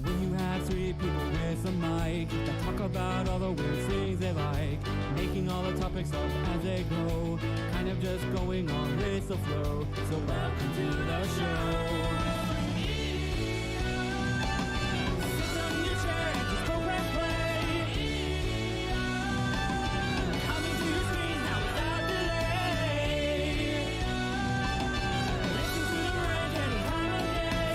When you have three people with a mic that talk about all the weird things they like, making all the topics up as they go, kind of just going on with the flow. So welcome to the show. Sit on your chair and just go press play. Coming to your screen now without delay. Listen to the rant any time of day.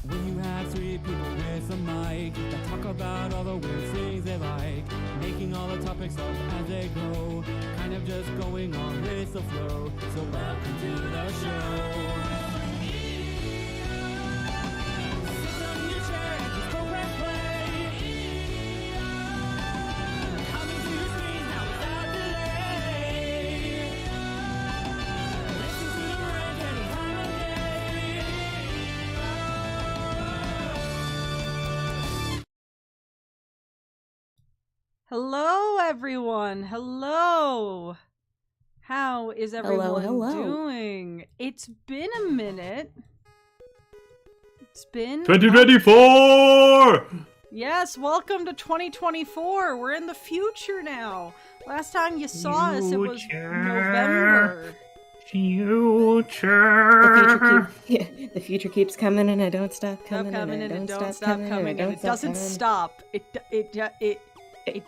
When you have three people with a mic that talk about all the weird things they like, making all the topics up as they go, kind of just going on with the flow. So welcome to the show. Sit on your chair and just go press play. Coming to your screen now without delay. Listen to the rant any time of day. Hello, everyone. Hello. How is everyone hello. doing? It's been a minute. It's been 2024! Yes, welcome to 2024. We're in the future now. Last time you saw us, it was November. Future. The future keeps coming and I don't stop coming. Coming and and I it don't don't stop stop coming. coming, and it doesn't stop. It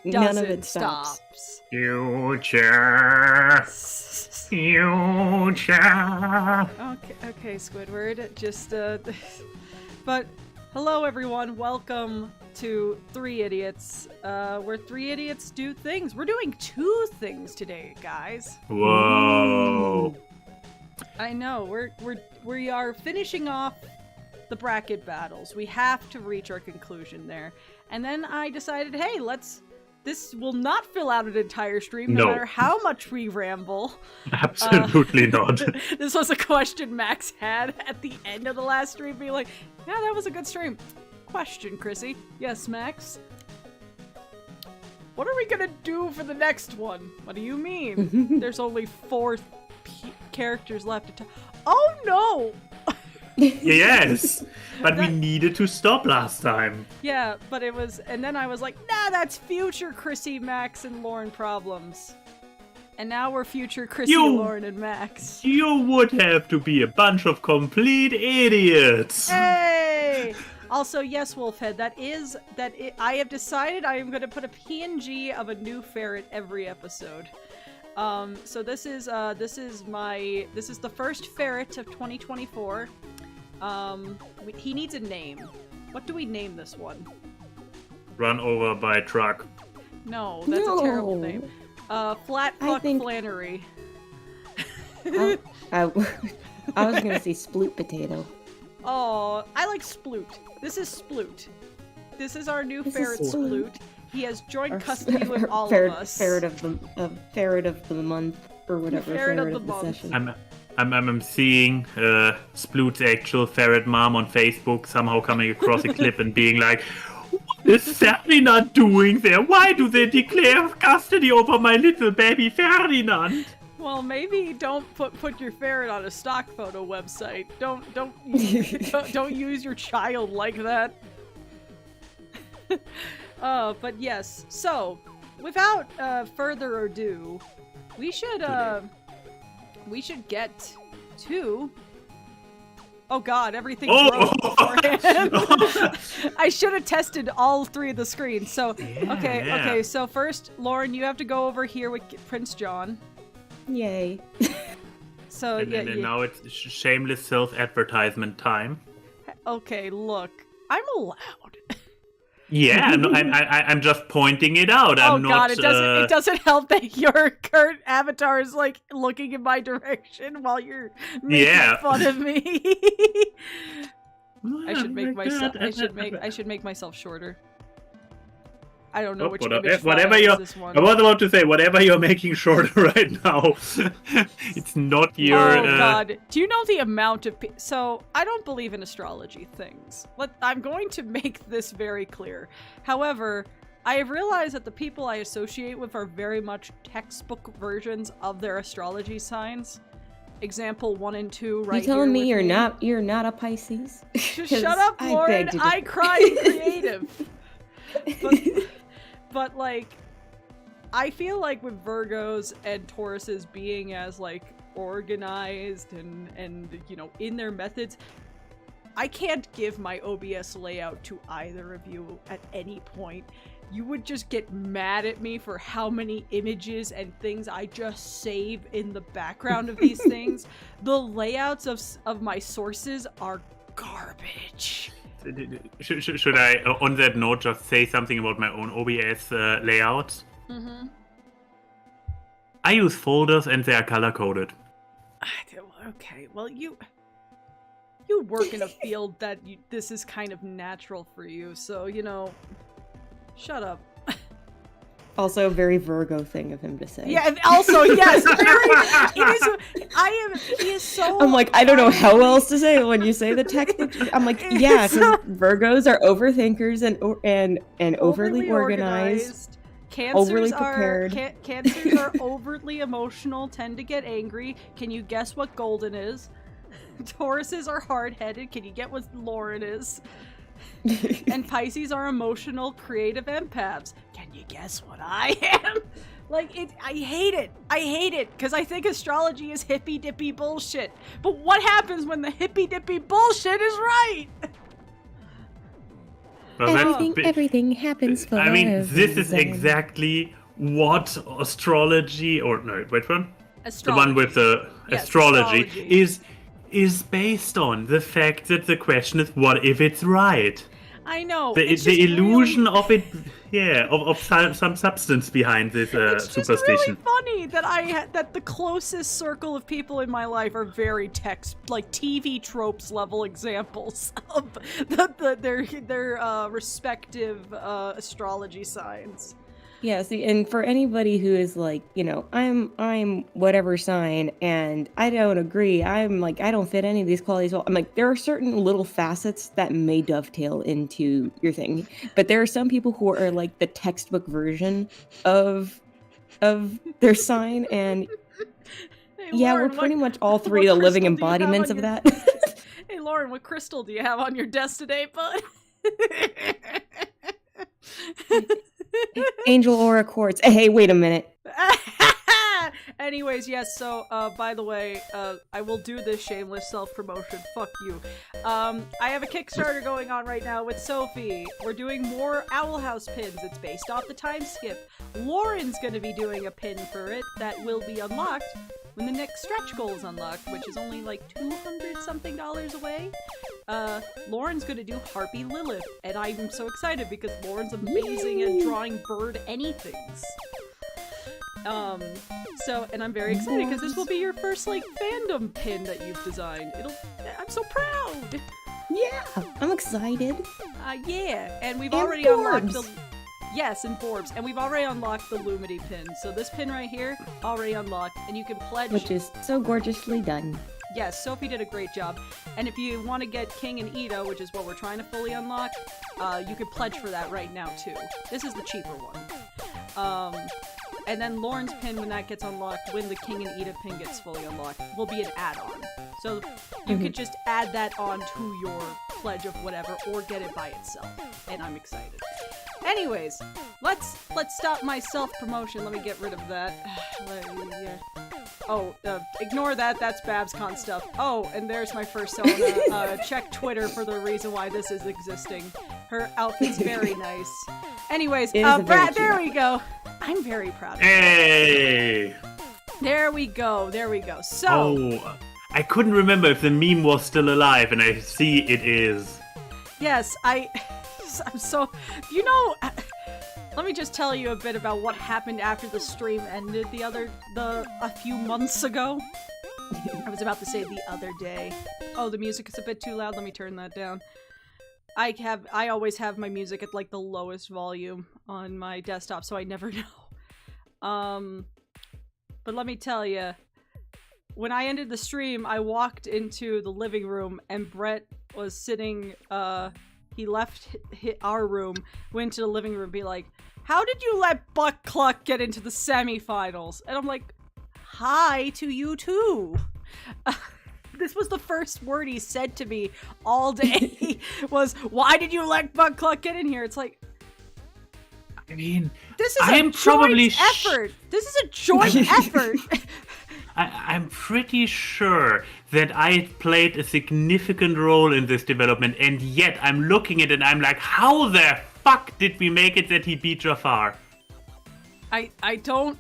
None of doesn't it stops. stops. Future. Okay, Squidward. Just but hello everyone. Welcome to Three Idiots. Where three idiots do things. We're doing two things today, guys. Whoa. I know. We are finishing off the bracket battles. We have to reach our conclusion there. And then I decided, hey, this will not fill out an entire stream, no matter how much we ramble. Absolutely not. This was a question Max had at the end of the last stream, being like, yeah, that was a good stream. Question, Chrissy. Yes, Max? What are we gonna do for the next one? What do you mean? There's only 4 characters left to Oh, no! Yes, but we needed to stop last time. Yeah, but it was, and then I was like, nah, that's future Chrissy, Max, and Lauren problems. And now we're future Chrissy, Lauren, and Max. You would have to be a bunch of complete idiots. Hey! Also, yes, Wolfhead, I have decided I am going to put a PNG of a new ferret every episode. So this is the first ferret of 2024. He needs a name. What do we name this one? Run over by a truck. No, that's a terrible name. Flat Fuck Flannery. I was gonna say Sploot Potato. Oh, I like Sploot. This is Sploot. This is our new ferret, Sploot. He has joint custody with all of us. Ferret of the month, or whatever. Ferret of the month. Session. I'm seeing Sploot's actual ferret mom on Facebook somehow coming across a clip and being like, what is Ferdinand doing there? Why do they declare custody over my little baby Ferdinand? Well, maybe don't put your ferret on a stock photo website. Don't use your child like that. But yes. So, without further ado, we should get to. Oh God, everything's broke beforehand. I should have tested all 3 of the screens. So okay. So first, Lauren, you have to go over here with Prince John. Yay. So and now it's shameless self-advertisement time. Okay, look, I'm allowed. Yeah, no, I'm just pointing it out. I'm not. God, it doesn't help that your current avatar is like looking in my direction while you're making fun of me. I should make myself. I should make myself shorter. I don't know which whatever you're. This one. I was about to say whatever you're making shorter right now. It's not your. Oh God! Do you know the amount of? So I don't believe in astrology things. I'm going to make this very clear. However, I have realized that the people I associate with are very much textbook versions of their astrology signs. Example 1 and 2 right You telling here me with you're not a Pisces? Just shut up, Lauren. I cry in creative. But like, I feel like with Virgos and Tauruses being as like organized and you know, in their methods, I can't give my OBS layout to either of you at any point. You would just get mad at me for how many images and things I just save in the background of these things. The layouts of my sources are garbage. Should I, on that note, just say something about my own OBS layout? Mm-hmm. I use folders and they are color-coded. Okay, well, you work in a field that this is kind of natural for you, so, you know, shut up. Also a very Virgo thing of him to say. Yeah, and also, yes, he is so... I'm like, I don't know how else to say it when you say the textbook. I'm like, yeah, because Virgos are overthinkers and overly organized. Cancers overly prepared. Cancers are overtly emotional, tend to get angry. Can you guess what Golden is? Tauruses are hard-headed. Can you get what Lauren is? And Pisces are emotional, creative empaths. Can you guess what I am? Like, I hate it. I hate it, because I think astrology is hippy-dippy bullshit. But what happens when the hippy-dippy bullshit is right? Well, everything happens for I mean, this is exactly what astrology, or no, which one? Astrology. The one with the astrology is based on the fact that the question is, what if it's right? I know. The illusion of it, yeah, of some substance behind this it's superstition. It's really funny that the closest circle of people in my life are very TV tropes level examples of their respective astrology signs. Yeah, see, and for anybody who is like, you know, I'm whatever sign, and I don't agree. I'm like, I don't fit any of these qualities. Well, I'm like, there are certain little facets that may dovetail into your thing, but there are some people who are like the textbook version of their sign, and Hey, yeah, Lauren, we're pretty much all what three the living crystal do you have embodiments on of your- that. Hey, Lauren, what crystal do you have on your desk today, bud? Angel Aura Quartz. Hey, wait a minute. Anyways, yes, so, by the way, I will do this shameless self-promotion. Fuck you. I have a Kickstarter going on right now with Sophie. We're doing more Owl House pins. It's based off the time skip. Lauren's gonna be doing a pin for it that will be unlocked when the next stretch goal is unlocked, which is only like $200-something away. Lauren's gonna do Harpy Lilith, and I'm so excited because Lauren's amazing at drawing bird anythings. And I'm very excited because this will be your first, like, fandom pin that you've designed. I'm so proud! Yeah, I'm excited. Yeah, and we've And already unlocked Forbes. Yes, and Forbes, and we've already unlocked the Lumity pin. So this pin right here, already unlocked, and you can pledge. Which is so gorgeously done. Yes, Sophie did a great job. And if you want to get King and Ida, which is what we're trying to fully unlock, you can pledge for that right now too. This is the cheaper one. And then Lauren's pin, when that gets unlocked, when the King and Ida pin gets fully unlocked, will be an add-on. So you could just add that on to your pledge of whatever, or get it by itself. And I'm excited. Anyways, let's stop my self-promotion. Let me get rid of that. Oh, ignore that. That's BabsCon stuff. Oh, and there's my persona. Check Twitter for the reason why this is existing. Her outfit's very nice. Anyways, Brad, there we go. I'm very proud of Hey! There we go. There we go. So. Oh, I couldn't remember if the meme was still alive, and I see it is. Yes, I'm so. You know. Let me just tell you a bit about what happened after the stream ended a few months ago. I was about to say the other day. Oh, the music is a bit too loud. Let me turn that down. I always have my music at like the lowest volume on my desktop, so I never know. But let me tell you, when I ended the stream, I walked into the living room and Brett was sitting, he left our room, went to the living room, be like, "How did you let Buck Cluck get into the semifinals?" And I'm like, "Hi to you too." This was the first word he said to me all day. Was, "Why did you let Buck Cluck get in here?" It's like, I mean, this is I'm a probably joint effort. This is a joint effort. I'm pretty sure that I played a significant role in this development, and yet I'm looking at it and I'm like, how the fuck did we make it that he beat Jafar? I don't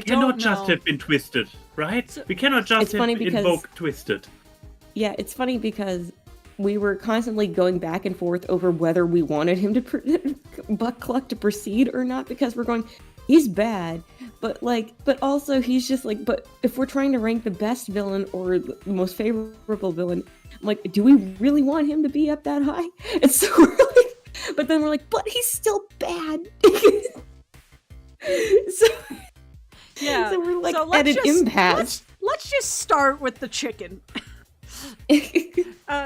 Cannot just know. have been twisted, right? We cannot just It's funny because- invoke twisted. Yeah, it's funny because we were constantly going back and forth over whether we wanted him to Buck Cluck to proceed or not, because we're going, he's bad, but also he's just like, but if we're trying to rank the best villain or the most favorable villain, I'm like, do we really want him to be up that high? And so we're like, but then we're like, but he's still bad. So Yeah. so we're like So at an impasse. Let's just start with the chicken.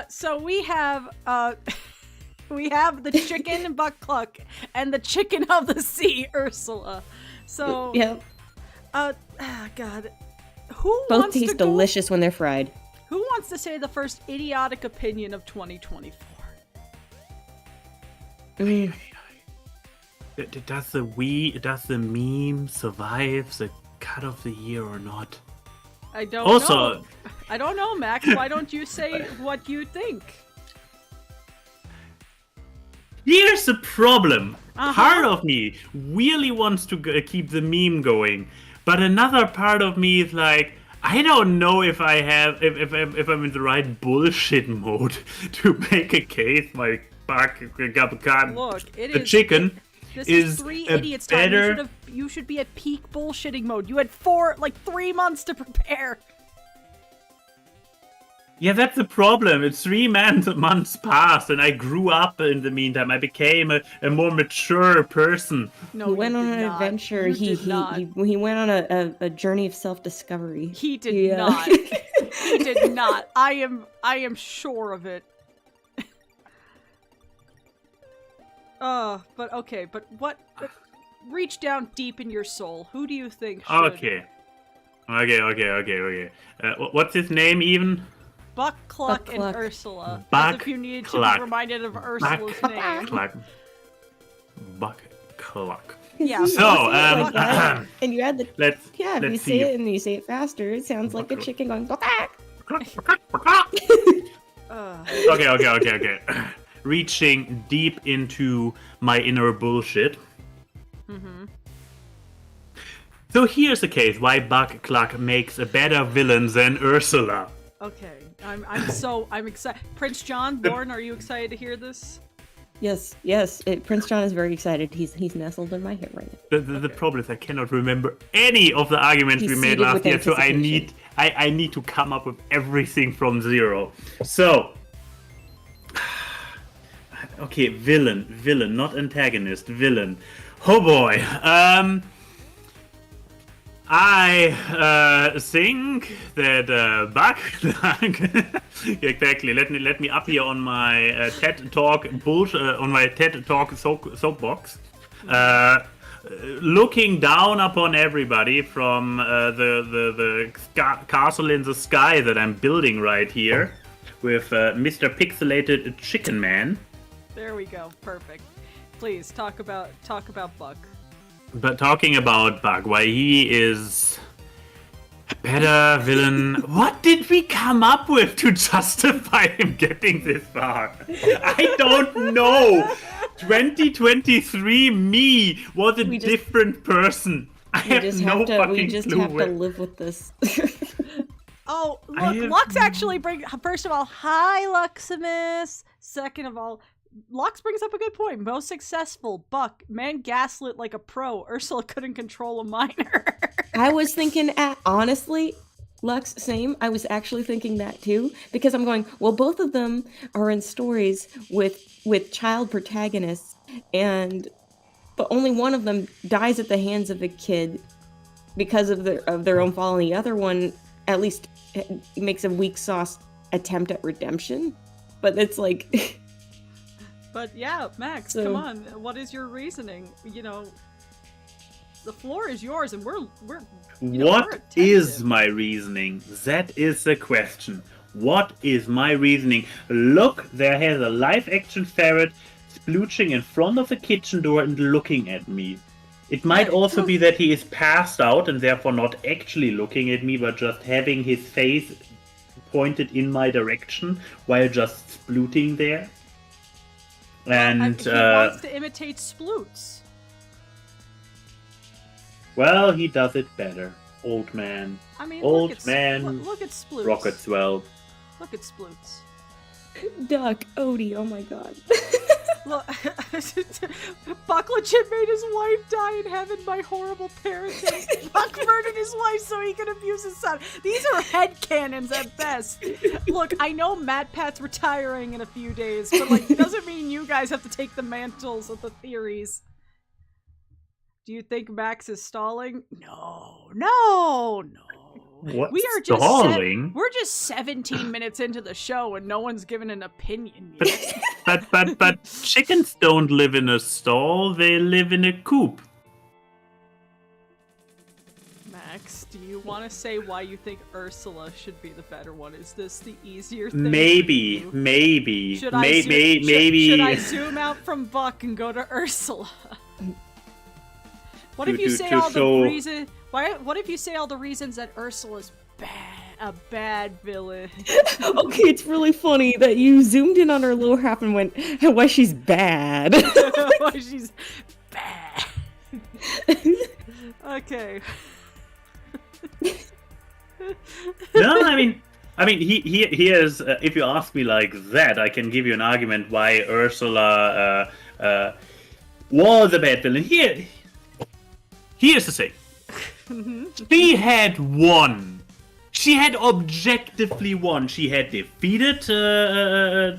So we have the chicken Buck Cluck and the chicken of the sea Ursula. So Yep. God, who Both wants to taste go- delicious when they're fried. Who wants to say the first idiotic opinion of 2024? Mm. Does the meme survive the cut of the year or not? I don't Also- know. I don't know, Max. Why don't you say what you think? Here's the problem. Uh-huh. Part of me really wants to keep the meme going, but another part of me is like, I don't know if if I'm in the right bullshit mode to make a case. My Look, it the is chicken This is is three a idiots time. better. You should be at peak bullshitting mode. You had 3 months to prepare. Yeah, that's the problem. It's 3 months passed, and I grew up in the meantime. I became a more mature person. No, He you went on did an not. adventure. You He did not. he went on a journey of self-discovery. He did Yeah. not. He did not. I am sure of it. But okay, but what? Reach down deep in your soul. Who do you think should? Okay. What's his name even? Buck Cluck Buck and Cluck. Ursula. Buck As if you needed to Cluck. be reminded of Ursula's name. Cluck. Buck Cluck. Yeah. So, Like that. And you add the let's if let's you see. say it and you say it faster, it sounds like a chicken going. "Quack." Okay. Reaching deep into my inner bullshit. Mm-hmm. So here's the case why Buck Cluck makes a better villain than Ursula. Okay. I'm excited. Prince John, Lauren, are you excited to hear this? Yes. Prince John is very excited. He's nestled in my hair right now. The problem is I cannot remember any of the arguments He's we made seated last with year, so I need anticipation. to come up with everything from zero. So okay, villain, not antagonist, villain. Oh boy. I think that Buck exactly. Let me up here on my TED Talk on my TED Talk soapbox. Looking down upon everybody from the castle in the sky that I'm building right here, with Mr. Pixelated Chicken Man. There we go. Perfect. Please talk about Buck. But talking about Buck, why he is a better villain. What did we come up with to justify him getting this far? I don't know. 2023 me was a different person. I have no fucking We just clue have to where- live with this. Oh, I look, have- Lux actually first of all, hi Luximus. Second of all, Lux brings up a good point. Most successful, Buck. Man gaslit like a pro. Ursula couldn't control a minor. I was thinking, honestly, Lux, same. I was actually thinking that too, because I'm going, well, both of them are in stories with child protagonists, but only one of them dies at the hands of a kid because of their own fault, and the other one at least makes a weak sauce attempt at redemption. But it's like, But yeah, Max, So- come on. What is your reasoning? You know, the floor is yours, and we're we're What is attentive. my reasoning? That is the question. What is my reasoning? Look, there has a live-action ferret splooching in front of the kitchen door and looking at me. It might Yeah, also be that he is passed out and therefore not actually looking at me, but just having his face pointed in my direction while just splooting there. And he wants to imitate sploots. well, he does it better. Old man. I mean, Old look at, man look at sploots. Rocketswell. Look at sploots. Duck, Odie, oh my god. Look, Bucklegit made his wife die in heaven by horrible parenting. Buck murdered his wife so he could abuse his son. These are headcanons at best. Look, I know Matt Pat's retiring in a few days, but like, it doesn't mean you guys have to take the mantles of the theories. Do you think Max is stalling? No. What? We are just stalling? we're just 17 minutes into the show and no one's given an opinion yet. But chickens don't live in a stall, they live in a coop. Max, do you want to say why you think Ursula should be the better one? Is this the easier thing? Maybe, for you? maybe, Should I maybe. Should I zoom out from Buck and go to Ursula? What if you say all the reasons? What if you say all the reasons that Ursula's a bad villain? Okay, it's really funny that you zoomed in on her lower half and went, why she's bad. Why she's bad. Okay. No, I mean, he is. If you ask me like that, I can give you an argument why Ursula was a bad villain. Here's the thing. She had won. She had objectively won. She had defeated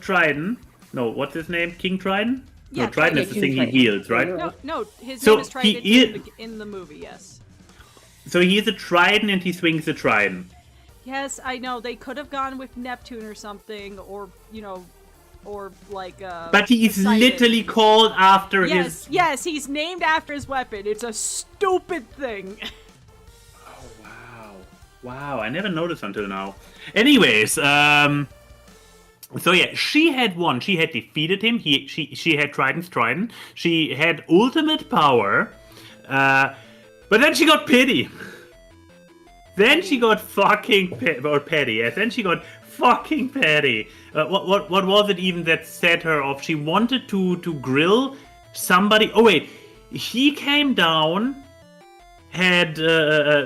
Trident. No, what's his name? King Trident? Yeah, no, Trident is the King thing Trident. he heals, right? No, his So name is Trident in the movie, yes. So he is a Trident and he swings a Trident. Yes, I know. They could have gone with Neptune or something, or, you know, or like, But he is Poseidon. literally called after his... Yes, he's named after his weapon. It's a stupid thing. Wow, I never noticed until now. Anyways, so yeah, she had won. She had defeated him. She had Trident's Trident. She had ultimate power. But then she got pity. Then she got fucking petty. Yes, then she got fucking petty. What was it even that set her off? She wanted to grill somebody. Oh wait, he came down, had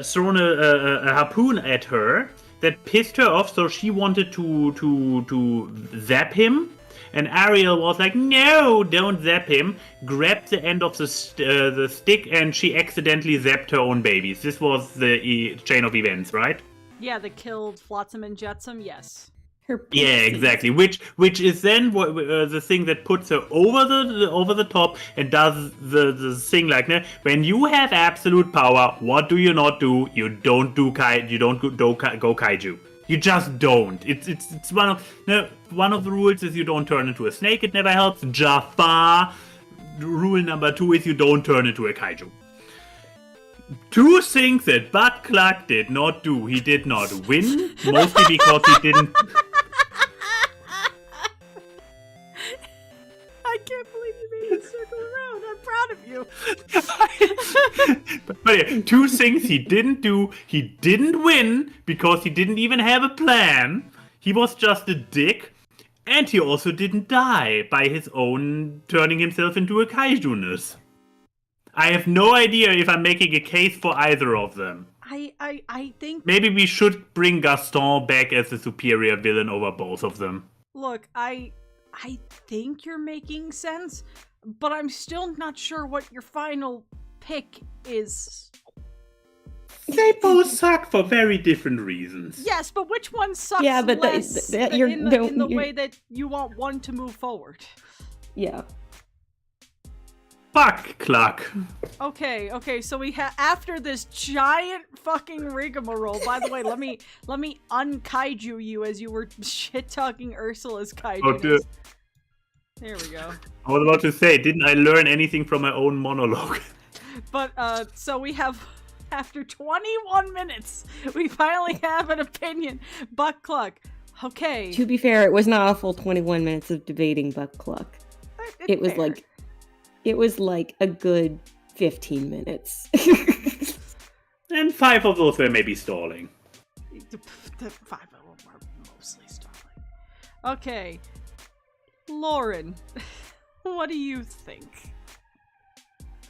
thrown a harpoon at her that pissed her off, so she wanted to zap him. And Ariel was like, "No, don't zap him." Grabbed the end of the stick, and she accidentally zapped her own babies. This was the chain of events, right? Yeah, that killed Flotsam and Jetsam, yes. Her Yeah, pussy. exactly. Which is then the thing that puts her over the top and does the thing like, when you have absolute power, what do you not do? You don't do go kaiju. You just don't. It's one of the rules is you don't turn into a snake. It never helps. Jafar. Rule number 2 is you don't turn into a kaiju. 2 things that Bud Clark did not do. He did not win, mostly because he didn't. I can't believe you made it circle around. I'm proud of you. But yeah, 2 things he didn't do. He didn't win because he didn't even have a plan. He was just a dick. And he also didn't die by his own turning himself into a kaiju-ness. I have no idea if I'm making a case for either of them. I think... Maybe we should bring Gaston back as a superior villain over both of them. Look, I think you're making sense, but I'm still not sure what your final pick is. They both suck for very different reasons. Yes, but which one sucks Yeah, but less you're- in the way that you want one to move forward? Yeah. Fuck Cluck. Okay, so we have, after this giant fucking rigmarole, by the way, let me unkaiju you as you were shit-talking Ursula's kaiju. There we go. I was about to say, didn't I learn anything from my own monologue? But, so we have, after 21 minutes, we finally have an opinion. Buck Cluck. Okay. To be fair, it was not a full 21 minutes of debating Buck Cluck. It was fair. like a good 15 minutes. And 5 of those were maybe stalling. The 5 of them were mostly stalling. Okay. Lauren, what do you think?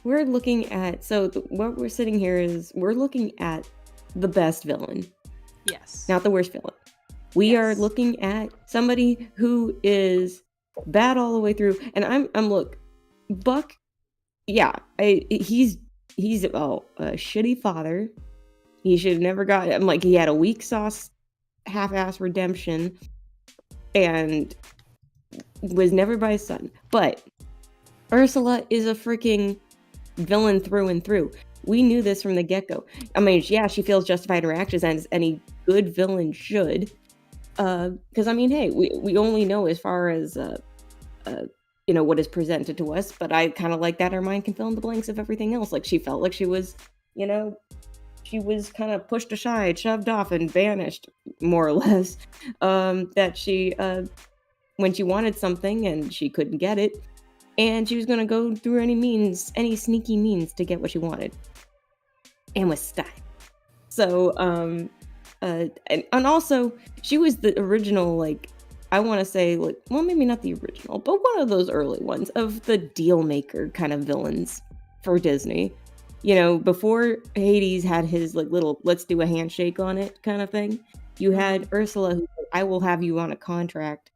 We're looking at, what we're sitting here is, we're looking at the best villain, Yes. not the worst villain. We are Yes. looking at somebody who is bad all the way through, and I'm look, Buck, yeah, he's a shitty father. He should have never got, I'm like, he had a weak sauce, half-ass redemption, and was never by his son. But Ursula is a freaking villain through and through. We knew this from the get-go. I mean, yeah, she feels justified in her actions, as any good villain should. Because I mean, hey, we only know as far as what is presented to us. But I kind of like that our mind can fill in the blanks of everything else. Like she felt like she was, she was kind of pushed aside, shoved off, and banished, more or less. That she, when she wanted something and she couldn't get it, and she was gonna go through any sneaky means to get what she wanted, and with style. So, and also she was the original, like, I want to say, like, well, maybe not the original, but one of those early ones of the deal maker kind of villains for Disney. Before Hades had his like little let's do a handshake on it kind of thing, you had Ursula who said, I will have you on a contract,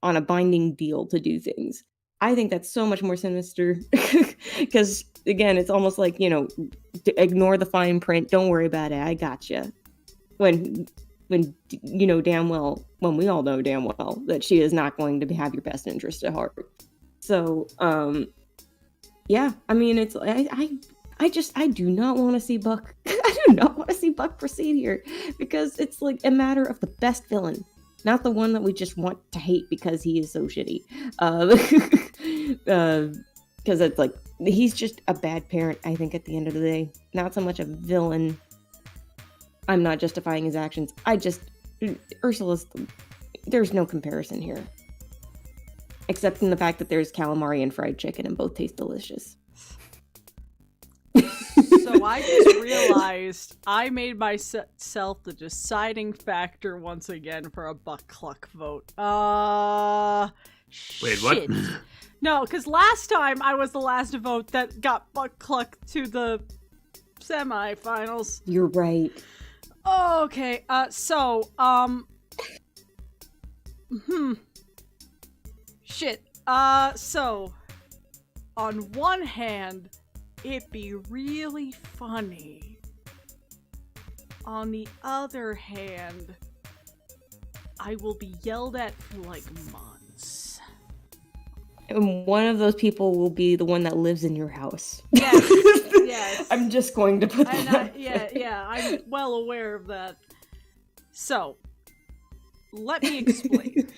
on a binding deal to do things. I think that's so much more sinister because, again, it's almost like, ignore the fine print. Don't worry about it. I gotcha. When damn well, when we all know damn well that she is not going to have your best interest at heart. So, yeah, I mean, it's, I do not want to see Buck. I do not want to see Buck proceed here because it's like a matter of the best villain. Not the one that we just want to hate because he is so shitty. Because it's like, he's just a bad parent, I think, at the end of the day. Not so much a villain. I'm not justifying his actions. Ursula's, there's no comparison here. Except in the fact that there's calamari and fried chicken and both taste delicious. So I just realized I made myself the deciding factor once again for a Buck Cluck vote. Wait, shit. what? No, because last time I was the last vote that got Buck Cluck to the semifinals. You're right. Okay, shit. So, on one hand, it'd be really funny. On the other hand, I will be yelled at for like months. And one of those people will be the one that lives in your house. Yes, yes. I'm just going to put And that. yeah, I'm well aware of that. So, let me explain.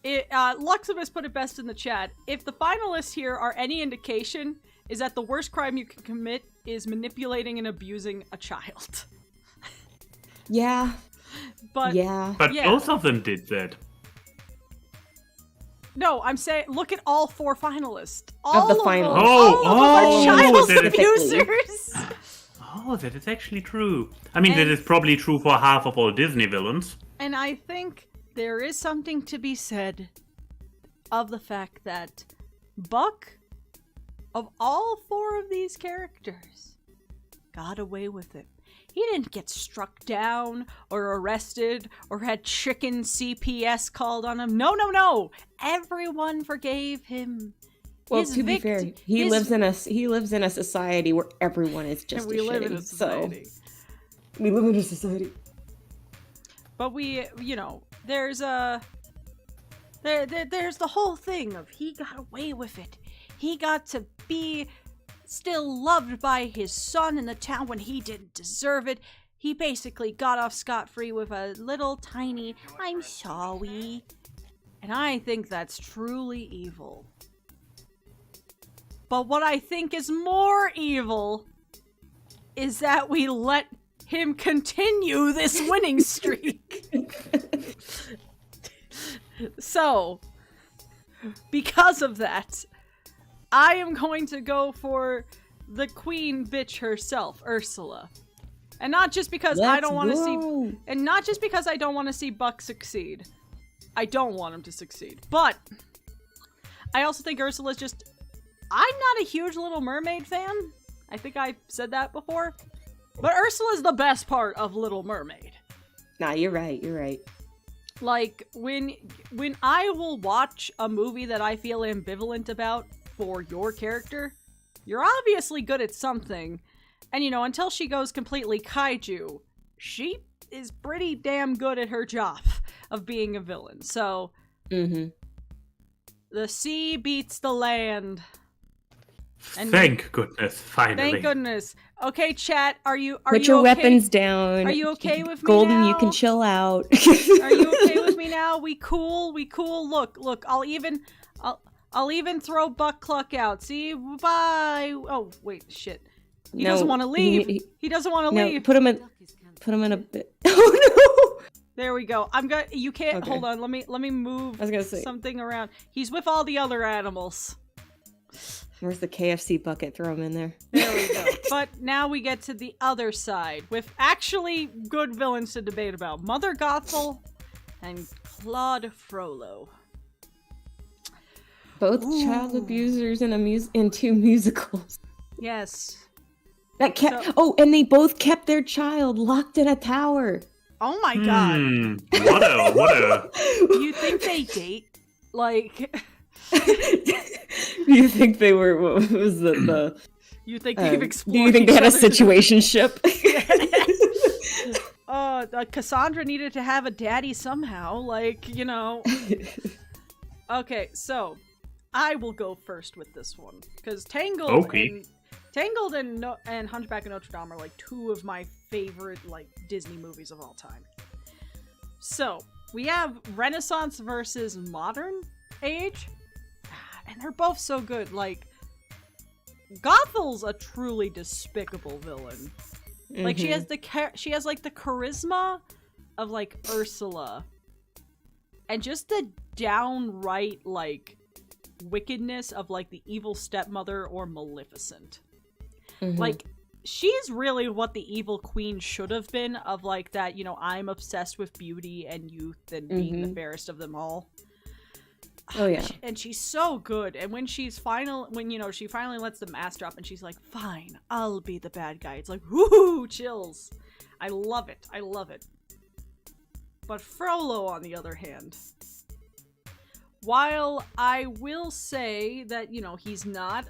Luximus put it best in the chat. If the finalists here are any indication, is that the worst crime you can commit is manipulating and abusing a child. Yeah. But yeah. But yeah. both of them did that. No, I'm saying look at all 4 finalists. the All of finalists. them, Oh, all of them are child that is- abusers. Oh, that is actually true. I mean, that And- is probably true for half of all Disney villains. And I think there is something to be said of the fact that Buck, of all 4 of these characters, got away with it. He didn't get struck down or arrested or had chicken CPS called on him. No. Everyone forgave him. Well, His to be fair, he his- lives in a society where everyone is just we as live in shitty, a society. So we live in a society. But there's there's the whole thing of he got away with it. He got to be still loved by his son in the town when he didn't deserve it. he basically got off scot-free with a little tiny, "I'm sorry." And I think that's truly evil. But what I think is more evil is that we let him continue this winning streak. So, because of that, I am going to go for the queen bitch herself, Ursula. And not just because I don't want to see, and not just because I don't want to see Buck succeed. I don't want him to succeed. But I also think Ursula's just, I'm not a huge Little Mermaid fan. I think I said that before. But Ursula's the best part of Little Mermaid. Nah, you're right. You're right. Like, when I will watch a movie that I feel ambivalent about for your character, you're obviously good at something. And, you know, until she goes completely kaiju, she is pretty damn good at her job of being a villain. So, the sea beats the land. And Thank goodness, finally. Thank goodness. Okay, chat, Put you your okay? weapons down. Are you okay with me Golden, now? you can chill out. Are you okay with me now? We cool? Look, I'll even throw Buck Cluck out. See? Bye. Oh, wait, shit. He doesn't want to leave. He doesn't want to leave. Put him in a bit. Oh no! There we go. You can't, Okay. hold on. Let me move I was gonna say. something around. He's with all the other animals. Where's the KFC bucket? Throw him in there. There we go. But now we get to the other side with actually good villains to debate about. Mother Gothel and Claude Frollo. Both child abusers in two musicals. Yes. That kept. And they both kept their child locked in a tower. Oh my god. What a. You think they date? Like... Do you think they were? What was the? You think they've explored? Do you think they had a situationship? Cassandra needed to have a daddy somehow. Like, you know. Okay, so I will go first with this one because Tangled and Hunchback of Notre Dame are like two of my favorite like Disney movies of all time. So we have Renaissance versus modern age. And they're both so good. Like, Gothel's a truly despicable villain. Like, she has like the charisma of like Ursula, and just the downright like wickedness of like the evil stepmother or Maleficent. Like, she's really what the evil queen should have been. Of like that, you know, I'm obsessed with beauty and youth and being the fairest of them all. Oh yeah. And she's so good. And when she finally lets the mask drop and she's like, "Fine, I'll be the bad guy." It's like, woohoo, chills. I love it. But Frollo, on the other hand, while I will say that, you know, he's not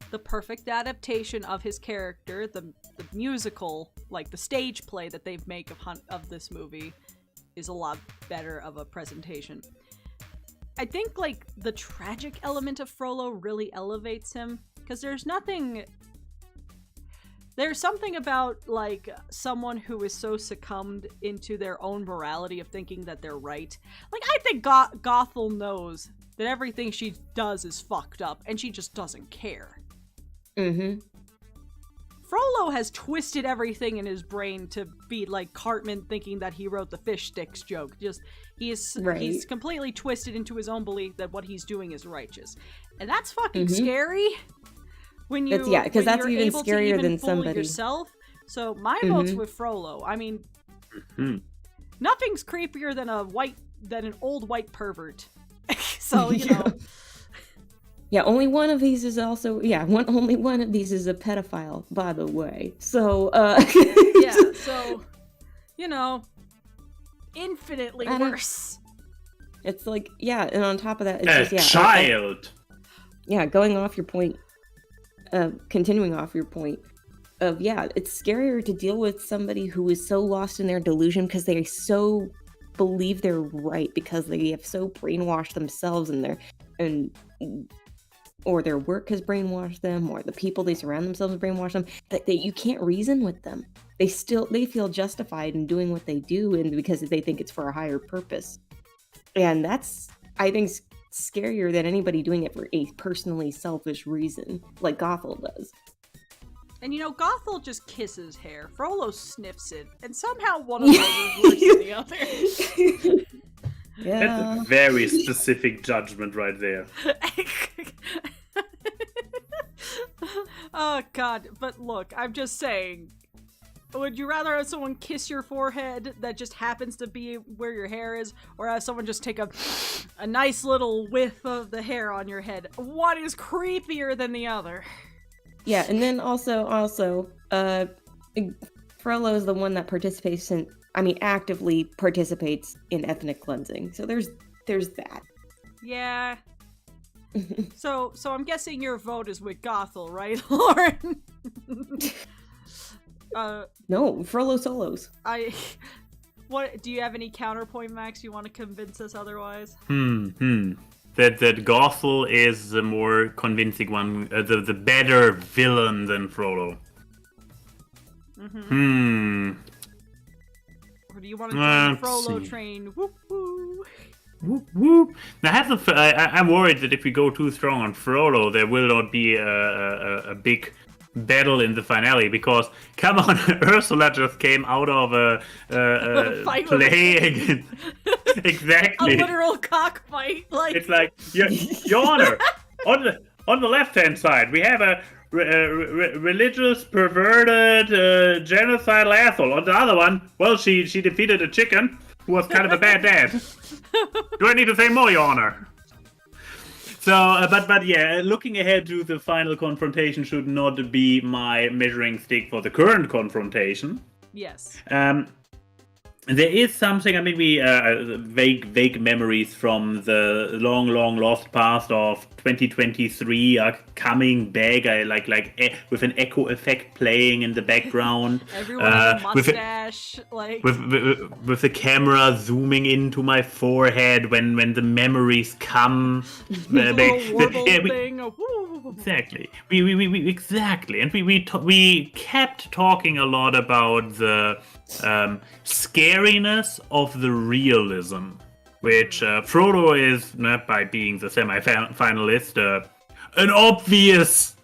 the perfect adaptation of his character, the musical, like the stage play that they've made of this movie is a lot better of a presentation. I think, like, the tragic element of Frollo really elevates him, because there's something about, like, someone who is so succumbed into their own morality of thinking that they're right. Like, I think Gothel knows that everything she does is fucked up, and she just doesn't care. Frollo has twisted everything in his brain to be like Cartman thinking that he wrote the fish sticks joke. He's completely twisted into his own belief that what he's doing is righteous. And that's fucking scary. When you because that's even scarier than somebody yourself. So my vote's with Frollo. I mean, nothing's creepier than an old white pervert. So, you know. Yeah, only one of these is also only one of these is a pedophile, by the way. So yeah, so you know, infinitely worse. It's like, and on top of that, it's just child. Going off your point, continuing off your point of it's scarier to deal with somebody who is so lost in their delusion because they so believe they're right, because they have so brainwashed themselves and or their work has brainwashed them, or the people they surround themselves with brainwash them, that you can't reason with them. They feel justified in doing what they do, and because they think it's for a higher purpose. And that's, I think, scarier than anybody doing it for a personally selfish reason, like Gothel does. And Gothel just kisses hair. Frollo sniffs it, and somehow one of those is worse than the other. Yeah. That's a very specific judgment right there. Oh god, but look, I'm just saying, would you rather have someone kiss your forehead that just happens to be where your hair is, or have someone just take a nice little whiff of the hair on your head? One is creepier than the other. Yeah, and then also, Frollo is the one that actively participates in ethnic cleansing. So there's that. Yeah. So I'm guessing your vote is with Gothel, right, Lauren? No, Frollo solos. What do you have any counterpoint, Max? You want to convince us otherwise? That Gothel is the more convincing one, the better villain than Frollo. Or do you want to join the Frollo train? Whoop whoop. Whoop whoop. Now, I'm worried that if we go too strong on Frollo, there will not be a big battle in the finale, because come on, Ursula just came out of a play against exactly a literal cockfight. Like it's like Your Honor, on the left hand side we have a religious perverted genocidal asshole. On the other one, well, she defeated a chicken who was kind of a bad dad. Do I need to say more, Your Honor? So, but yeah, looking ahead to the final confrontation should not be my measuring stick for the current confrontation. yes. There is something, I mean, we vague memories from the long lost past of 2023 are coming back. With an echo effect playing in the background. Everyone has a mustache, with the camera zooming into my forehead when the memories come back. Exactly. We exactly, and we kept talking a lot about the scariness of the realism, which Frodo is, by being the semi-finalist, an obvious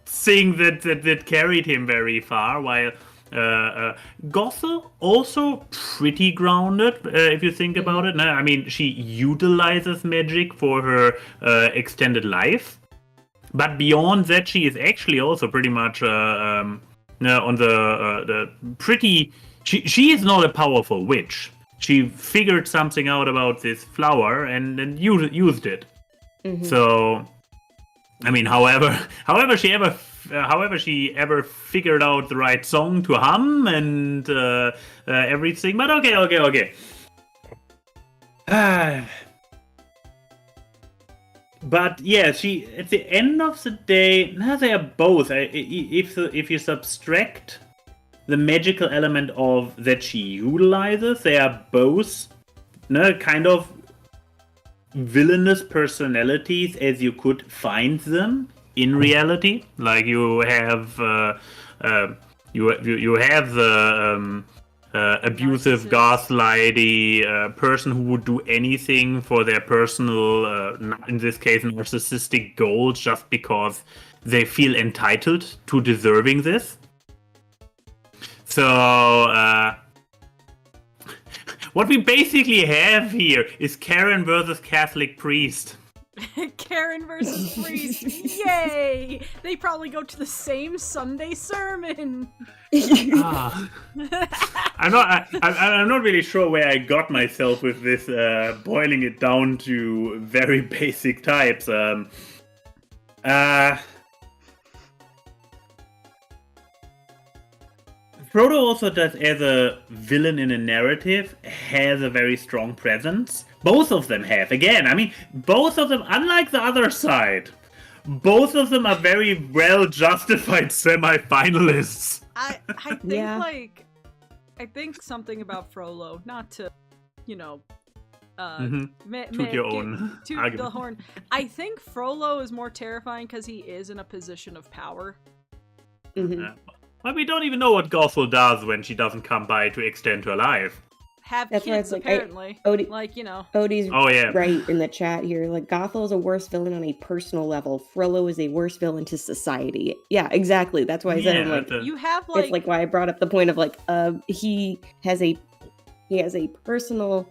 thing that carried him very far, while Gothel also pretty grounded, if you think about it. I mean, she utilizes magic for her extended life, but beyond that, she is actually also pretty much on the pretty. She is not a powerful witch. She figured something out about this flower and used it. Mm-hmm. So, I mean, however she ever figured out the right song to hum and everything. But okay. But yeah, she at the end of the day, they are both. If you subtract the magical element of that she utilizes, they are both kind of villainous personalities as you could find them in reality. Like you have you have the abusive, gaslighty person who would do anything for their personal, in this case, narcissistic goals just because they feel entitled to deserving this. So, what we basically have here is Karen versus Catholic priest. Karen versus priest. Yay! They probably go to the same Sunday sermon. I'm not really sure where I got myself with this, boiling it down to very basic types. Frodo also does, as a villain in a narrative, has a very strong presence. Both of them have. Again, I mean, both of them, unlike the other side, both of them are very well justified semi-finalists. I think I think something about Frollo, not to, Toot your own toot the argument. horn. I think Frollo is more terrifying because he is in a position of power. Mhm. Well, we don't even know what Gothel does when she doesn't come by to extend her life. Have That's why kids it's like, apparently. Odie- Like, you know. Odie's Oh, yeah. right in the chat here. Like, Gothel is a worse villain on a personal level. Frollo is a worse villain to society. Yeah, exactly. That's why I said, I'm like, You have it's like why I brought up the point of like, he has a personal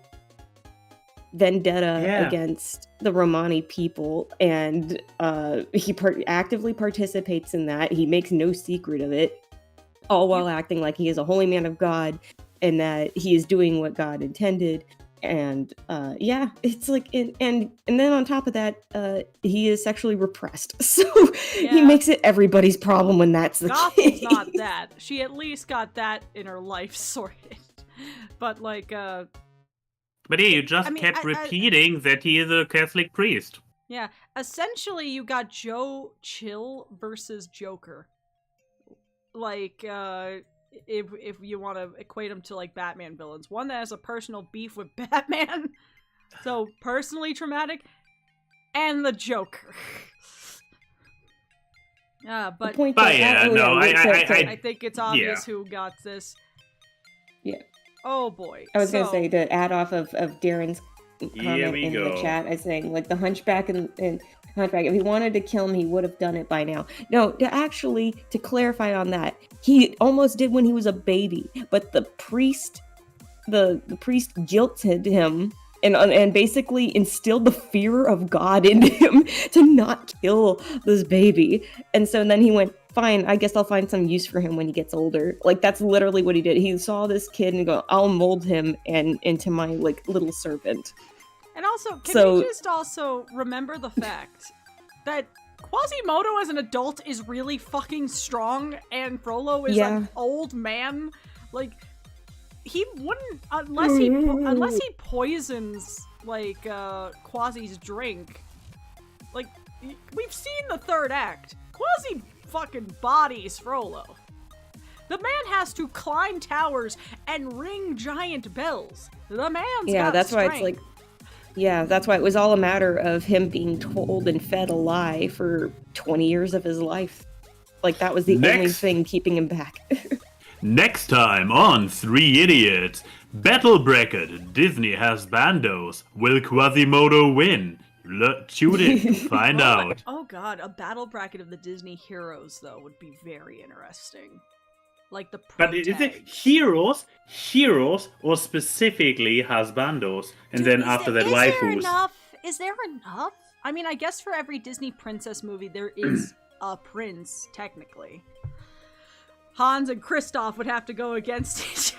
vendetta against the Romani people, and he actively participates in that. He makes no secret of it, all while acting like he is a holy man of God and that he is doing what God intended. And it's like, and then on top of that, he is sexually repressed, so he makes it everybody's problem when that's the Gothel's case. not that. She at least got that in her life sorted. But like, But yeah, you just kept repeating that he is a Catholic priest. Yeah, essentially you got Joe Chill versus Joker. Like, if you want to equate them to like Batman villains, one that has a personal beef with Batman, so personally traumatic, and the Joker. But I think it's obvious who got this. Yeah. Oh boy. I was gonna say, to add off of Darren's comment in the chat, I was saying, like, the Hunchback and Hunchback, if he wanted to kill him, he would have done it by now. No, to clarify on that, he almost did when he was a baby, but the priest guilted him and basically instilled the fear of God into him to not kill this baby. And so then he went, fine, I guess I'll find some use for him when he gets older. Like, that's literally what he did. He saw this kid and go, I'll mold him into my, like, little servant. And also, can we just also remember the fact that Quasimodo as an adult is really fucking strong, and Frollo is an old man? Like, he wouldn't, unless he poisons, like, Quasi's drink. Like, we've seen the third act. Quasi fucking bodies Frollo. The man has to climb towers and ring giant bells. The man's got that's strength. why it's like, that's why it was all a matter of him being told and fed a lie for 20 years of his life. Like, that was the only thing keeping him back. Next time on 3 Idiots, Battle Bracket, Disney has bandos. Will Quasimodo win? Tune in to find out. Oh god, a battle bracket of the Disney heroes, though, would be very interesting. Like the pro But is it heroes, or specifically husbandos, and then after that waifus? Is there enough? I mean, I guess for every Disney princess movie, there is a prince, technically. Hans and Kristoff would have to go against each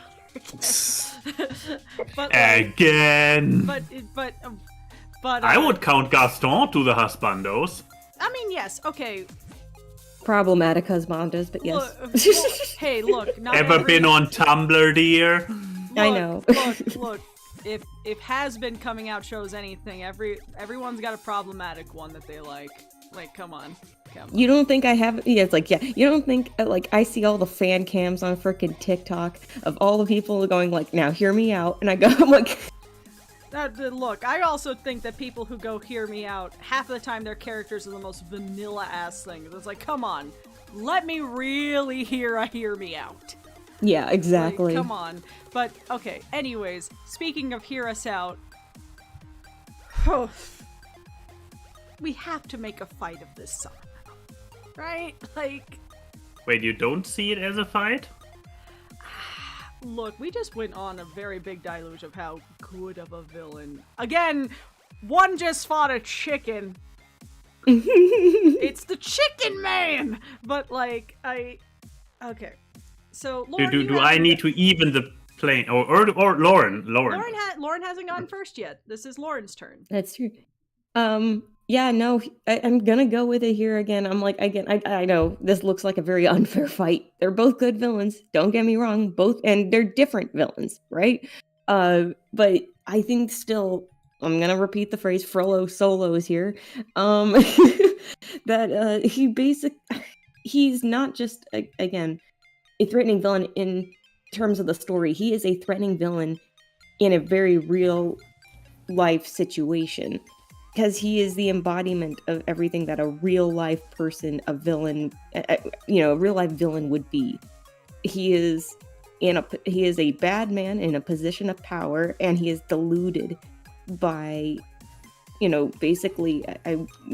other again. But I would count Gaston to the husbandos. I mean, yes, okay. Problematic husbandos, but yes. Hey, look. Ever been on Tumblr, dear? I know. Look. If Has Been coming out shows anything, everyone's got a problematic one that they like. Like, come on. You don't think I have? Yeah, it's like, you don't think, like, I see all the fan cams on frickin' TikTok of all the people going like, now hear me out, and I'm like... Look, I also think that people who go hear me out, half of the time their characters are the most vanilla-ass things. It's like, come on, let me really hear me out. Yeah, exactly. Like, come on. But, okay, anyways, speaking of hear us out, we have to make a fight of this summer, right? Like... Wait, you don't see it as a fight? Look, we just went on a very big deluge of how good of a villain. Again, one just fought a chicken. It's the Chicken Man! But, like, okay. So, Lauren, do I need to even the plane? Or Lauren? Lauren hasn't gone first yet. This is Lauren's turn. That's true. Yeah, no, I'm gonna go with it here again. I'm like, again, I know this looks like a very unfair fight. They're both good villains, don't get me wrong, and they're different villains, right? But I think still, I'm gonna repeat the phrase, Frollo Solo is here. That he's not just, again, a threatening villain in terms of the story. He is a threatening villain in a very real life situation. Because he is the embodiment of everything that a real life person, a villain, a real life villain would be. He is a bad man in a position of power, and he is deluded by, basically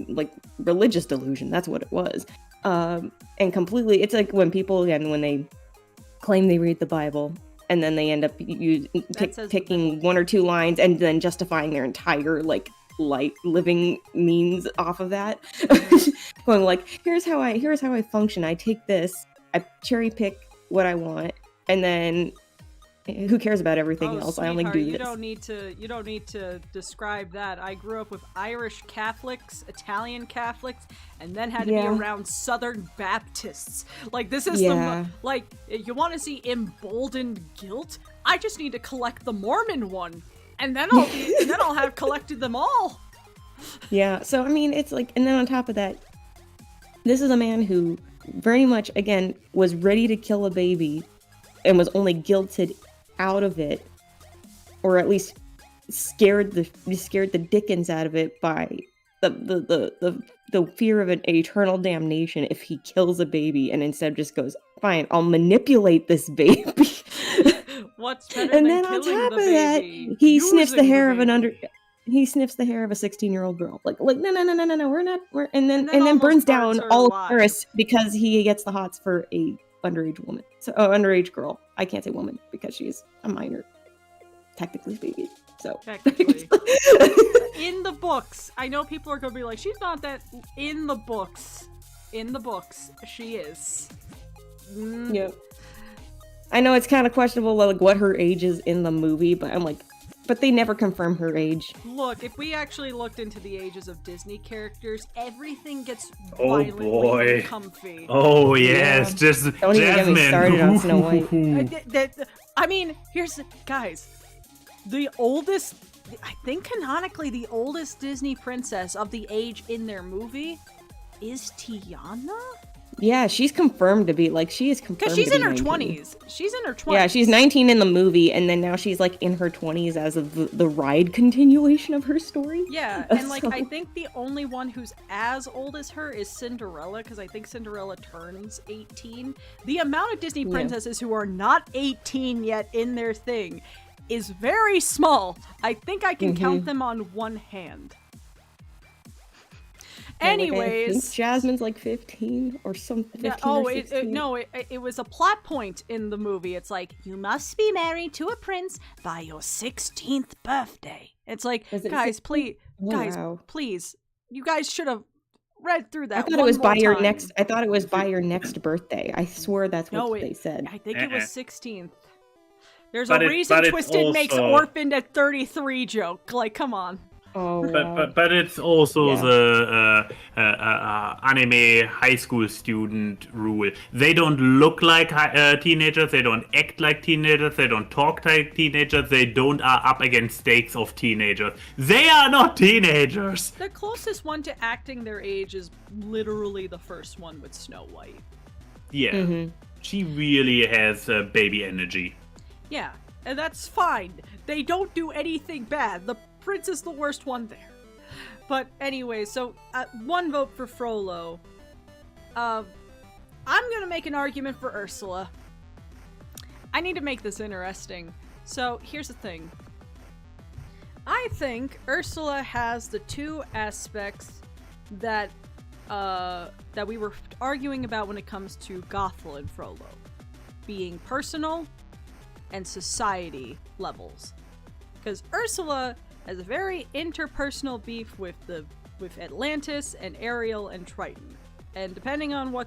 like religious delusion. That's what it was. And completely, it's like when people, again, when they claim they read the Bible, and then they end up picking one or two lines and then justifying their entire living means off of that. Going like, here's how I function. I take this, I cherry pick what I want, and then who cares about everything else? I only do this. You don't need to describe that. I grew up with Irish Catholics, Italian Catholics, and then had to be around Southern Baptists. Like, this is you want to see emboldened guilt? I just need to collect the Mormon one, and then I'll have collected them all. Yeah. So I mean, it's like, and then on top of that, this is a man who very much, again, was ready to kill a baby, and was only guilted out of it, or at least scared the dickens out of it by the fear of an eternal damnation if he kills a baby, and instead just goes, fine, I'll manipulate this baby. What's better and than then on killing top the of that, baby? he sniffs the hair of He sniffs the hair of a 16-year-old girl. Like no, we're not. And then almost burns down her all of alive. Paris because he gets the hots for a underage woman. So underage girl. I can't say woman because she's a minor, technically baby. So Technically. In the books, I know people are gonna be like, she's not that. In the books, she is. Yeah. I know it's kind of questionable, like what her age is in the movie, but I'm like, but they never confirm her age. Look, if we actually looked into the ages of Disney characters, everything gets Oh violently boy. comfy. Oh yes, just Don't even get me Jasmine. started on Snow White. I mean, guys, the oldest, I think canonically the oldest Disney princess of the age in their movie is Tiana? Yeah, she's confirmed to be, she is confirmed Because she's to be in her 19. 20s. She's in her 20s. Yeah, she's 19 in the movie, and then now she's, in her 20s as of the ride continuation of her story. Yeah, and, So- I think the only one who's as old as her is Cinderella, because I think Cinderella turns 18. The amount of Disney princesses who are not 18 yet in their thing is very small. I think I can count them on one hand. Anyways, I think Jasmine's 15 or something. 15 or 16. It was a plot point in the movie. It's like, you must be married to a prince by your 16th birthday. It's like, Was it guys, 16? please, you guys should have read through that. I thought it was by your time. next. I thought it was by your next birthday. I swear that's what they said. I think it was 16th. There's But a it- reason but it's Twisted makes also- orphaned at 33 joke. Like, come on. Oh, wow. But it's also Yeah. the anime high school student rule. They don't look like teenagers. They don't act like teenagers. They don't talk like teenagers. They don't are up against stakes of teenagers. They are not teenagers. The closest one to acting their age is literally the first one with Snow White. Yeah, she really has baby energy. Yeah, and that's fine. They don't do anything bad. The prince is the worst one there. But anyway, so one vote for Frollo. I'm gonna make an argument for Ursula. I need to make this interesting. So here's the thing. I think Ursula has the two aspects that we were arguing about when it comes to Gothel and Frollo, being personal and society levels. Because Ursula has a very interpersonal beef with Atlantis and Ariel and Triton, and depending on what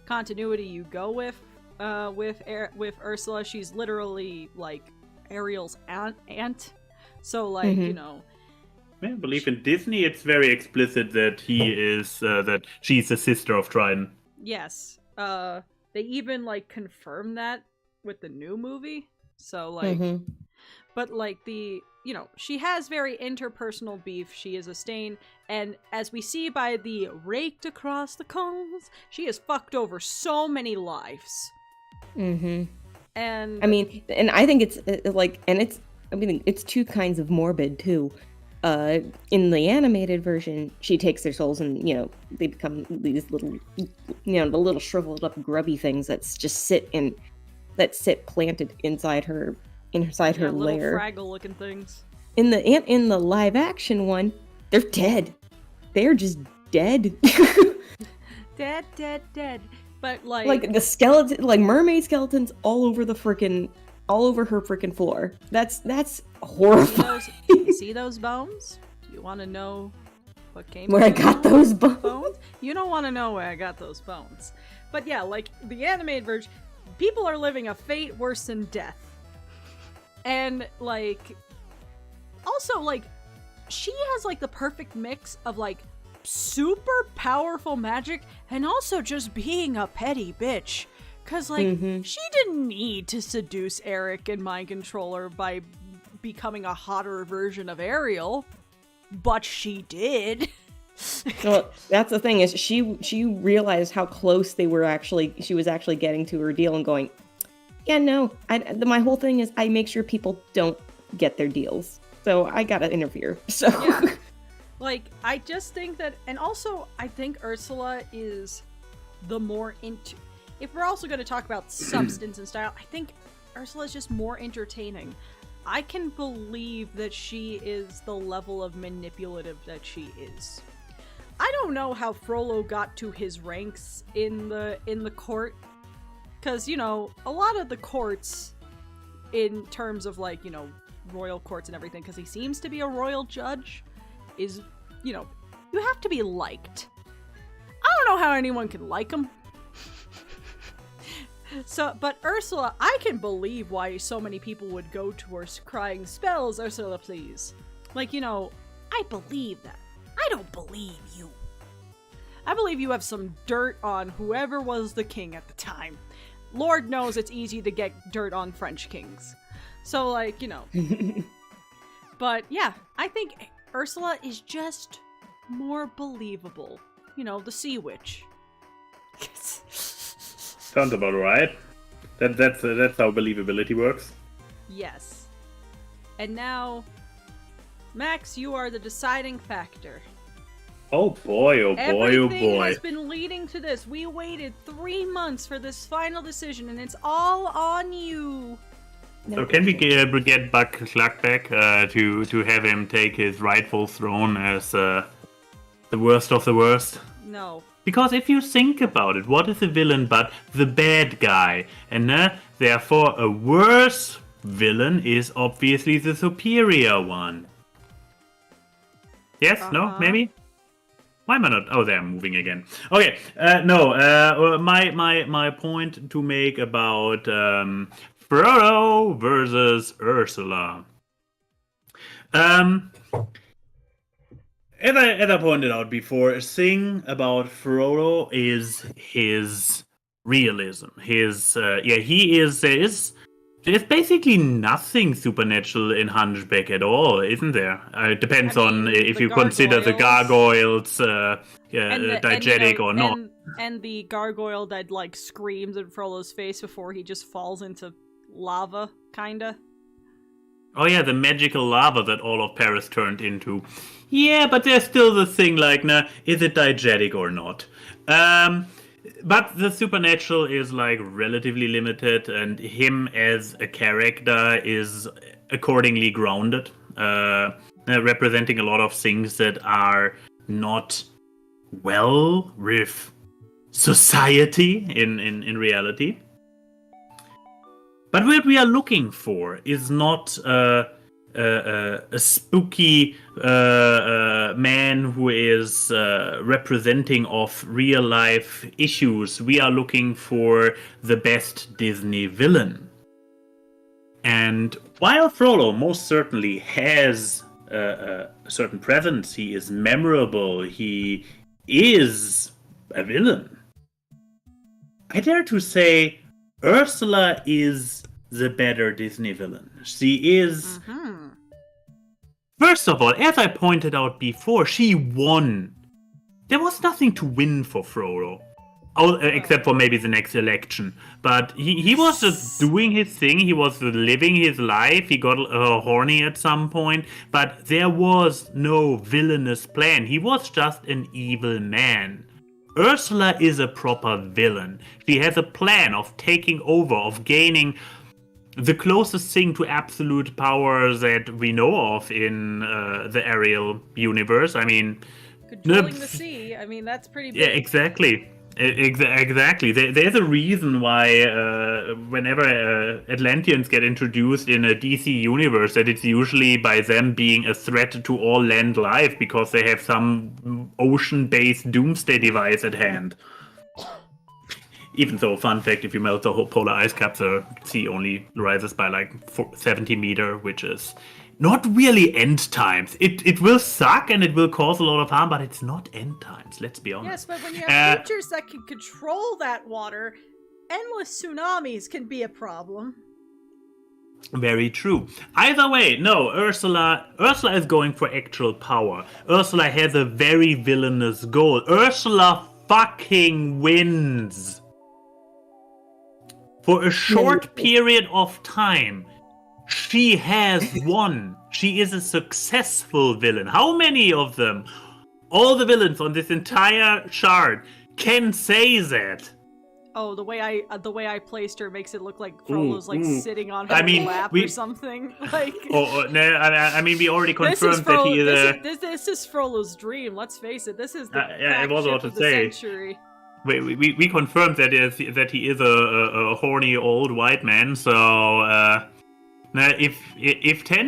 continuity you go with Ursula, she's literally like Ariel's aunt. So you know. I believe in Disney, it's very explicit that that she's the sister of Triton. Yes. They even confirm that with the new movie. So but she has very interpersonal beef. She is a stain, and as we see by the raked across the coals, she has fucked over so many lives. And I mean, and I think it's it's two kinds of morbid too. in the animated version, she takes their souls and, they become these little, the little shriveled up grubby things that sit planted inside her little lair. Fraggle looking things. In the live action one, they're dead. They're just dead. Dead. But like the skeleton, like mermaid skeletons all over her freaking floor. That's horrifying. You see those bones? Do you want to know what came where I got those bones? You don't want to know where I got those bones. But yeah, like the animated version, people are living a fate worse than death. And also she has the perfect mix of super powerful magic and also just being a petty bitch. Cause she didn't need to seduce Eric and mind control her by becoming a hotter version of Ariel, but she did. Well, that's the thing, is she realized how close she was actually getting to her deal and going, yeah, no, my whole thing is I make sure people don't get their deals. So I gotta interfere. So yeah. I just think that, and also I think Ursula is the more into, if we're also going to talk about substance and style, I think Ursula is just more entertaining. I can believe that she is the level of manipulative that she is. I don't know how Frollo got to his ranks in the court, because, a lot of the courts, in terms of, royal courts and everything, because he seems to be a royal judge, is, you have to be liked. I don't know how anyone can like him. But Ursula, I can believe why so many people would go to her crying, spells, Ursula, please. I believe that. I don't believe you. I believe you have some dirt on whoever was the king at the time. Lord knows it's easy to get dirt on French kings. So, But, yeah, I think Ursula is just more believable. The Sea Witch. Sounds about right. That's how believability works. Yes. And now, Max, you are the deciding factor. Oh boy, oh boy, oh Everything boy. has been leading to this. We waited 3 months for this final decision, and it's all on you. So can we get Buck Cluck back to have him take his rightful throne as the worst of the worst? No. Because if you think about it, what is a villain but the bad guy? And therefore a worse villain is obviously the superior one. Yes? No? Maybe? Why am I not? Oh, they're moving again. Okay, my point to make about Frodo versus Ursula. As I pointed out before, a thing about Frodo is his realism. There's basically nothing supernatural in Hunchback at all, isn't there? It depends on if you consider the gargoyles diegetic or not. And the gargoyle that screams in Frollo's face before he just falls into lava, kinda. Oh yeah, the magical lava that all of Paris turned into. Yeah, but there's still the thing is it diegetic or not? But the supernatural is relatively limited, and him as a character is accordingly grounded, representing a lot of things that are not well with society in reality. But what we are looking for is not a spooky man who is representing of real life issues. We are looking for the best Disney villain. And while Frollo most certainly has a certain presence, he is memorable, he is a villain, I dare to say Ursula is the better Disney villain. She is... First of all, as I pointed out before, she won. There was nothing to win for Frodo. Oh, except for maybe the next election. But he was just doing his thing. He was living his life. He got horny at some point. But there was no villainous plan. He was just an evil man. Ursula is a proper villain. She has a plan of taking over, of gaining the closest thing to absolute power that we know of in the Ariel universe. I mean... Controlling the sea. I mean, that's pretty big. Yeah, exactly. Exactly. There's a reason why whenever Atlanteans get introduced in a DC universe, that it's usually by them being a threat to all land life because they have some ocean-based doomsday device at hand. Even though, fun fact, if you melt the whole polar ice cap, the sea only rises by like 70 meter, which is not really end times. It will suck and it will cause a lot of harm, but it's not end times, let's be honest. Yes, but when you have creatures that can control that water, endless tsunamis can be a problem. Very true. Either way, no, Ursula is going for actual power. Ursula has a very villainous goal. Ursula fucking wins. For a short period of time, she has won. She is a successful villain. How many of them, all the villains on this entire chart, can say that? Oh, the way I placed her makes it look like Frollo's sitting on her lap or something. Like. Oh no! I mean, we already confirmed that he is. This is Frollo's dream. Let's face it. This is the I was about to say. Century. We confirmed that he is a horny old white man. So if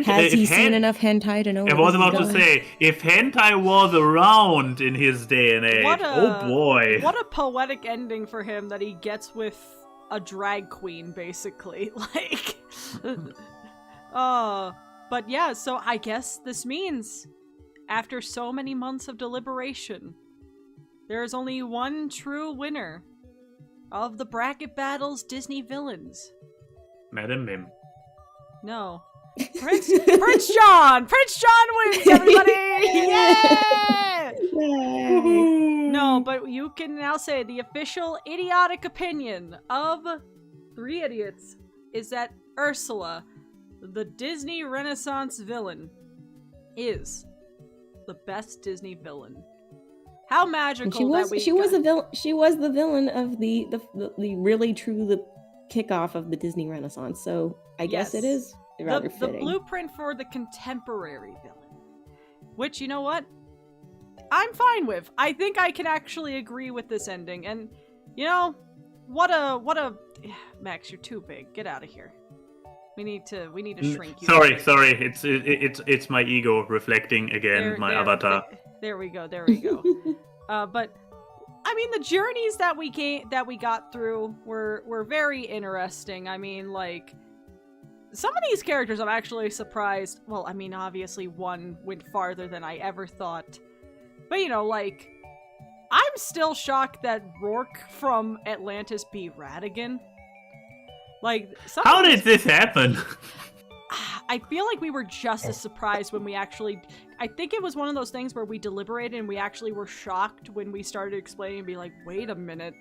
has he seen enough hentai to know? I was about to say, if hentai was around in his day and age, oh boy, what a poetic ending for him that he gets with a drag queen, basically. Like, but yeah. So I guess this means, after so many months of deliberation, there is only one true winner of the bracket battles Disney villains. Madam Mim. No. Prince John! Prince John wins, everybody! Yeah! No, but you can now say the official idiotic opinion of 3 idiots is that Ursula, the Disney Renaissance villain, is the best Disney villain. How magical she was the villain of the really true the kickoff of the Disney Renaissance. So I guess it is rather fitting. The blueprint for the contemporary villain, which, you know what, I'm fine with. I think I can actually agree with this ending. And you know, what a Max, you're too big. Get out of here. We need to shrink you. Sorry. It's my ego reflecting again my avatar. There we go. But I mean, the journeys that we got through were very interesting. I mean, like, some of these characters I'm actually surprised. Well, I mean, obviously one went farther than I ever thought. But you know, like, I'm still shocked that Rourke from Atlantis beat Radigan. Like, how did this happen? I feel like we were just as surprised when we actually... I think it was one of those things where we deliberated and we actually were shocked when we started explaining and be like, wait a minute.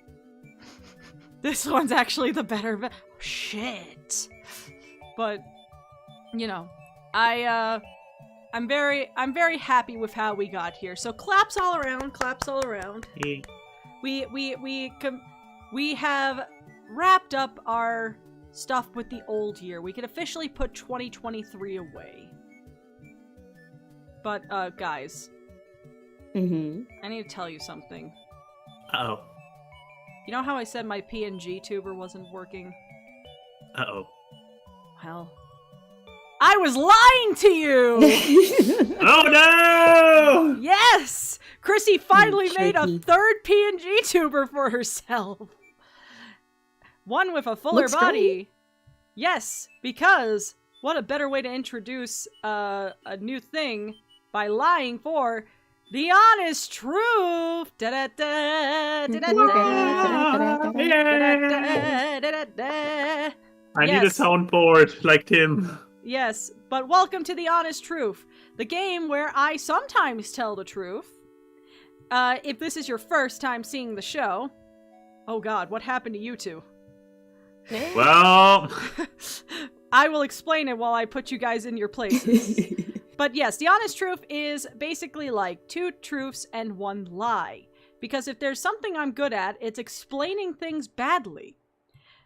This one's actually the better... shit. But, you know, I'm very happy with how we got here. So claps all around. Yeah. We have wrapped up our stuff with the old year. We can officially put 2023 away. But, guys. I need to tell you something. Uh-oh. You know how I said my PNG tuber wasn't working? Uh-oh. Well, I was lying to you! Oh no! Yes! Chrissy finally made a 3rd PNG tuber for herself. One with a fuller Looks body. great. Yes, because what a better way to introduce a new thing by lying for the honest truth. I need a soundboard like Tim. Yes, but welcome to the honest truth, the game where I sometimes tell the truth. If this is your first time seeing the show, Oh god, what happened to you two? Well, I will explain it while I put you guys in your places. But yes, the honest truth is basically like 2 truths and 1 lie. Because if there's something I'm good at, it's explaining things badly.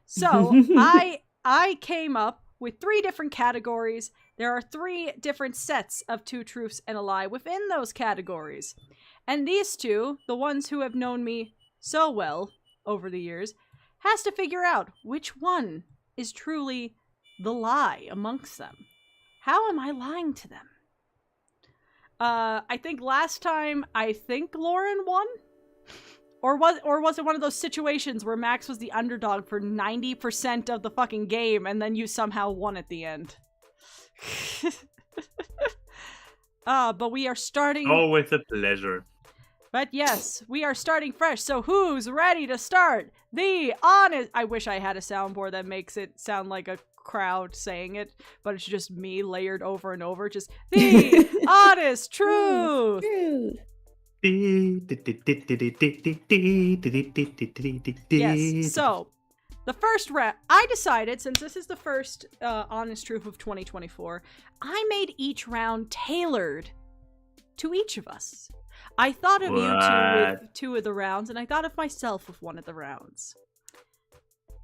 So I came up with 3 different categories. There are 3 different sets of 2 truths and a lie within those categories. And these 2, the ones who have known me so well over the years, has to figure out which one is truly the lie amongst them. How am I lying to them? I think last time, Lauren won? Or was it one of those situations where Max was the underdog for 90% of the fucking game and then you somehow won at the end? But we are starting... always a pleasure. But yes, we are starting fresh, so who's ready to start? The honest... I wish I had a soundboard that makes it sound like a crowd saying it, but it's just me layered over and over, just the honest truth! Yes, so, the first round, I decided, since this is the first honest truth of 2024, I made each round tailored to each of us. I thought of you two with 2 of the rounds, and I thought of myself with 1 of the rounds.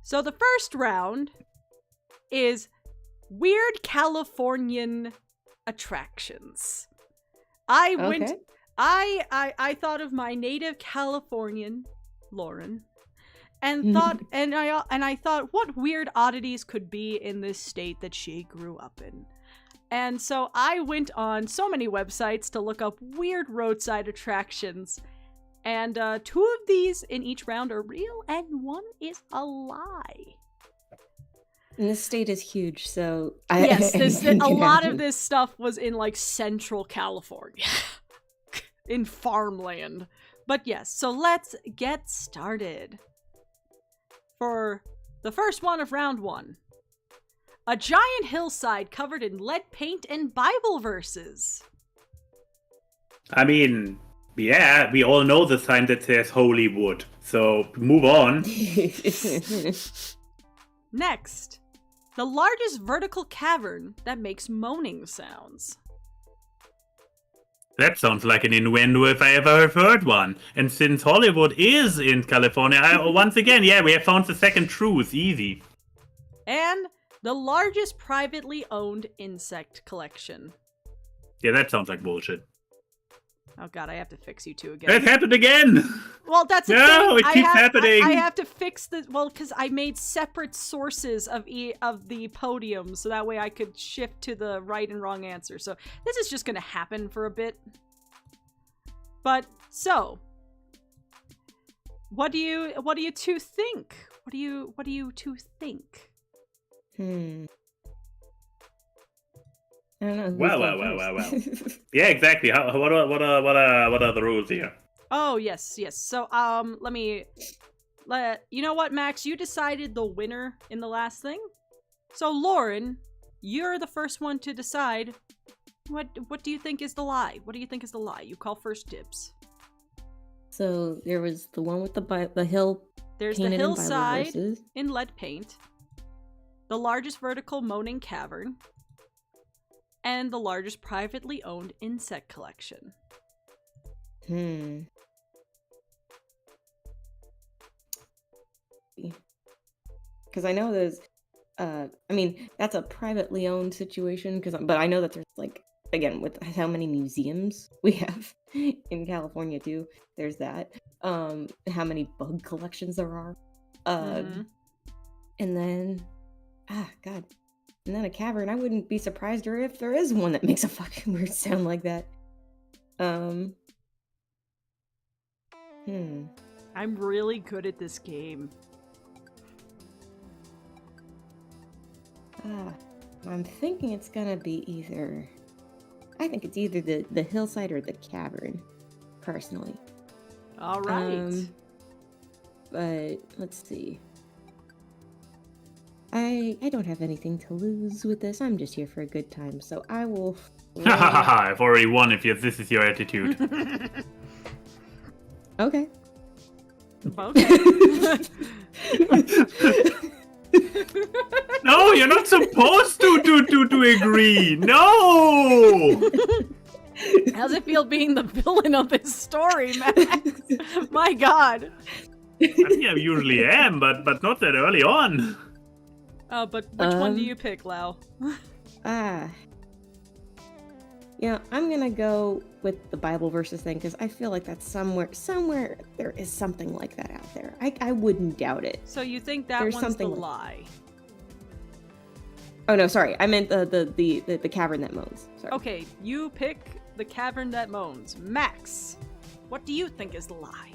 So the first round is weird Californian attractions. I thought of my native Californian, Lauren, and thought, and I thought, what weird oddities could be in this state that she grew up in. And so I went on so many websites to look up weird roadside attractions. And 2 of these in each round are real, and 1 is a lie. And this state is huge, so... Yes, a lot of this stuff was in, like, central California. In farmland. But yes, so let's get started. For the first one of round 1. A giant hillside covered in lead paint and Bible verses. I mean, yeah, we all know the sign that says holy wood, so move on. Next, the largest vertical cavern that makes moaning sounds. That sounds like an innuendo if I ever have heard one. And since Hollywood is in California, once again, yeah, we have found the second truth, easy. And the largest privately owned insect collection. Yeah, that sounds like bullshit. Oh god, I have to fix you 2 again. That happened again! Well, that's the No, thing. it keeps happening! I have to fix the... Well, because I made separate sources of the podium, so that way I could shift to the right and wrong answer. So this is just going to happen for a bit. But, so... What do you 2 think? What do you 2 think? I don't know. Well. Yeah, exactly. What are the rules here? Oh, yes. So, you know what, Max? You decided the winner in the last thing. So, Lauren, you're the first one to decide. What do you think is the lie? What do you think is the lie? You call first dibs. So, there was the one with the hill. There's the hillside in lead paint. The largest vertical moaning cavern. And the largest privately owned insect collection. Because I know there's, I mean, that's a privately owned situation, but I know that there's, like, again, with how many museums we have in California, too, there's that. How many bug collections there are. And then, God. And then a cavern, I wouldn't be surprised if there is one that makes a fucking weird sound like that. I'm really good at this game. I'm thinking it's gonna be either... I think it's either the hillside or the cavern, personally. Alright. But, let's see. I don't have anything to lose with this. I'm just here for a good time, so I will... I've already won if this is your attitude. Okay. Okay. No, you're not supposed to agree. No. How's it feel being the villain of this story, Max? My God. I mean, I usually am, but not that early on. But which one do you pick, Lau? Yeah, I'm gonna go with the Bible verses thing because I feel like that's somewhere there is something like that out there. I wouldn't doubt it. So you think that There's one's something the like- lie? Oh no, sorry, I meant the cavern that moans. Sorry. Okay, you pick the cavern that moans. Max, what do you think is the lie?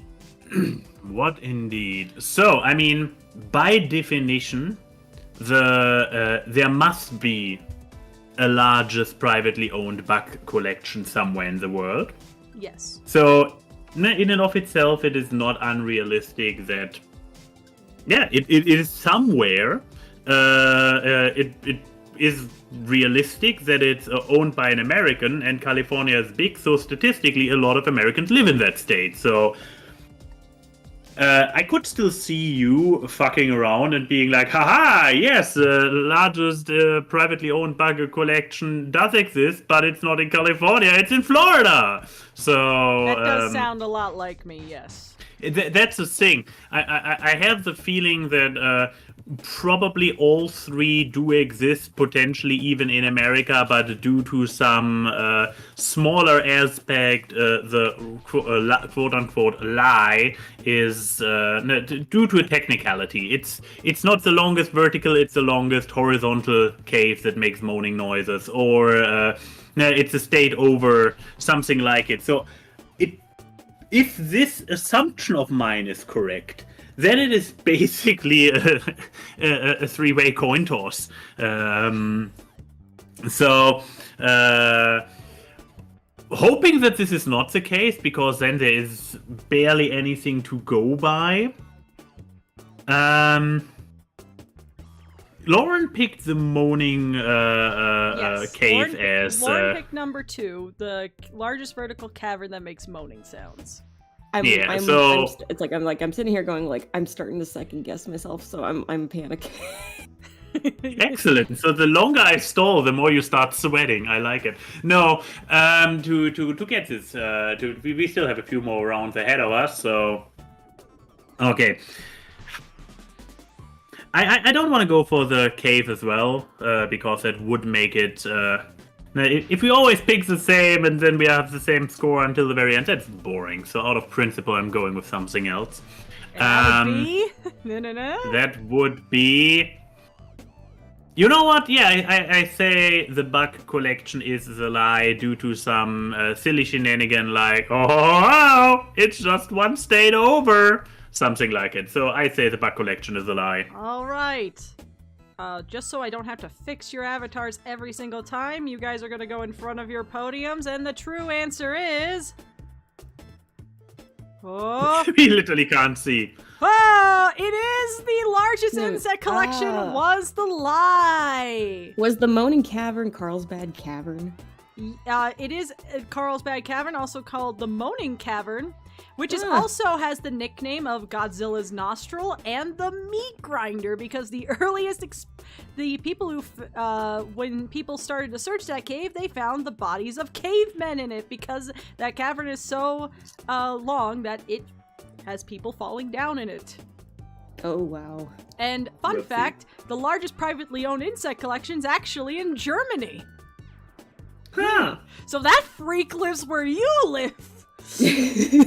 What indeed? So, I mean, by definition, there must be a largest privately owned bug collection somewhere in the world. Yes. So, in and of itself, it is not unrealistic that, it is somewhere. It is realistic that it's owned by an American, and California is big, so statistically, a lot of Americans live in that state. So, I could still see you fucking around and being like, haha, yes, the largest privately owned bug collection does exist, but it's not in California, it's in Florida. So That does sound a lot like me, yes. That's the thing. I have the feeling that probably all three do exist, potentially even in America, but due to some smaller aspect, the quote-unquote lie is due to a technicality. It's not the longest vertical, it's the longest horizontal cave that makes moaning noises, or it's a state over something like it. So if this assumption of mine is correct, then it is basically a three-way coin toss. Hoping that this is not the case, because then there is barely anything to go by. Lauren picked the moaning Yes. cave Lauren picked number 2, the largest vertical cavern that makes moaning sounds. I'm sitting here going like I'm starting to second guess myself, so I'm panicking. Excellent. So the longer I stall, the more you start sweating. I like it. No, to get this, we still have a few more rounds ahead of us. So, okay. I don't want to go for the cave as well, because that would make it. If we always pick the same and then we have the same score until the very end, that's boring. So out of principle, I'm going with something else. That would be? No. That would be. You know what? Yeah, I say the bug collection is a lie due to some silly shenanigan like, oh, it's just one state over. Something like it. So I say the bug collection is a lie. All right. Just so I don't have to fix your avatars every single time, you guys are going to go in front of your podiums, and the true answer is... Oh, We literally can't see. oh it is the largest insect collection was the lie. Was the Moaning Cavern Carlsbad Cavern? It is Carlsbad Cavern, also called the Moaning Cavern, which is also has the nickname of Godzilla's nostril and the meat grinder, because the earliest the people who when people started to search that cave, they found the bodies of cavemen in it, because that cavern is so long that it has people falling down in it. Oh wow. And fun Yep. fact, the largest privately owned insect collection is actually in Germany. Huh. So that freak lives where you live.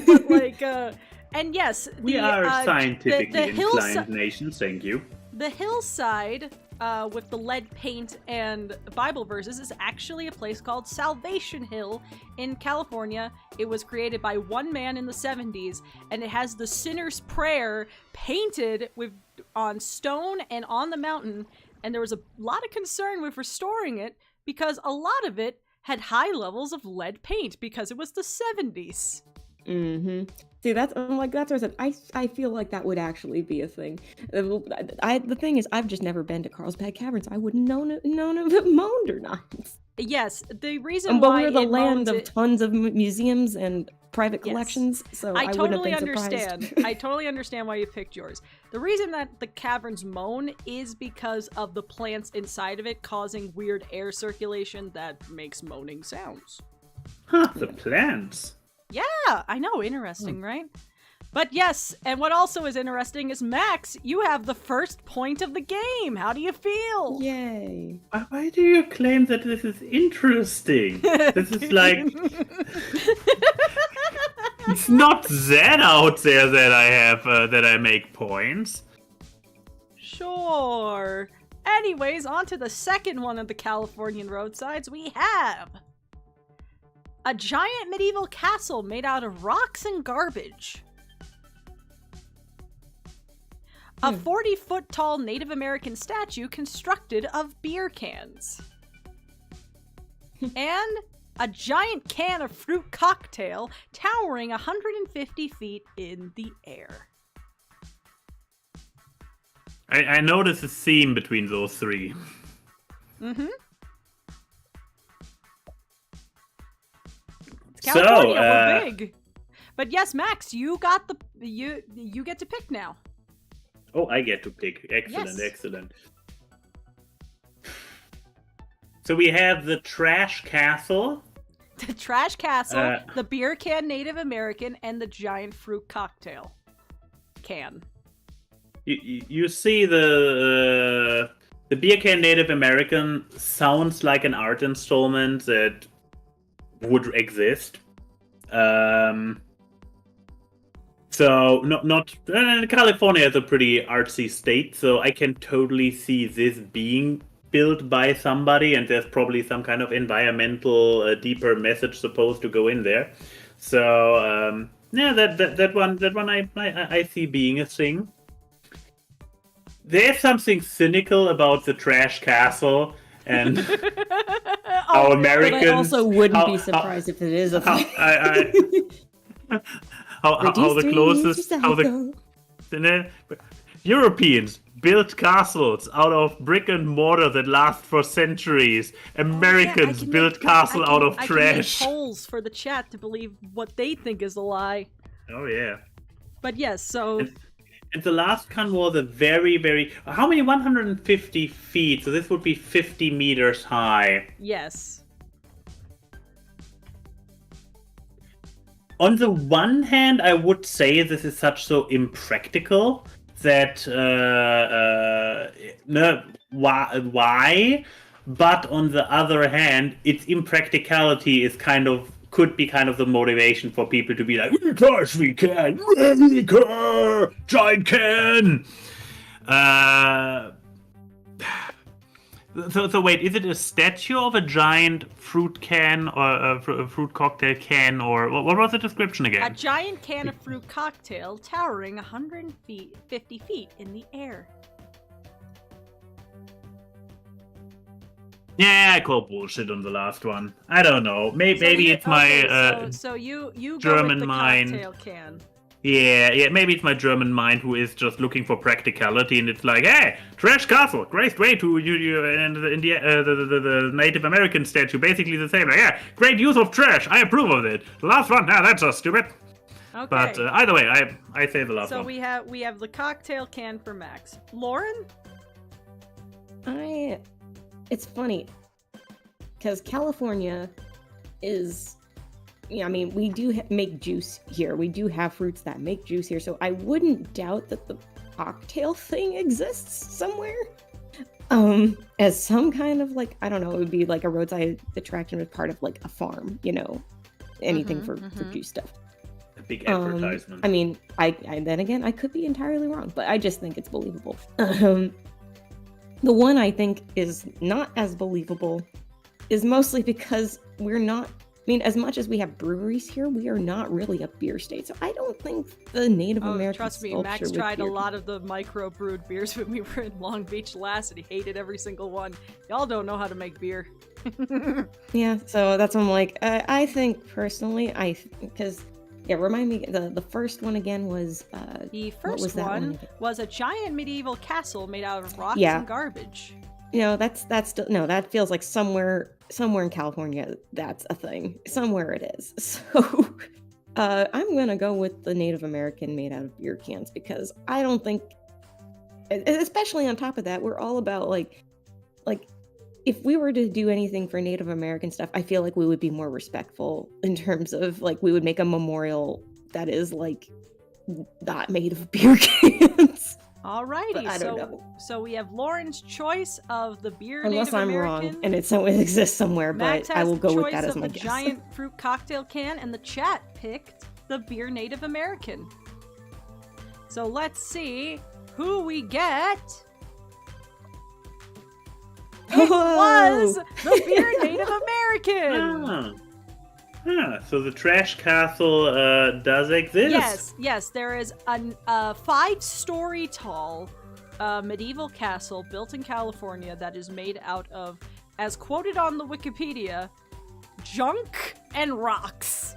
But like, and yes, We are a scientifically inclined nation, thank you. The hillside with the lead paint and Bible verses is actually a place called Salvation Hill in California. It was created by one man in the 70s, and it has the sinner's prayer painted on stone and on the mountain. And there was a lot of concern with restoring it because a lot of it had high levels of lead paint because it was the 70s. Mm-hmm. See, that's what I said. I feel like that would actually be a thing. The thing is, I've just never been to Carlsbad Caverns. I wouldn't known if it moaned or not. Yes, the reason But why we're the it land moans of it- tons of museums and private Yes. collections, so I wouldn't totally have been surprised. understand. I totally understand why you picked yours. The reason that the caverns moan is because of the plants inside of it causing weird air circulation that makes moaning sounds. Huh, the plants. Yeah, I know, interesting, right? But yes, and what also is interesting is Max, you have the first point of the game. How do you feel? Yay. Why do you claim that this is interesting? This is like... It's not that out there that I have, that I make points. Sure. Anyways, on to the second one of the Californian roadsides. We have a giant medieval castle made out of rocks and garbage. A 40-foot tall Native American statue constructed of beer cans. And a giant can of fruit cocktail towering 150 feet in the air. I notice a theme between those three. Mm-hmm. It's California, we're big. But yes, Max, you got the you get to pick now. Oh, I get to pick. Excellent, Yes. excellent. So we have the Trash Castle. The trash castle, the beer can Native American, and the giant fruit cocktail can. You see the beer can Native American sounds like an art installment that would exist. So not California is a pretty artsy state, so I can totally see this being built by somebody, and there's probably some kind of environmental deeper message supposed to go in there. So yeah, that one I see being a thing. There's something cynical about the Trash Castle and how Americans. But I also wouldn't be surprised if it is a thing. How the closest Europeans built castles out of brick and mortar that last for centuries. Americans built castle out of trash. I can make polls for the chat to believe what they think is a lie. Oh yeah. But yes, so and the last one was a very how many 150 feet? So this would be 50 meters high. yes. On the one hand, I would say this is so impractical that why? But on the other hand, its impracticality is could be the motivation for people to be like, because we can, giant can. So wait, is it a statue of a giant fruit can or a fruit cocktail can, or what was the description again? A giant can of fruit cocktail towering 150 feet in the air. Yeah, I call bullshit on the last one. I don't know. Maybe it's my so you go German with the mind. cocktail can. Yeah, maybe it's my German mind who is just looking for practicality, and it's like, hey, trash castle, great way to you and the Native American statue, basically the same. Like, yeah, great use of trash. I approve of it. The last one, that's just stupid. Okay. But either way, I say the last one. So we have the cocktail can for Max. Lauren? It's funny because California is. Yeah, I mean, we do make juice here. We do have fruits that make juice here, so I wouldn't doubt that the cocktail thing exists somewhere. As some kind of I don't know, it would be like a roadside attraction as part of a farm, anything for juice stuff. A big advertisement. I mean, I then again, I could be entirely wrong, but I just think it's believable. The one I think is not as believable is mostly because we're not. I mean, as much as we have breweries here, we are not really a beer state. So I don't think the Native American trust me, sculpture Max with tried a beer- lot of the micro-brewed beers when we were in Long Beach last, and he hated every single one. Y'all don't know how to make beer. Yeah, so that's what I'm like. I think personally, because remind me, the first one again was The what was first that one one again? was a giant medieval castle made out of rocks Yeah. and garbage. that's still no. That feels like somewhere in California that's a thing. Somewhere it is. So I'm gonna go with the Native American made out of beer cans because I don't think, especially on top of that, we're all about like if we were to do anything for Native American stuff, I feel like we would be more respectful in terms of like we would make a memorial that is like not made of beer cans. Alrighty, But I don't know. so we have Lauren's choice of the beer Unless Native I'm American. wrong and it exists somewhere, Max but I has will the go with choice that as of my the guess. giant fruit cocktail can, and the chat picked the beer Native American. So let's see who we get. It was the beer Native American. So the trash castle does exist. Yes, there is a 5-story tall medieval castle built in California that is made out of, as quoted on the Wikipedia, junk and rocks.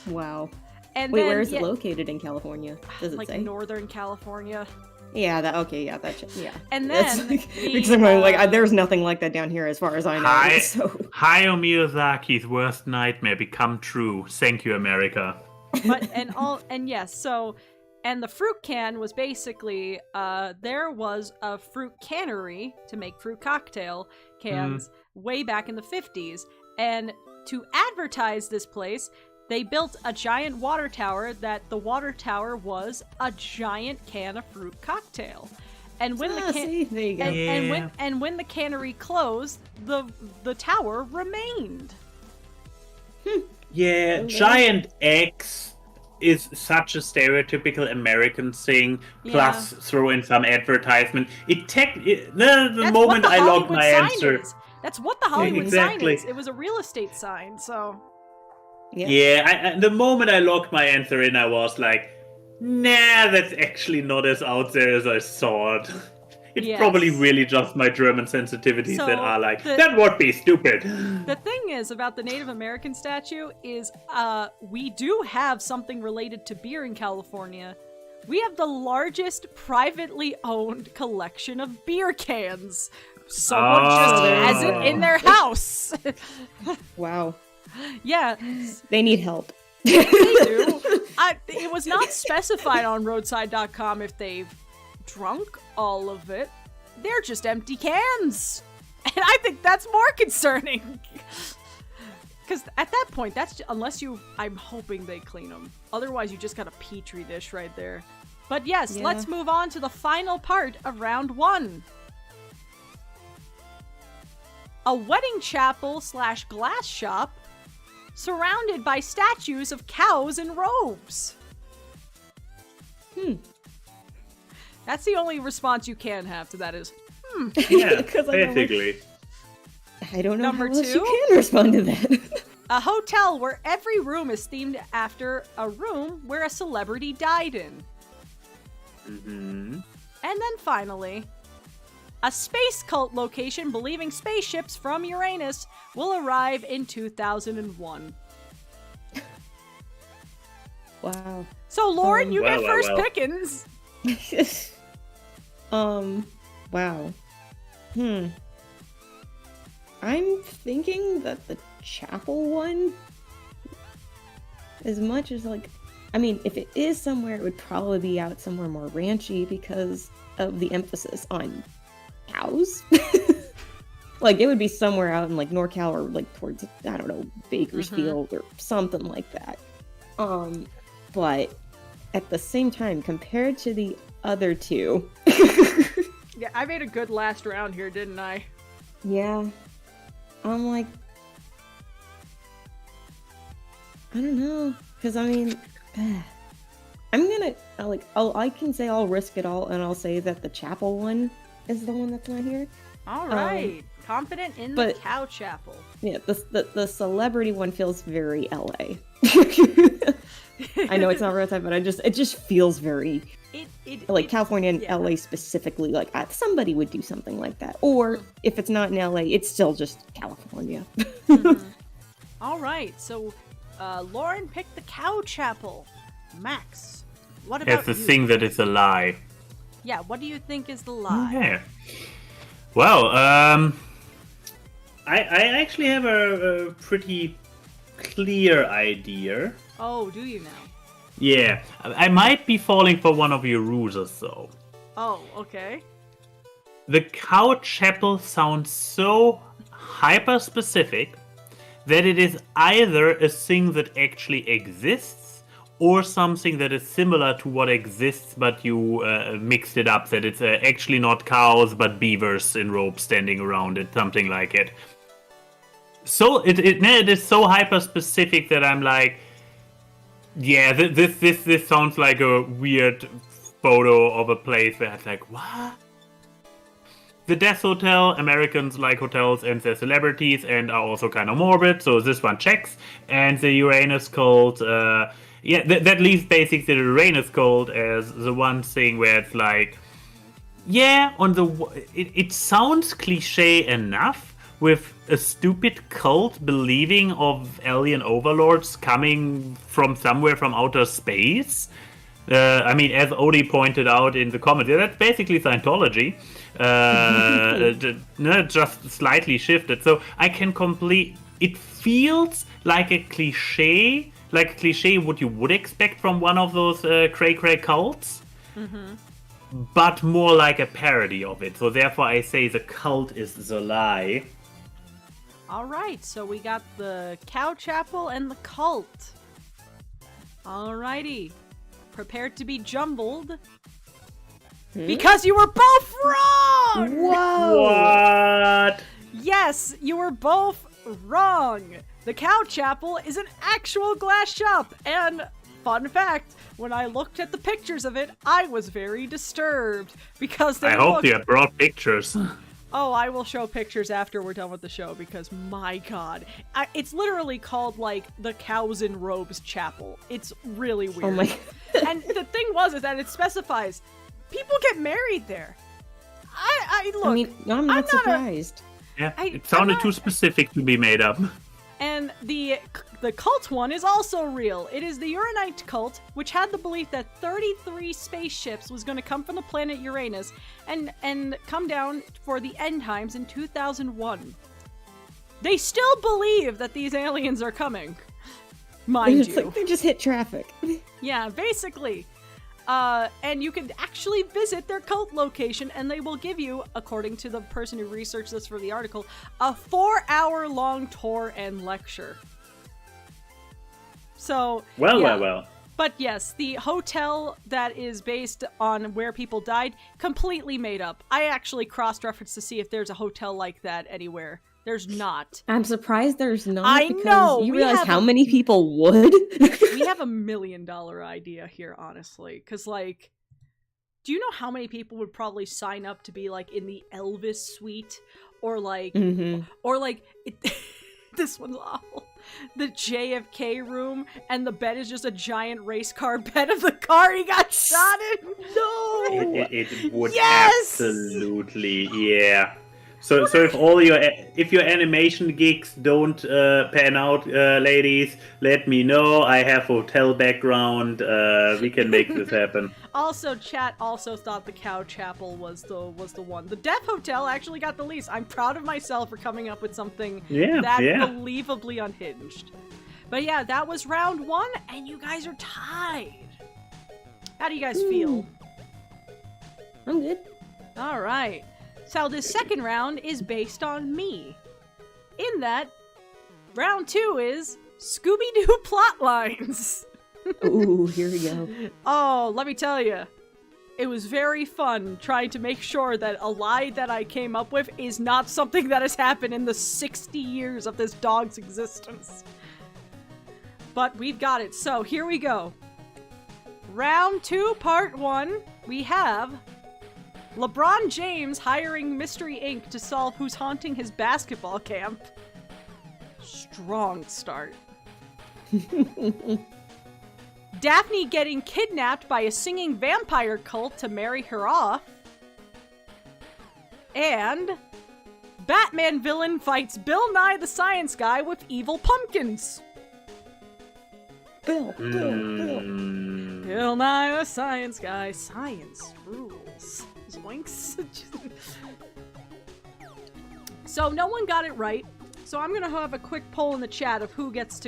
Wow. And Wait, then, where is yeah, it located in California? Does it like say? Northern California. Yeah, yeah. And That's then because I'm going, like, there's nothing like that down here as far as I know. So. Hayao Miyazaki's worst nightmare become true. Thank you, America. But and the fruit can was basically there was a fruit cannery to make fruit cocktail cans way back in the 50s, and to advertise this place, they built a giant water tower that the water tower was a giant can of fruit cocktail. And when there you go. and when the cannery closed, the tower remained. Yeah, giant X is such a stereotypical American thing. Plus, throw in some advertisement. The moment I logged my answer. That's what the Hollywood Exactly. sign is. It was a real estate sign, so. Yeah. The moment I logged my answer in, I was like, nah, that's actually not as out there as I thought. It's probably really just my German sensitivities that are like, that would be stupid. The thing is about the Native American statue is we do have something related to beer in California. We have the largest privately owned collection of beer cans. Someone just has it in their house. Wow. Yeah. They need help. They do. It was not specified on roadside.com if they've drunk all of it. They're just empty cans. And I think that's more concerning. Because at that point, I'm hoping they clean them. Otherwise, you just got a petri dish right there. But yes, let's move on to the final part of round 1. A wedding chapel / glass shop surrounded by statues of cows in robes. That's the only response you can have to that is, Yeah, basically. I don't know Number how else 2? you can respond to that. A hotel where every room is themed after a room where a celebrity died in. Mm-hmm. And then finally, a space cult location believing spaceships from Uranus will arrive in 2001. Wow. So, Lauren, you get Well, first well. pickings. Wow. I'm thinking that the chapel one, as much as like, I mean, if it is somewhere, it would probably be out somewhere more ranchy because of the emphasis on cows. Like, it would be somewhere out in like NorCal or like towards, I don't know, Bakersfield or something like that. But at the same time, compared to the other two, Yeah, I made a good last round here, didn't I? yeah, I'm like, I don't know, because I mean, I'm gonna I can say I'll risk it all, and I'll say that the chapel one is the one that's not here. All right. Confident in the but- cow chapel. Yeah, the celebrity one feels very LA. I know it's not roadside, but it just feels very like California and yeah. LA specifically. Like somebody would do something like that, or if it's not in LA, it's still just California. All right. So, Lauren picked the cow chapel. Max, what about It's the you? thing that is a lie. Yeah. What do you think is the lie? Yeah. Well, I actually have a pretty clear idea. Oh, do you now? Yeah, I might be falling for one of your ruses, though. Oh, okay. The cow chapel sounds so hyper-specific that it is either a thing that actually exists or something that is similar to what exists, but you mixed it up, that it's actually not cows, but beavers in robes standing around it, something like it. So it is so hyper-specific that I'm like, yeah, this sounds like a weird photo of a place where it's like, what? The Death Hotel, Americans like hotels and their celebrities and are also kind of morbid, so this one checks. And the Uranus cult, that leaves basically the Uranus cult as the one thing where it's like, yeah, it sounds cliche enough with a stupid cult believing of alien overlords coming from somewhere from outer space. I mean, as Odie pointed out in the comments, that's basically Scientology. Just slightly shifted. So I can it feels like a cliche what you would expect from one of those cray-cray cults. Mm-hmm. But more like a parody of it. So therefore I say the cult is the lie. Alright, so we got the cow chapel and the cult. Alrighty. Prepared to be jumbled. Because you were both wrong! Whoa! What? Yes, you were both wrong. The cow chapel is an actual glass shop. And, fun fact, when I looked at the pictures of it, I was very disturbed. Because they I hope you brought pictures. Oh, I will show pictures after we're done with the show because, my god. It's literally called, like, the Cows in Robes Chapel. It's really weird. Oh my And the thing is that it specifies people get married there. Look. I mean, I'm not surprised. Yeah, it sounded too specific to be made up. And the cult one is also real. It is the Uranite cult, which had the belief that 33 spaceships was going to come from the planet Uranus and come down for the end times in 2001. They still believe that these aliens are coming. Mind It's you. like they just hit traffic. Yeah, basically. And you can actually visit their cult location, and they will give you, according to the person who researched this for the article, a 4-hour-long tour and lecture. So, Well. But yes, the hotel that is based on where people died, completely made up. I actually cross-referenced to see if there's a hotel like that anywhere. There's not. I'm surprised there's not. I because know, You we realize have how many people would? We have $1 million idea here, honestly. Because, like, do you know how many people would probably sign up to be, like, in the Elvis suite? Or, like, this one's awful. The JFK room, and the bed is just a giant race car bed of the car he got shot in? No! It would Yes! absolutely, yeah. So if your animation gigs don't pan out, ladies, let me know. I have hotel background. We can make this happen. Also, chat also thought the Cow Chapel was the one. The Death Hotel actually got the least. I'm proud of myself for coming up with something believably unhinged. But yeah, that was round 1, and you guys are tied. How do you guys feel? I'm good. All right. So this second round is based on me. In that, round 2 is Scooby-Doo plot lines. Ooh, here we go. Oh, let me tell you, it was very fun trying to make sure that a lie that I came up with is not something that has happened in the 60 years of this dog's existence. But we've got it, so here we go. Round 2, part 1, we have LeBron James hiring Mystery Inc. to solve who's haunting his basketball camp. Strong start. Daphne getting kidnapped by a singing vampire cult to marry her off. And Batman villain fights Bill Nye the Science Guy with evil pumpkins. Bill. Bill Nye the Science Guy. Science rules. Zoinks. So no one got it right. So I'm gonna have a quick poll in the chat of who gets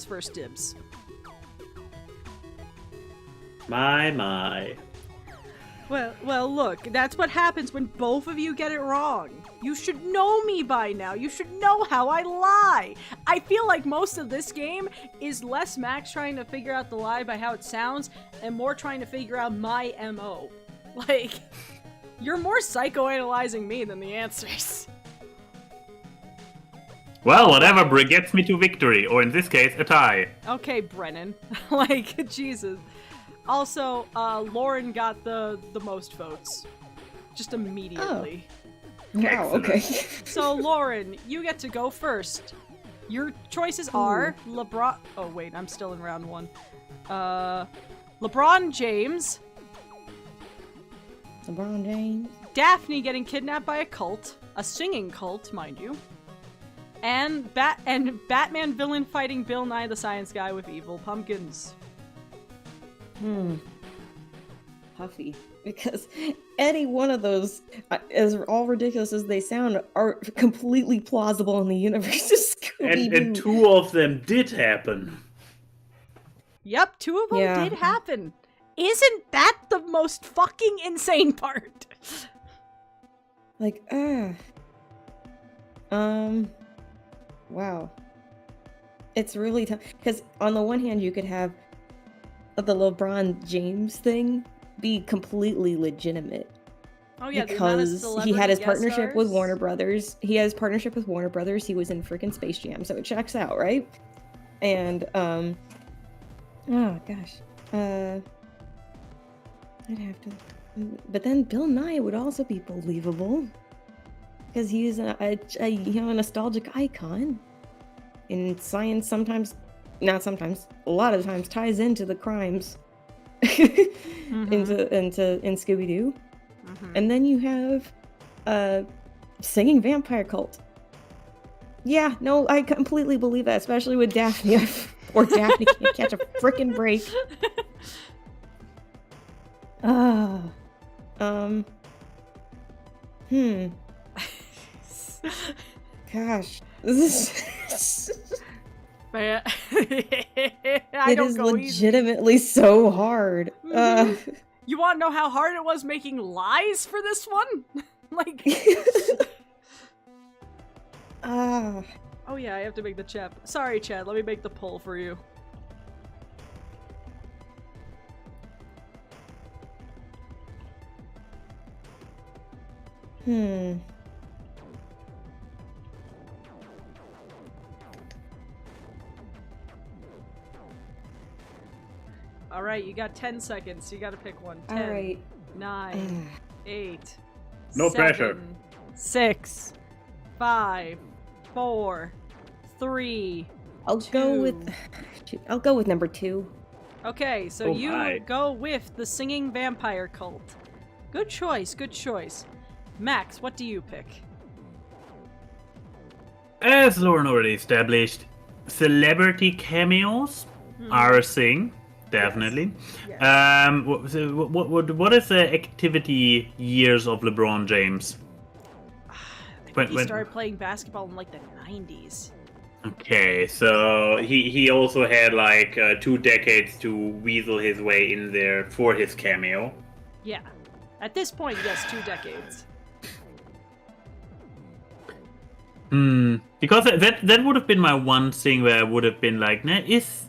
first dibs. My. Well, look, that's what happens when both of you get it wrong. You should know me by now. You should know how I lie. I feel like most of this game is less Max trying to figure out the lie by how it sounds and more trying to figure out my MO. Like, you're more psychoanalyzing me than the answers. Well, whatever gets me to victory, or in this case, a tie. Okay, Brennan. Like, Jesus. Also, Lauren got the most votes. Just immediately. Wow, Excellent. okay. So, Lauren, you get to go first. Your choices are LeBron... Oh, wait, I'm still in round one. LeBron James, LeBron James. Daphne getting kidnapped by a cult. A singing cult, mind you. And Batman villain fighting Bill Nye the Science Guy with evil pumpkins. Puffy. Because any one of those, as all ridiculous as they sound, are completely plausible in the universe of Scooby-Doo. And two of them did happen. Yep, two of them Yeah. did happen. Isn't that the most fucking insane part? Like, wow. It's really tough. Because on the one hand, you could have the LeBron James thing be completely legitimate. Oh yeah, the amount of Because he celebrity had his guest partnership with stars. Warner Brothers. He has partnership with Warner Brothers. He was in freaking Space Jam, so it checks out, right? And oh gosh, I'd have to. But then Bill Nye would also be believable because he's a nostalgic icon, and science sometimes, not sometimes, a lot of times ties into the crimes. in Scooby-Doo. And then you have singing vampire cult. Yeah, no, I completely believe that, especially with Daphne. Or Daphne can't catch a frickin' break. Gosh. This is... Man. It is legitimately so hard. You want to know how hard it was making lies for this one? Like... Oh yeah, I have to make the chat. Sorry, Chad. Let me make the poll for you. All right, you got 10 seconds. You got to pick one. 10, All right. 9, 8. No 7, pressure. 6, 5, 4, 3. I'll go with number 2. Okay, so Oh you my. go with the singing vampire cult. Good choice, good choice. Max, what do you pick? As Lauren already established, celebrity cameos are a thing, definitely. Yes. What is the activity years of LeBron James? I think he started playing basketball in like the 90s. Okay, so he also had like 2 decades to weasel his way in there for his cameo. Yeah. At this point, yes, 2 decades. Because that would have been my one thing where I would have been like, nah, is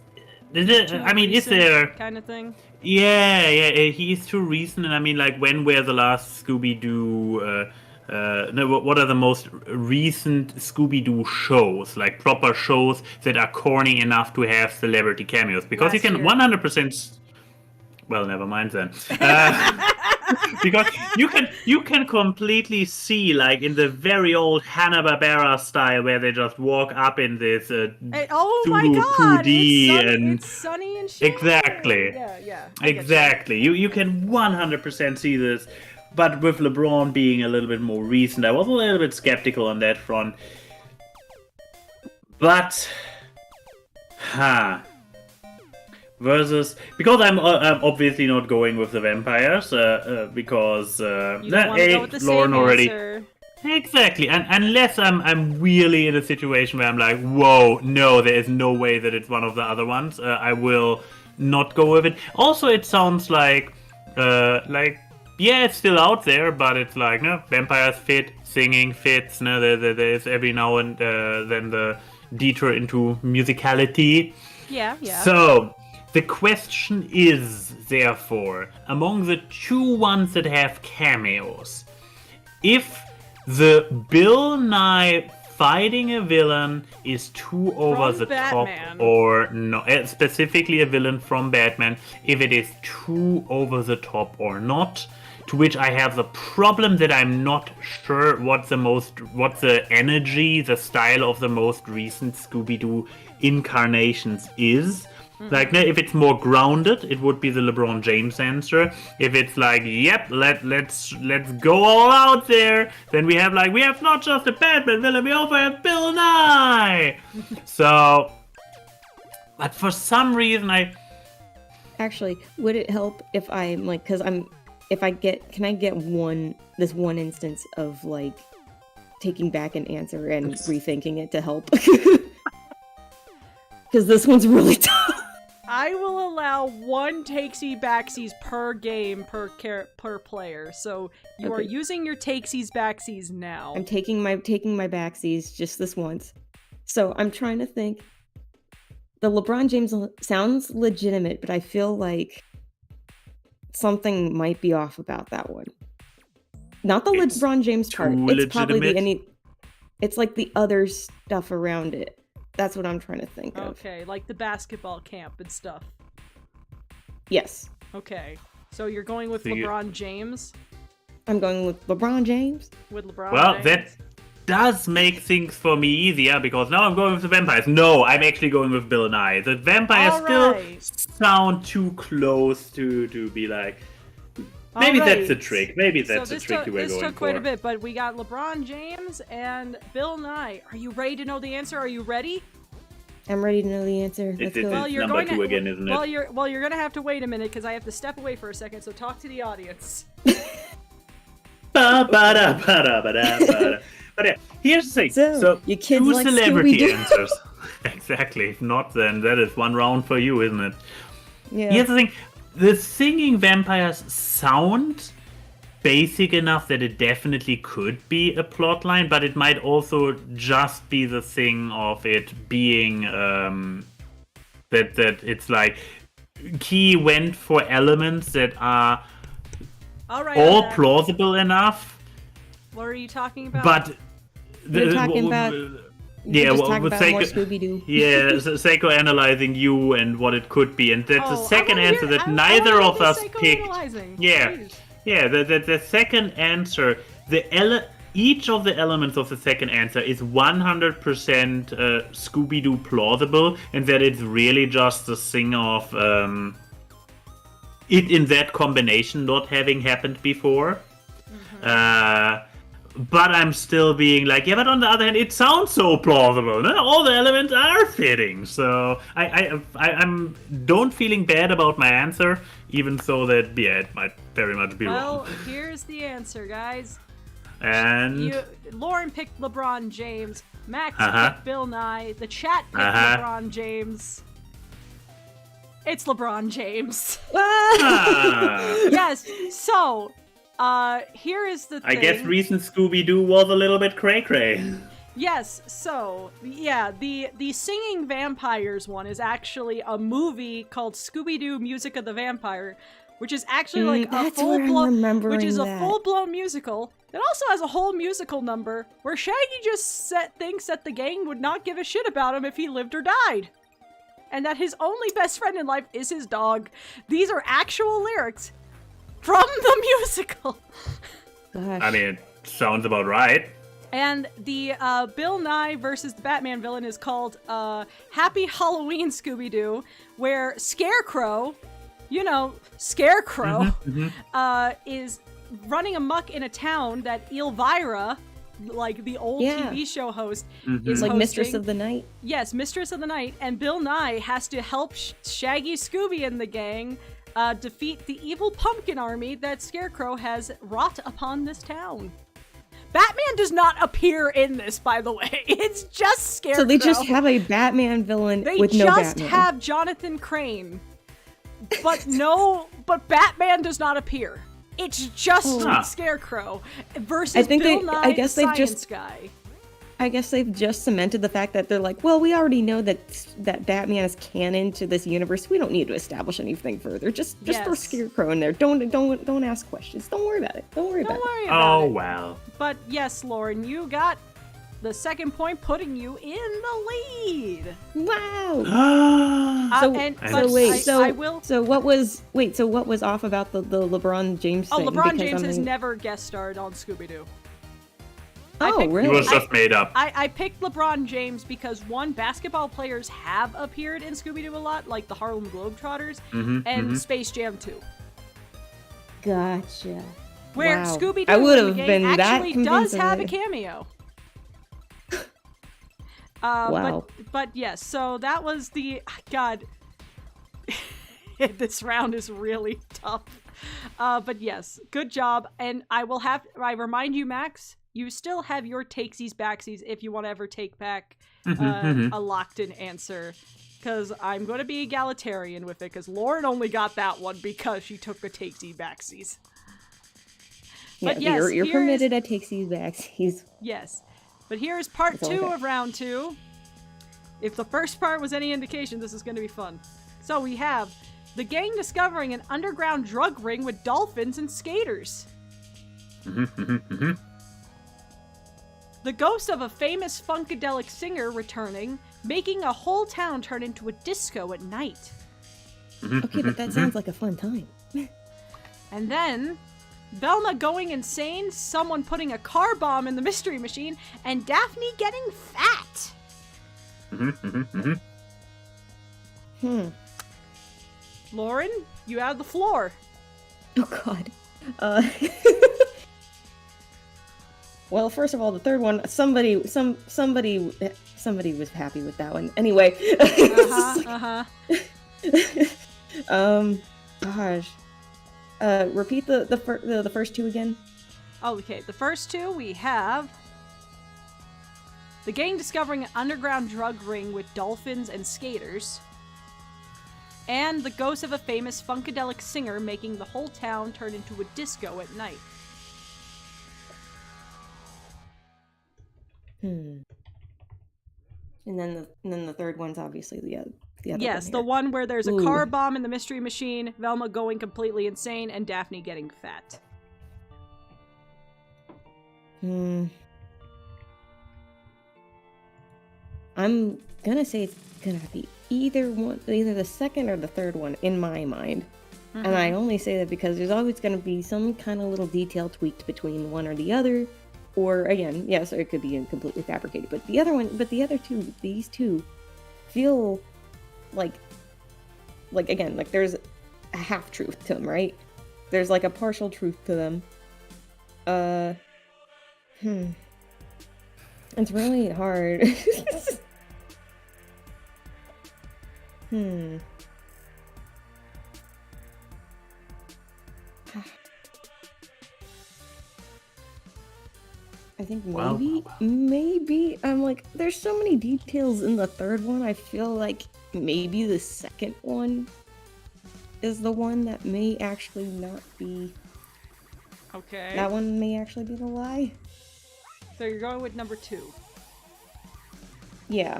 there kind of thing? Yeah, he is too recent, and I mean, like, when were the last Scooby-Doo, what are the most recent Scooby-Doo shows, like proper shows that are corny enough to have celebrity cameos? Because you Last can year. 100%... Well, never mind then. Because you can completely see, like, in the very old Hanna-Barbera style, where they just walk up in this Oh my pseudo god! 2D and It's Sunny and shit. Exactly. Yeah. I get you. Exactly. You can 100% see this. But with LeBron being a little bit more recent, I was a little bit skeptical on that front. But, versus, because I'm obviously not going with the vampires, because You don't want to go with the Lauren same already. answer. Exactly, and unless I'm really in a situation where I'm like, whoa, no, there is no way that it's one of the other ones, I will not go with it. Also, it sounds like yeah, it's still out there, but it's like, no, vampires fit, singing fits. No, there's every now and then the detour into musicality. Yeah. So the question is, therefore, among the two ones that have cameos, if the Bill Nye fighting a villain is too over From the Batman. top or no, specifically a villain from Batman, if it is too over the top or not, to which I have the problem that I'm not sure what the energy, the style of the most recent Scooby-Doo incarnations is. Like, if it's more grounded, it would be the LeBron James answer. If it's like, yep, let's go all out there, then we have not just a Batman villain, we also have Bill Nye. So, but for some reason Actually, would it help if I'm like, can I get this one instance of like taking back an answer and rethinking it to help? Because this one's really tough. I will allow one takesies-backsies per game per player. So you are Okay. using your takesies-backsies now. I'm taking my backsies just this once. So I'm trying to think. The LeBron James sounds legitimate, but I feel like something might be off about that one. Not the It's LeBron James part. too It's probably legitimate? it's like the other stuff around it. That's what I'm trying to think of. Okay, like the basketball camp and stuff. Yes. Okay, so you're going with So you- LeBron James? I'm going with LeBron James. With LeBron well, James? that does make things for me easier, because now I'm going with the vampires. No, I'm actually going with Bill Nye. The vampires Alright. still sound too close to be like. Maybe Alright. that's the trick. Maybe So that's the this trick took, we're this going took quite for. a bit, but we got LeBron James and Bill Nye. Are you ready to know the answer? Are you ready? I'm ready to know the answer. It's- Let's go. it's- Well, you're number going two to, again, isn't it? Well, you're gonna have to wait a minute because I have to step away for a second. So talk to the audience. Ba-ba-da-ba-da-ba-da-ba-da. But yeah, here's the thing. So, you kids two like celebrity Scooby-Doo? answers. Exactly. If not, then that is one round for you, isn't it? Yeah. Here's the thing. The singing vampires sound basic enough that it definitely could be a plot line, but it might also just be the thing of it being that it's like Key went for elements that are All right. all Zach, plausible enough, what are you talking about? but We're talking about- yeah, just well, talk with about more psycho- Scooby-Doo. yeah, psychoanalyzing you and what it could be, and that's the second answer that neither of us picked. Yeah. Please. Yeah, the second answer, each of the elements of the second answer is 100% Scooby-Doo plausible, and that it's really just the thing of it in that combination not having happened before. But I'm still being like, yeah, but on the other hand, it sounds so plausible. No? All the elements are fitting. So I'm don't feeling bad about my answer, even though that, yeah, it might very much be Well, wrong. here's the answer, guys. And Lauren picked LeBron James. Max Uh-huh. picked Bill Nye. The chat picked Uh-huh. LeBron James. It's LeBron James. ah, Yes. So, here is the thing. I guess recent Scooby-Doo was a little bit cray-cray. Yes, so yeah, the singing vampires one is actually a movie called Scooby-Doo Music of the Vampire, which is actually like a that's where I'm full-blown, remembering which is a that. full-blown musical. It also has a whole musical number where Shaggy just thinks that the gang would not give a shit about him if he lived or died, and that his only best friend in life is his dog. These are actual lyrics from the musical. Gosh. I mean, it sounds about right. And the Bill Nye versus the Batman villain is called Happy Halloween Scooby-Doo, where Scarecrow, Scarecrow, is running amok in a town that Elvira, like the old Yeah. TV show host, Mm-hmm. is like hosting. Mistress of the Night. Yes, Mistress of the Night, and Bill Nye has to help Shaggy, Scooby, and the gang defeat the evil pumpkin army that Scarecrow has wrought upon this town. Batman does not appear in this, by the way. It's just Scarecrow. So they just have a Batman villain They with no just Batman. have Jonathan Crane. but Batman does not appear. It's just Oh. Scarecrow versus I think Bill they- Nye, I guess they've Science just- Guy. I guess they've just cemented the fact that they're like, well, we already know that Batman is canon to this universe. We don't need to establish anything further. Just throw Yes. Scarecrow in there. Don't ask questions. Don't worry about it. Don't worry Don't about worry about Oh it. well. But yes, Lauren, you got the second point, putting you in the lead. it. Wow. Uh, So, and- so but wait, I will. So what was off about the LeBron James Oh, thing? LeBron Because, James I has mean- never guest starred on Scooby-Doo. Oh, It really? was just made up. I picked LeBron James because, one, basketball players have appeared in Scooby-Doo a lot, like the Harlem Globetrotters, and Space Jam 2. Gotcha. Where Wow. Scooby-Doo I would the have gang been that actually does convinced of have it. a cameo. Wow. But yes, so that was the... God. This round is really tough. But yes, good job. And I remind you, Max, you still have your takesies backsies if you want to ever take back a locked-in answer. Because I'm going to be egalitarian with it, because Lauren only got that one because she took the takesies backsies. But Yeah, yes, you're here's- permitted to take these backs. He's Yes. But here's part It's 2 okay. of round 2. If the first part was any indication, this is going to be fun. So we have the gang discovering an underground drug ring with dolphins and skaters. The ghost of a famous funkadelic singer returning, making a whole town turn into a disco at night. okay, but that sounds like a fun time. And then, Velma going insane, someone putting a car bomb in the mystery machine, and Daphne getting fat. Lauren, you have the floor. Oh God. Well, first of all, the third one, somebody was happy with that one. Anyway. Gosh. Repeat the first two again. Okay, the first two we have the gang discovering an underground drug ring with dolphins and skaters, and the ghost of a famous funkadelic singer making the whole town turn into a disco at night. And then the third one's obviously the other Yes, one the here. one where there's a Ooh. car bomb in the mystery machine, Velma going completely insane, and Daphne getting fat. I'm gonna say it's gonna be either the second or the third one in my mind. And I only say that because there's always gonna be some kind of little detail tweaked between one or the other. Or again, yes, it could be completely fabricated. But the other two, these two feel like again, like there's a half truth to them, right? There's like a partial truth to them. It's really hard. I think Wow. maybe I'm like, there's so many details in the third one. I feel like maybe the second one is the one that may actually not be. Okay. That one may actually be the lie. So you're going with number 2. Yeah.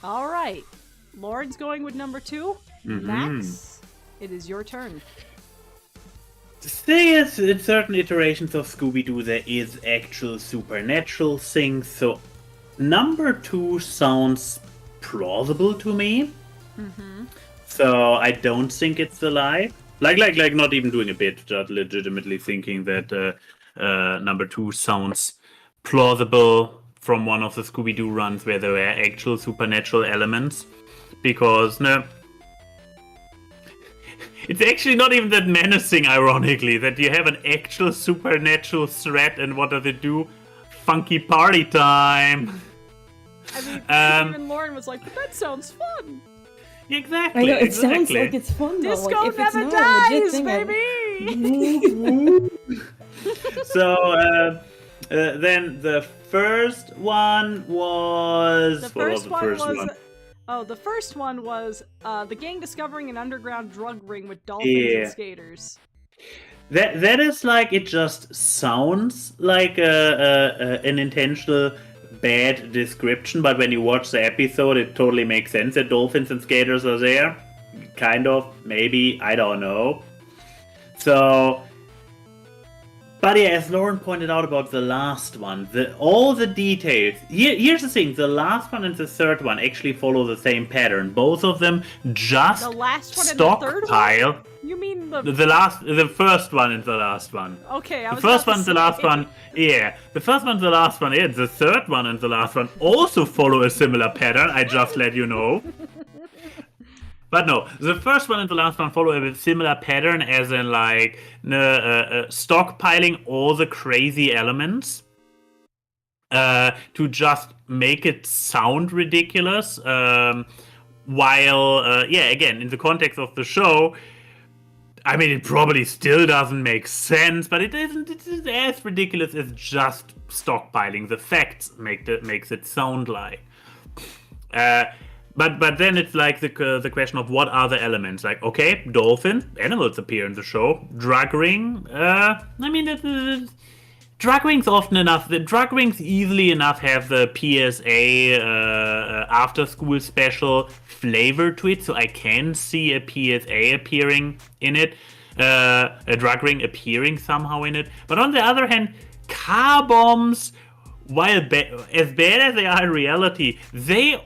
All right. Lauren's going with number 2. Max, it is your turn. The thing is, in certain iterations of Scooby-Doo, there is actual supernatural things, so number 2 sounds plausible to me. So I don't think it's a lie. Like not even doing a bit, just legitimately thinking that number 2 sounds plausible from one of the Scooby-Doo runs where there are actual supernatural elements. Because, no, it's actually not even that menacing, ironically, that you have an actual supernatural threat, and what does it do? Funky party time! I mean, even Lauren was like, but that sounds fun. Exactly. I know, it exactly. sounds like it's fun though. Disco like, if it's never not a legit dies, thing, baby! So, then the first one was... The what was first the one first was one? Oh, the first one was the gang discovering an underground drug ring with dolphins and skaters. That is like, it just sounds like an intentional bad description, but when you watch the episode, it totally makes sense that dolphins and skaters are there. Kind of, maybe, I don't know. So, but yeah, as Lauren pointed out about the last one, all the details. Here's the thing: the last one and the third one actually follow the same pattern. Both of them just The last one and the third stockpile. one? You mean the The first one and the last one. Okay, I The was first about one, to the last say. one, yeah. The first one, the last one, yeah. The third one and the last one also follow a similar pattern. I just let you know. But no, the first one and the last one follow a similar pattern, as in like stockpiling all the crazy elements to just make it sound ridiculous. While, again, in the context of the show, I mean, it probably still doesn't make sense, but it isn't. It's as ridiculous as just stockpiling. The facts makes it sound like. But then it's like the question of what are the elements? Like, okay, dolphin, animals appear in the show. Drug ring, drug rings often enough. The drug rings easily enough have the PSA after school special flavor to it, so I can see a PSA appearing in it, a drug ring appearing somehow in it. But on the other hand, car bombs, while as bad as they are in reality, they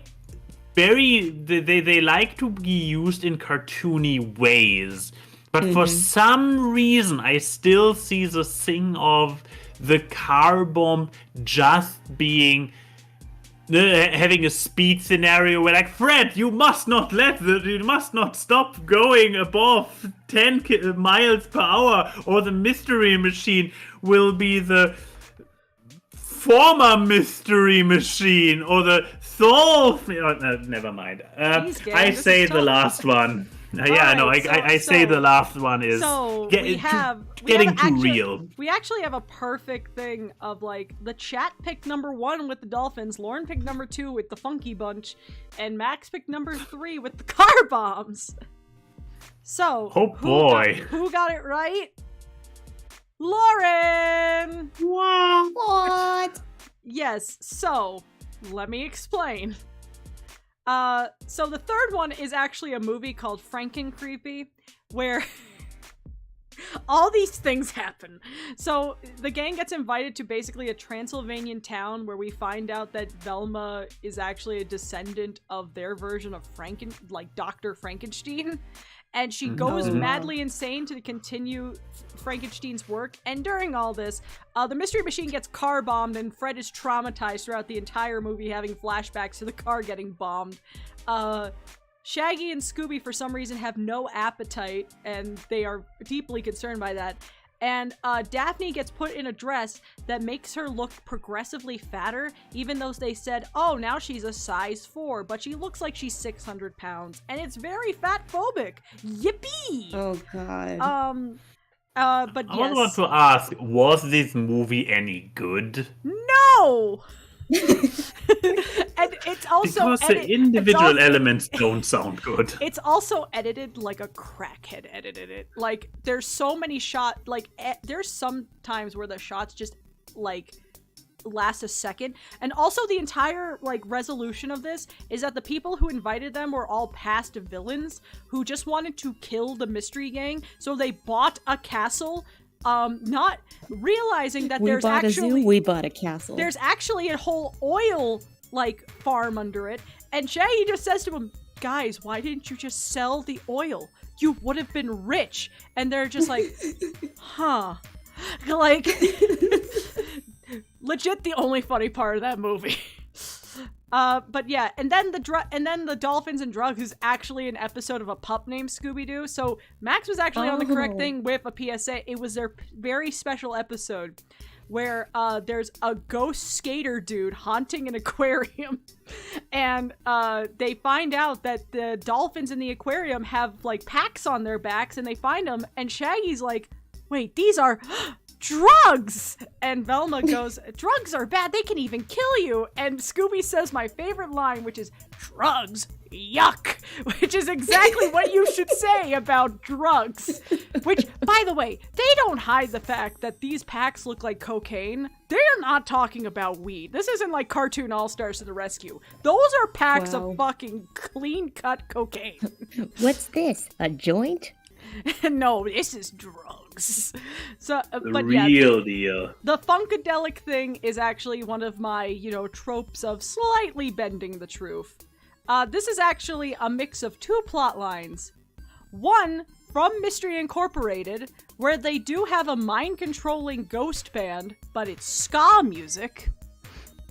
like to be used in cartoony ways. But for some reason, I still see the thing of the car bomb just being having a speed scenario where, like, Fred, you must not stop going above 10 miles per hour, or the mystery machine will be the former mystery machine, or the never mind. I say the last one. I say the last one is getting too real. We actually have a perfect thing of, like, the chat picked number 1 with the dolphins, Lauren picked number 2 with the funky bunch, and Max picked number 3 with the car bombs. So, oh boy, who got it right? Lauren! What? Yes, so let me explain. So the third one is actually a movie called Frankencreepy, where all these things happen. So the gang gets invited to basically a Transylvanian town where we find out that Velma is actually a descendant of their version of Dr. Frankenstein. And she goes madly insane to continue Frankenstein's work. And during all this, the mystery machine gets car bombed, and Fred is traumatized throughout the entire movie, having flashbacks to the car getting bombed. Shaggy and Scooby, for some reason, have no appetite, and they are deeply concerned by that. And Daphne gets put in a dress that makes her look progressively fatter, even though they said, oh, now she's a size 4, but she looks like she's 600 pounds, and it's very fat-phobic. Yippee! Oh, God. But yes. I want to ask, was this movie any good? No! And it's also because the individual elements don't sound good. It's also edited like a crackhead edited it. Like, there's so many shots, like, there's some times where the shots just, like, last a second. And also the entire, like, resolution of this is that the people who invited them were all past villains who just wanted to kill the mystery gang, so they bought a castle, not realizing that we bought a zoo, we bought a castle. There's actually a whole oil, like, farm under it, and Shaggy just says to him, guys, why didn't you just sell the oil? You would have been rich. And they're just like, huh. Like, legit the only funny part of that movie. But yeah, and then the Dolphins and Drugs is actually an episode of a pup named Scooby-Doo. So Max was actually on the correct thing with a PSA. It was their very special episode where there's a ghost skater dude haunting an aquarium, and they find out that the dolphins in the aquarium have, like, packs on their backs, and they find them, and Shaggy's like, wait, these are drugs! And Velma goes, drugs are bad, they can even kill you! And Scooby says my favorite line, which is, drugs? yuck, which is exactly what you should say about drugs. Which, by the way, they don't hide the fact that these packs look like cocaine. They're not talking about weed. This isn't like Cartoon All-Stars to the rescue. Those are packs Wow. of fucking clean-cut cocaine. What's this? A joint? No, this is drugs. So, The but real deal. the Funkadelic thing is actually one of my, tropes of slightly bending the truth. This is actually a mix of two plot lines. One from Mystery Incorporated, where they do have a mind-controlling ghost band, but it's ska music,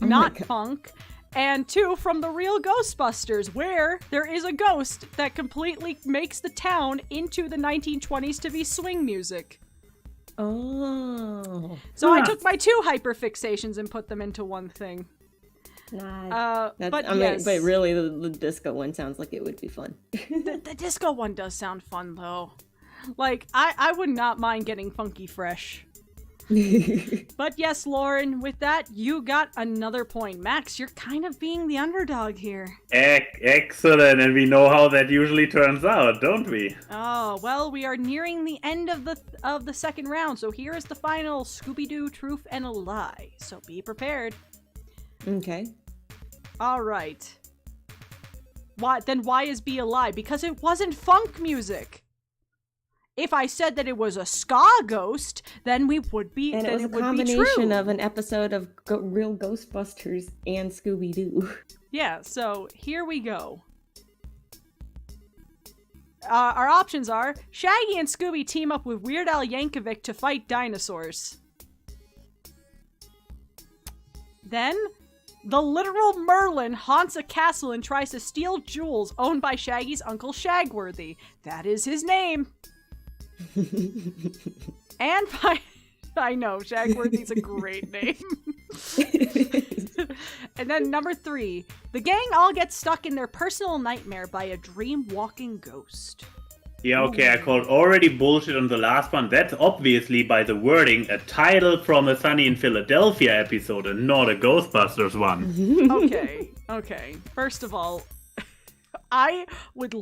not funk. And two from the real Ghostbusters, where there is a ghost that completely makes the town into the 1920s to be swing music. Oh. So I took my two hyperfixations and put them into one thing. Nah. But but yes. really, the disco one sounds like it would be fun. The disco one does sound fun, though. Like, I would not mind getting funky fresh. But yes, Lauren, with that, you got another point. Max, you're kind of being the underdog here. Excellent, and we know how that usually turns out, don't we? Oh, well, we are nearing the end of the second round, so here is the final Scooby-Doo Truth and a Lie. So be prepared. Okay. All right. Why is B a lie? Because it wasn't funk music. If I said that it was a ska ghost, then we would be. And then it was a would be combination true. of an episode of Real Ghostbusters and Scooby-Doo. Yeah. So here we go. Our options are Shaggy and Scooby team up with Weird Al Yankovic to fight dinosaurs. Then, the literal Merlin haunts a castle and tries to steal jewels owned by Shaggy's uncle Shagworthy. That is his name. And I know, Shagworthy's a great name. And then number 3, the gang all gets stuck in their personal nightmare by a dream-walking ghost. Yeah, okay, I called already bullshit on the last one. That's obviously, by the wording, a title from a Sunny in Philadelphia episode and not a Ghostbusters one. Okay. First of all, I would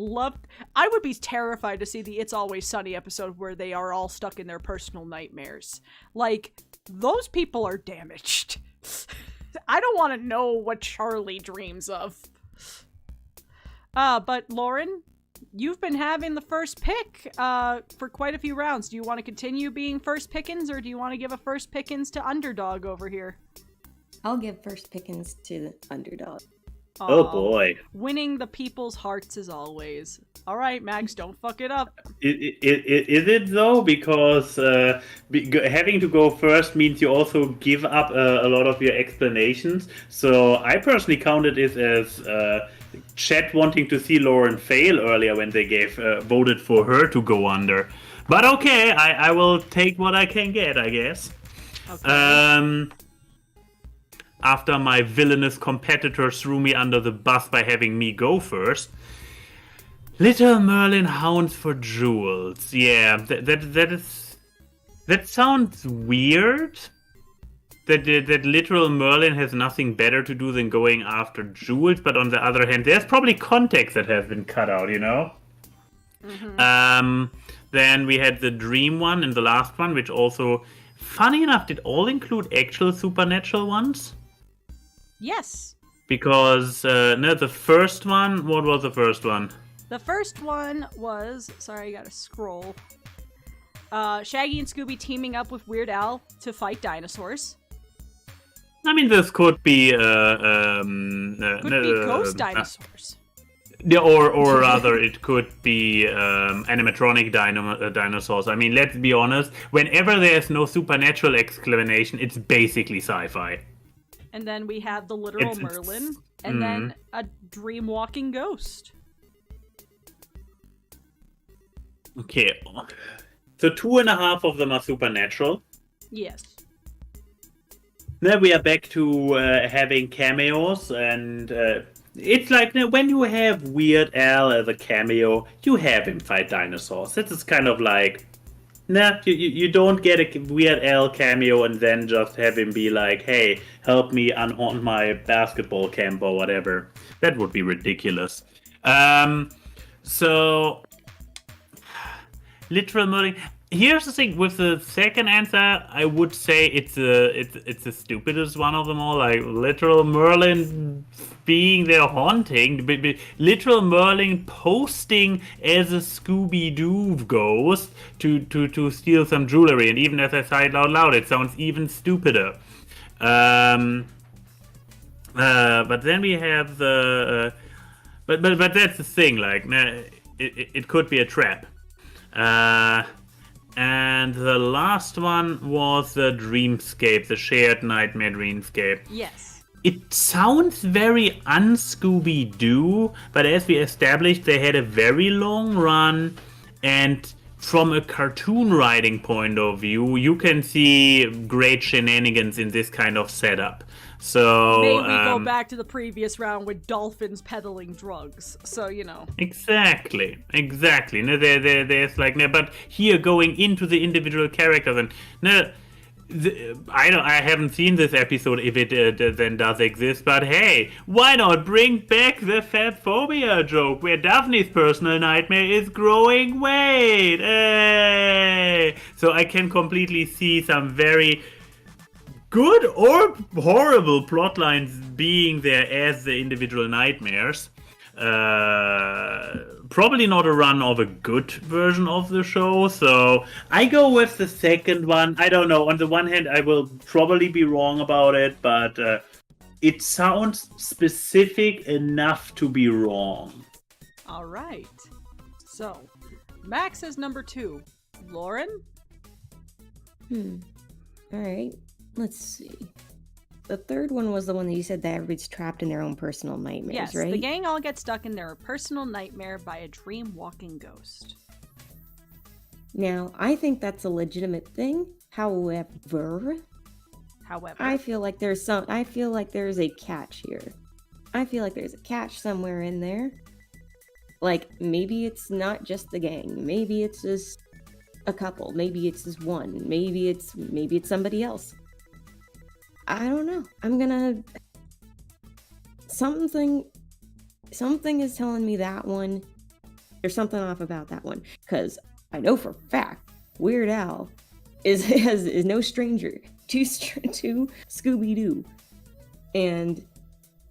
be terrified to see the It's Always Sunny episode where they are all stuck in their personal nightmares. Like, those people are damaged. I don't want to know what Charlie dreams of. But Lauren, you've been having the first pick for quite a few rounds. Do you want to continue being first pickings, or do you want to give a first pickings to underdog over here? I'll give first pickings to the underdog. Oh boy. Winning the people's hearts as always. All right, Max, don't fuck it up. Is it though? Because having to go first means you also give up a lot of your explanations. So I personally counted it as chat wanting to see Lauren fail earlier when they voted for her to go under. But okay, I will take what I can get, I guess. Okay. After my villainous competitor threw me under the bus by having me go first. Little Merlin hounds for jewels. Yeah, that sounds weird. That literal Merlin has nothing better to do than going after jewels, but on the other hand, there's probably context that has been cut out, you know? Mm-hmm. Then we had the dream one and the last one, which also, funny enough, did all include actual supernatural ones? Yes. Because, the first one, what was the first one? The first one was, sorry, I gotta scroll. Shaggy and Scooby teaming up with Weird Al to fight dinosaurs. I mean, this could be, Ghost dinosaurs. Yeah, or rather, it could be animatronic dinosaurs. I mean, let's be honest. Whenever there's no supernatural explanation, it's basically sci-fi. And then we have the literal Merlin, and then a dream-walking ghost. Okay, so 2.5 of them are supernatural. Yes. Then we are back to having cameos, and it's like when you have Weird Al as a cameo, you have him fight dinosaurs. This is kind of like, you don't get a Weird Al cameo and then just have him be like, hey, help me unhaunt my basketball camp or whatever. That would be ridiculous. So literal Merlin. Here's the thing with the second answer, I would say it's the stupidest one of them all. Like literal Merlin being there haunting, literal Merlin posting as a Scooby-Doo ghost to steal some jewelry, and even as I say it out loud, it sounds even stupider. But then we have the but that's the thing. Like it could be a trap. And the last one was the dreamscape, the shared nightmare dreamscape. Yes. It sounds very un-Scooby-Doo, but as we established, they had a very long run, and from a cartoon writing point of view, you can see great shenanigans in this kind of setup. So maybe we go back to the previous round with dolphins peddling drugs. So, you know. Exactly. No, there's like, no, but here going into the individual characters, and no, I haven't seen this episode if it then does exist, but hey, why not bring back the fat phobia joke where Daphne's personal nightmare is growing weight? Hey! So I can completely see some very good or horrible plot lines being there as the individual nightmares. Probably not a run of a good version of the show, so I go with the second one. I don't know. On the one hand, I will probably be wrong about it, but it sounds specific enough to be wrong. All right. So, Max is number 2. Lauren? All right. Let's see. The third one was the one that you said that everybody's trapped in their own personal nightmares, Yes, right? the gang all get stuck in their personal nightmare by a dream-walking ghost. Now, I think that's a legitimate thing. However, I feel like there's a catch here. I feel like there's a catch somewhere in there. Like, maybe it's not just the gang. Maybe it's just a couple. Maybe it's just one. Maybe it's somebody else. I don't know. I'm gonna... Something is telling me that one. There's something off about that one. Because I know for a fact, Weird Al is no stranger to Scooby-Doo. And,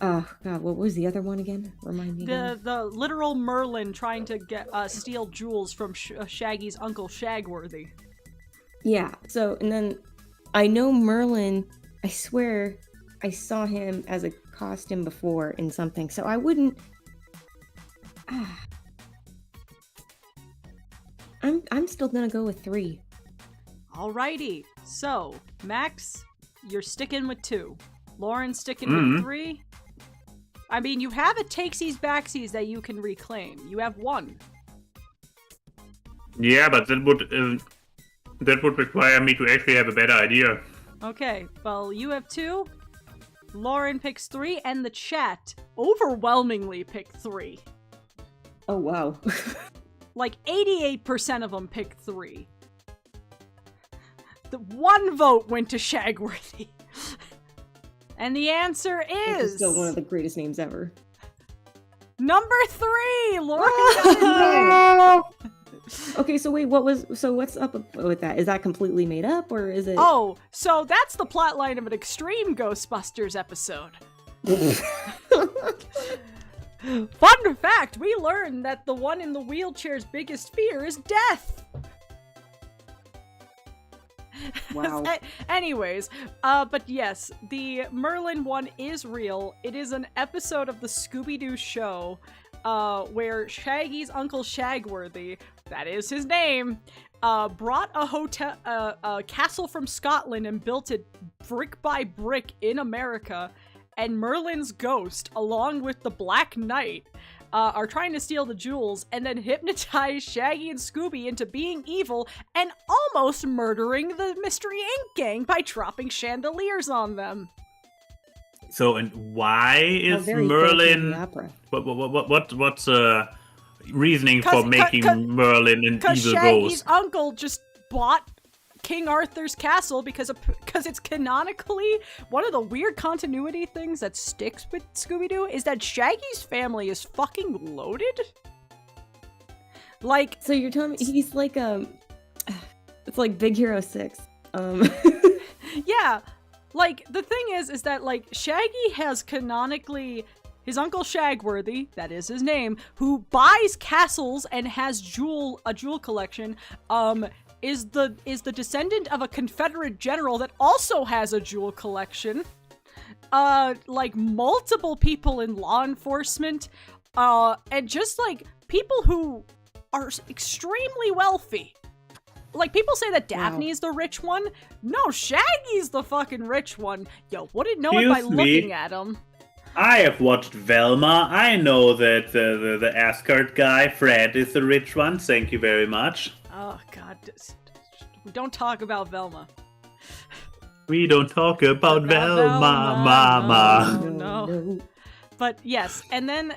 oh god, what was the other one again? Remind me again. The literal Merlin trying to steal jewels from Shaggy's uncle Shagworthy. Yeah, so, and then I know Merlin... I swear I saw him as a costume before in something, so I wouldn't... I'm still gonna go with 3. Alrighty, so, Max, you're sticking with 2. Lauren's sticking with 3. I mean, you have a takesies backsies that you can reclaim. You have 1. Yeah, but that would require me to actually have a better idea. Okay, well, you have 2. Lauren picks 3, and the chat overwhelmingly picked 3. Oh, wow. Like, 88% of them picked 3. The 1 vote went to Shagworthy. And the answer is... still one of the greatest names ever. Number 3! Lauren got it. Okay, so wait, what's up with that? Is that completely made up, or is it... Oh, so that's the plotline of an Extreme Ghostbusters episode. Fun fact, we learned that the one in the wheelchair's biggest fear is death. Wow. Anyways, but yes, the Merlin one is real. It is an episode of the Scooby-Doo show where Shaggy's uncle Shagworthy, that is his name, brought a castle from Scotland and built it brick by brick in America, and Merlin's ghost, along with the Black Knight, are trying to steal the jewels and then hypnotize Shaggy and Scooby into being evil and almost murdering the Mystery Inc. gang by dropping chandeliers on them. So, and why is Merlin... What's reasoning for making Merlin an evil Because Shaggy's ghost? uncle just bought King Arthur's castle because it's canonically one of the weird continuity things that sticks with Scooby-Doo is that Shaggy's family is fucking loaded. Like, so you're telling me he's like it's like Big Hero 6. Yeah, like the thing is that like Shaggy has canonically his uncle Shagworthy, that is his name, who buys castles and has a jewel collection, is the descendant of a Confederate general that also has a jewel collection. Like multiple people in law enforcement, and just like people who are extremely wealthy. Like, people say that Daphne is the rich one. No, Shaggy's the fucking rich one. Yo, wouldn't know it by looking at him. I have watched Velma. I know that the Asgard guy, Fred, is the rich one. Thank you very much. Oh, God. Don't talk about Velma. We don't talk about Velma, mama. No. But yes, the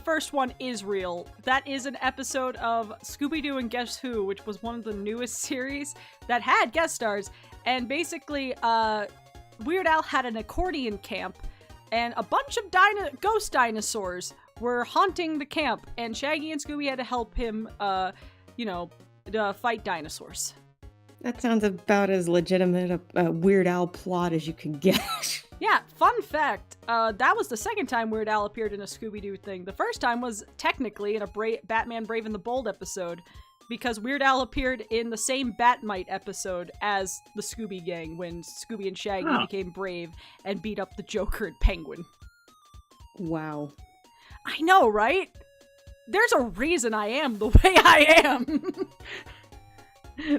first one is real. That is an episode of Scooby-Doo and Guess Who, which was one of the newest series that had guest stars. And basically, Weird Al had an accordion camp, and a bunch of ghost dinosaurs were haunting the camp, and Shaggy and Scooby had to help him, fight dinosaurs. That sounds about as legitimate a Weird Al plot as you can get. Yeah, fun fact, that was the second time Weird Al appeared in a Scooby-Doo thing. The first time was technically in a Batman Brave and the Bold episode, because Weird Al appeared in the same Batmite episode as the Scooby Gang when Scooby and Shaggy became brave and beat up the Joker and Penguin. Wow. I know, right? There's a reason I am the way I am.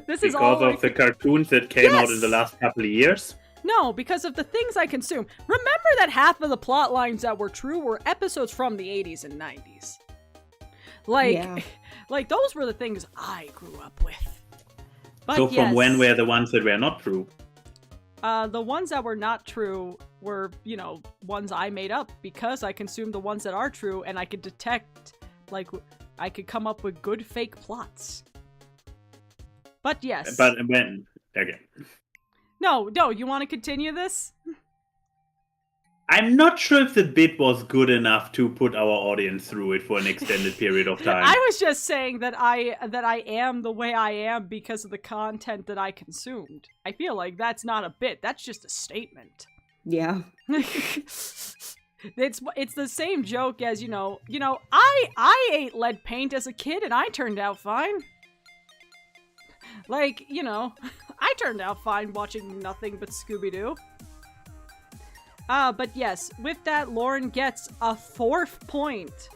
This is all because of the cartoons that came out in the last couple of years? No, because of the things I consume. Remember that half of the plot lines that were true were episodes from the 80s and 90s. Like those were the things I grew up with. But so from when were the ones that were not true? The ones that were not true were, ones I made up because I consumed the ones that are true and I could detect, I could come up with good fake plots. But yes. But when? Okay. No, you want to continue this? I'm not sure if the bit was good enough to put our audience through it for an extended period of time. I was just saying that I am the way I am because of the content that I consumed. I feel like that's not a bit, that's just a statement. Yeah. It's the same joke as, I ate lead paint as a kid and I turned out fine. I turned out fine watching nothing but Scooby-Doo. But yes, with that, Lauren gets a 4th point.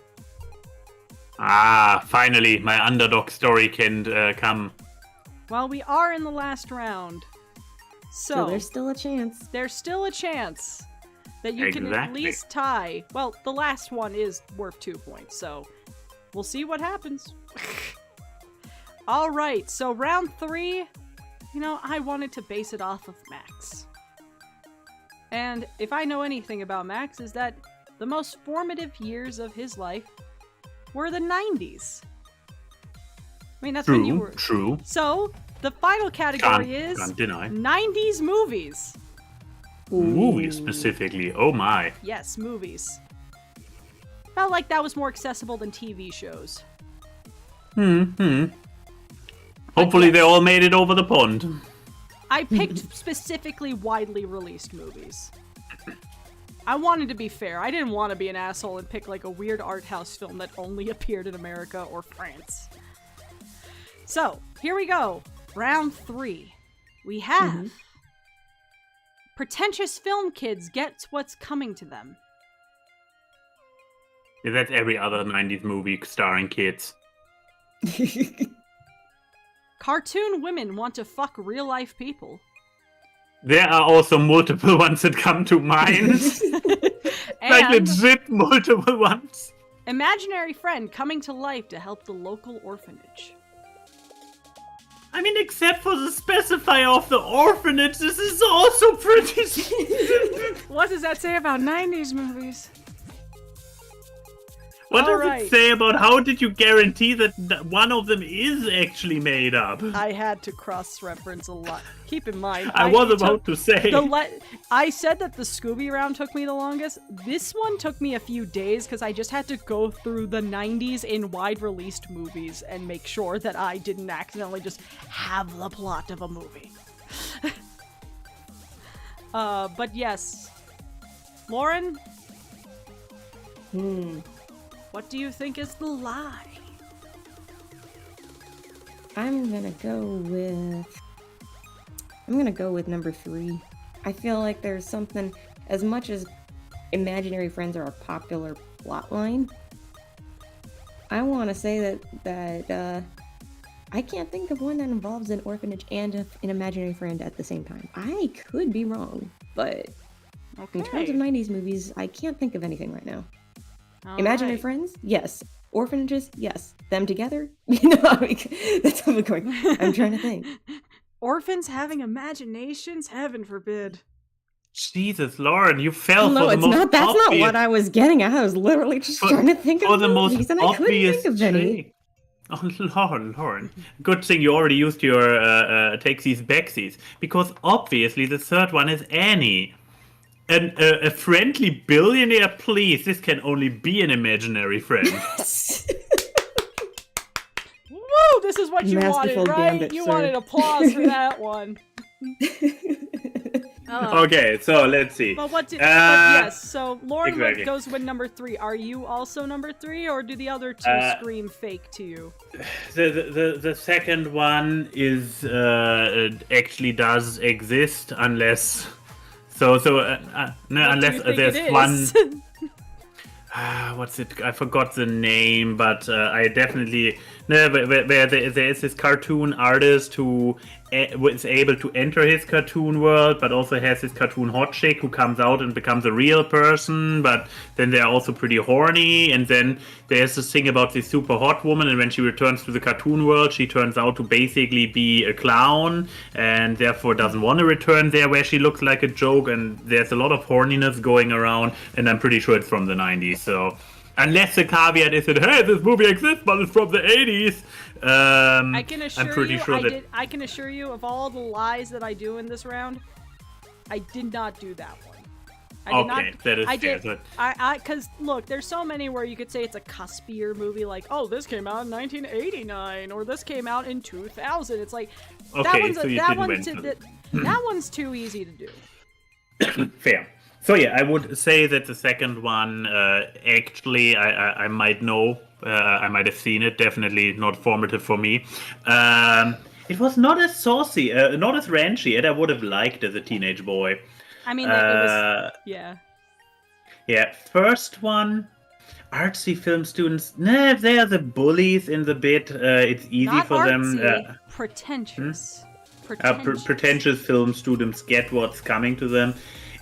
Finally, my underdog story can come. Well, we are in the last round. So there's still a chance. There's still a chance that you can at least tie. Well, the last one is worth 2 points, so we'll see what happens. Alright, so round 3, I wanted to base it off of Max. And if I know anything about Max, is that the most formative years of his life were the 90s. I mean, that's when you were... True. So, the final category is can't deny. 90s movies. Movies specifically, oh my. Yes, movies. Felt like that was more accessible than TV shows. Hopefully they all made it over the pond. I picked specifically widely released movies. I wanted to be fair. I didn't want to be an asshole and pick like a weird art house film that only appeared in America or France. So, here we go. Round 3. We have pretentious film kids get what's coming to them. Yeah, that's every other 90s movie starring kids. Cartoon women want to fuck real-life people. There are also multiple ones that come to mind. Like legit multiple ones. Imaginary friend coming to life to help the local orphanage. I mean, except for the specifier of the orphanage, this is also pretty... What does that say about 90s movies? What does Alright. it say about how did you guarantee that one of them is actually made up? I had to cross-reference a lot. Keep in mind, I was about to say. I said that the Scooby round took me the longest. This one took me a few days because I just had to go through the 90s in wide-released movies and make sure that I didn't accidentally just have the plot of a movie. But yes. Lauren? What do you think is the lie? I'm gonna go with number 3. I feel like there's something, as much as imaginary friends are a popular plotline, I want to say that I can't think of one that involves an orphanage and an imaginary friend at the same time. I could be wrong, but in terms of 90s movies, I can't think of anything right now. Imaginary friends? Yes. Orphanages? Yes. Them together? That's how I'm going. I'm trying to think. Orphans having imaginations? Heaven forbid. Jesus, Lauren, you fell No, for the it's most not. That's not obvious, what I was getting at. I was literally just trying to think for of the most movies, and I couldn't obvious think of any. trick. Oh, Lauren. Good thing you already used your takesies backsies, because obviously the third one is Annie. A friendly billionaire, please. This can only be an imaginary friend. Woo! This is what you Masterful wanted, right? gambit, You sir. wanted applause for that one. Okay, so let's see. But but yes, so Lauren exactly. goes with number 3. Are you also number 3, or do the other two scream fake to you? The second one is actually does exist unless no, What do unless you think there's it is? one. What's it? I forgot the name, but I definitely where there is this cartoon artist who was able to enter his cartoon world, but also has this cartoon hot chick who comes out and becomes a real person, but then they're also pretty horny, and then there's this thing about this super hot woman, and when she returns to the cartoon world, she turns out to basically be a clown, and therefore doesn't want to return there where she looks like a joke, and there's a lot of horniness going around, and I'm pretty sure it's from the 90s, so unless the caveat is that, hey, this movie exists, but it's from the 80s. I can assure I'm pretty you, sure that I can assure you, of all the lies that I do in this round, I did not do that one. I did okay, not, that is I fair. did. Because look, there's so many where you could say it's a cuspier movie, like, oh, this came out in 1989, or this came out in 2000. It's like that Okay, one's so you that didn't one's win. that one's too easy to do. Fair. So yeah, I would say that the second one, actually, I might know. I might have seen it. Definitely not formative for me. It was not as saucy, not as ranchy, and I would have liked as a teenage boy. I mean, it was yeah. Yeah, first one, artsy film students. Nah, they are the bullies in the bit. It's easy Not for artsy, them. pretentious. Pretentious film students get what's coming to them.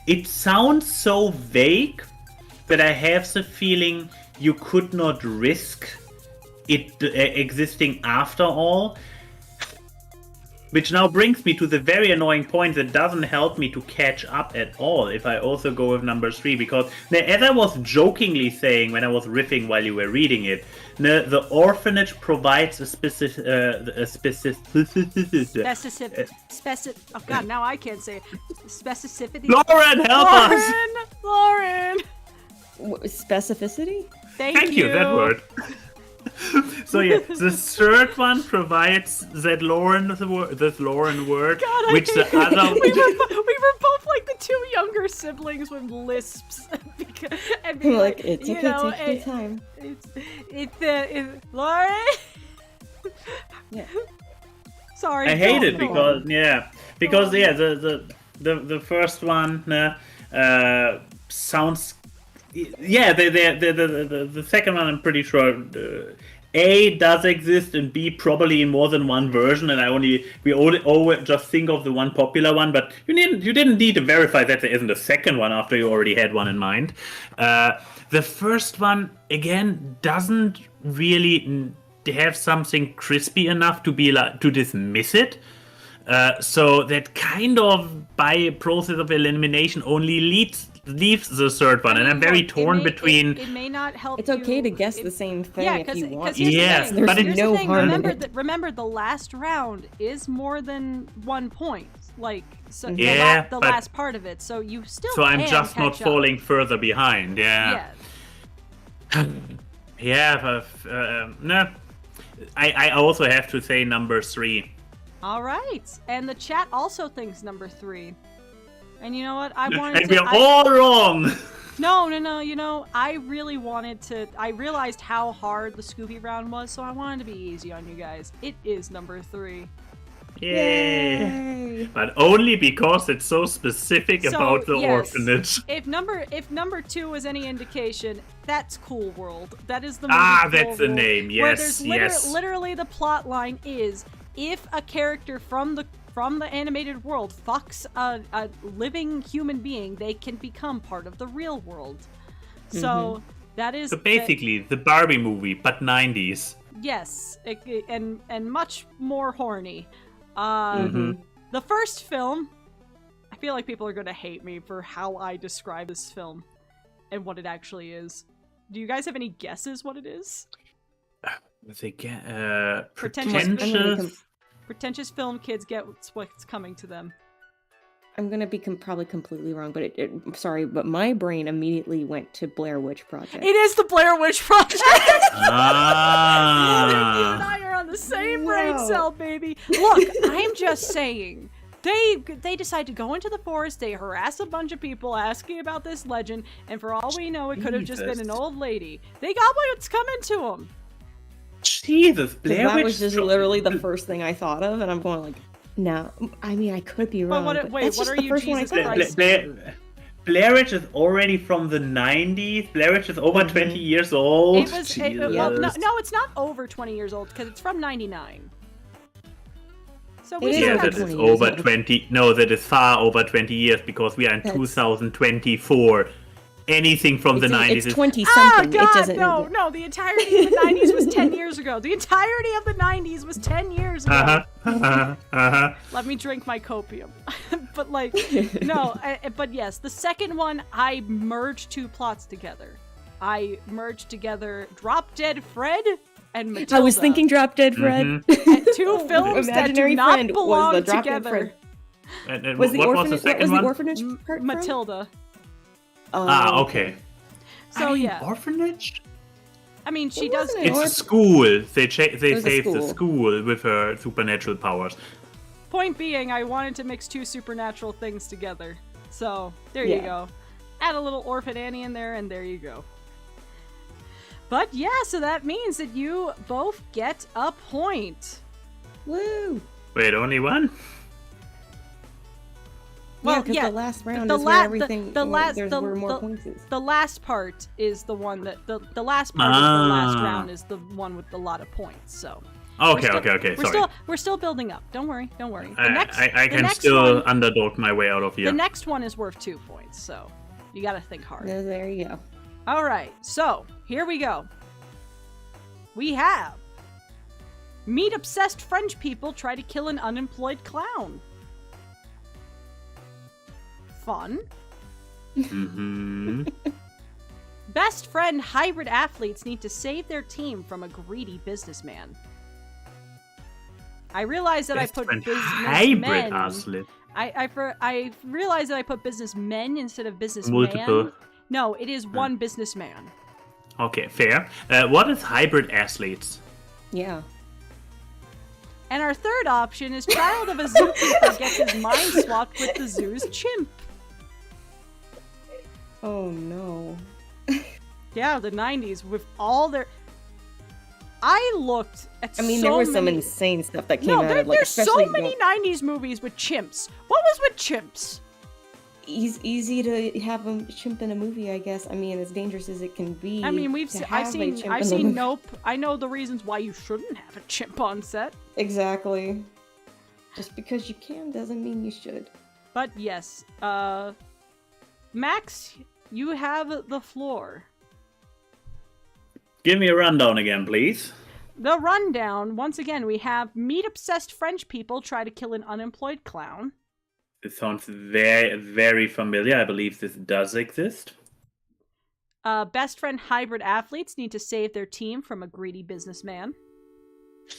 It sounds so vague that I have the feeling you could not risk it existing after all. Which now brings me to the very annoying point that doesn't help me to catch up at all if I also go with number 3. Because as I was jokingly saying when I was riffing while you were reading it, the orphanage provides a specific... Oh god, now I can't say it. Specificity. Lauren, help us! Lauren! Specificity? Thank you, that word. So yeah, the third one provides that Lauren word, God, which the other... we were both like the two younger siblings with lisps. And being Like, like, it's you okay, know, take your time. It's Lauren? Yeah. Sorry. I hate it go on. because the first one sounds the second one I'm pretty sure A does exist and B probably in more than one version, and we always just think of the one popular one, but you didn't need to verify that there isn't a second one after you already had one in mind. The first one again doesn't really have something crispy enough to be like to dismiss it. So that kind of by process of elimination only leads leave the third one, and I'm very torn between. It may not help. It's okay you to guess if- the same thing Yeah, if you want. here's Yes, the thing. but Here's no the thing. harm in Remember it. remember the last round is more than 1 point. Like so, Yeah, the but- last part of it. So you still. So I'm can just not catch up. falling further behind. Yeah. Yeah. Yeah, but no. I also have to say number 3. All right, and the chat also thinks number 3. And you know what? I wanted And to. we're all wrong. No. You know, I really wanted to. I realized how hard the Scooby round was, so I wanted to be easy on you guys. It is number 3. Yay. But only because it's so specific So, about the yes. orphanage. If number 2 was any indication, that's Cool World. That is the movie Ah, Cool that's the World, name. where Yes, there's yes. literally the plot line is if a character from the animated world fucks a living human being, they can become part of the real world. So that is So basically, the Barbie movie, but 90s. yes, and much more horny. Mm-hmm. The first film, I feel like people are going to hate me for how I describe this film and what it actually is. Do you guys have any guesses what it is? Pretentious. Pretentious film kids get what's coming to them. I'm gonna be probably completely wrong, but sorry, but my brain immediately went to Blair Witch Project. It is the Blair Witch Project! You and Ah. I are on the same Wow. brain cell, baby. Look, I'm just saying. They decide to go into the forest, they harass a bunch of people asking about this legend, and for all we know, it could have just been an Jesus. old lady. They got what's coming to them. Jesus, Blair That Witch was just literally the first thing I thought of, and I'm going like, no. I mean, I could be wrong. But But wait, that's what just are the you, first one I Jesus thought of. Christ? Blair Witch is already from the 90s. Blair Witch is over 20 years old. It was well, Jesus. no, it's not over 20 years old because it's from 99. So we It is still Yes, over got it is 20 years over old. 20. No, that is far over 20 years because we are in That's- 2024. Anything from the 90s It's is 20 Ah, something. God, It doesn't. no, the entirety of the 90s was 10 years ago. The entirety of the 90s was 10 years ago. Let me drink my copium. But like, no, but yes, the second one, I merged 2 plots together. I merged together Drop Dead Fred and Matilda. I was thinking Drop Dead Fred. And 2 films that do Imaginary not friend was belong the Drop Dead together. Friend. And Was the what orphanage? was the What second was the one? orphanage part from? Matilda. Oh, Okay. So yeah, Orphanage? I mean, she It does. wasn't an It's a orphan- school. They It was a saved the school. school with her supernatural powers. Point being, I wanted to mix 2 supernatural things together. So there you Yeah. go. Add a little Orphan Annie in there, and there you go. But yeah, so that means that you both get a point. Woo! Wait, only one? Well, yeah, because yeah, the last round the is la- where the- everything. the last- there's the- where more the- points is. The last part is the one that the last part of the last Ah. round is the one with a lot of points. So Okay, we're still- okay. We're still building up. Don't worry. The I the can next still one, underdog my way out of here. the next one is worth 2 points. So you got to think hard. There you go. All right, so here we go. We have meat obsessed French people try to kill an unemployed clown. Fun. Mm-hmm. Best friend hybrid athletes need to save their team from a greedy businessman. I realize that I put hybrid businessmen. athlete. I realize that I put businessmen instead of businessman. Multiple. No, it is one businessman. Okay, fair. What is hybrid athletes? Yeah. And our third option is child of a zookeeper gets his mind swapped with the zoo's chimp. Oh no. Yeah, the 90s with all their. I looked at. I mean, so there was some many... insane stuff that came No, out there, of like there's so especially many 90s movies with chimps. What was with chimps? easy to have a chimp in a movie, I guess. I mean, as dangerous as it can be. I mean, I've seen Nope. I know the reasons why you shouldn't have a chimp on set. Exactly. Just because you can doesn't mean you should. But yes, Max, you have the floor. Give me a rundown again, please. The rundown, once again, we have meat-obsessed French people try to kill an unemployed clown. It sounds very, very familiar. I believe this does exist. Best friend hybrid athletes need to save their team from a greedy businessman.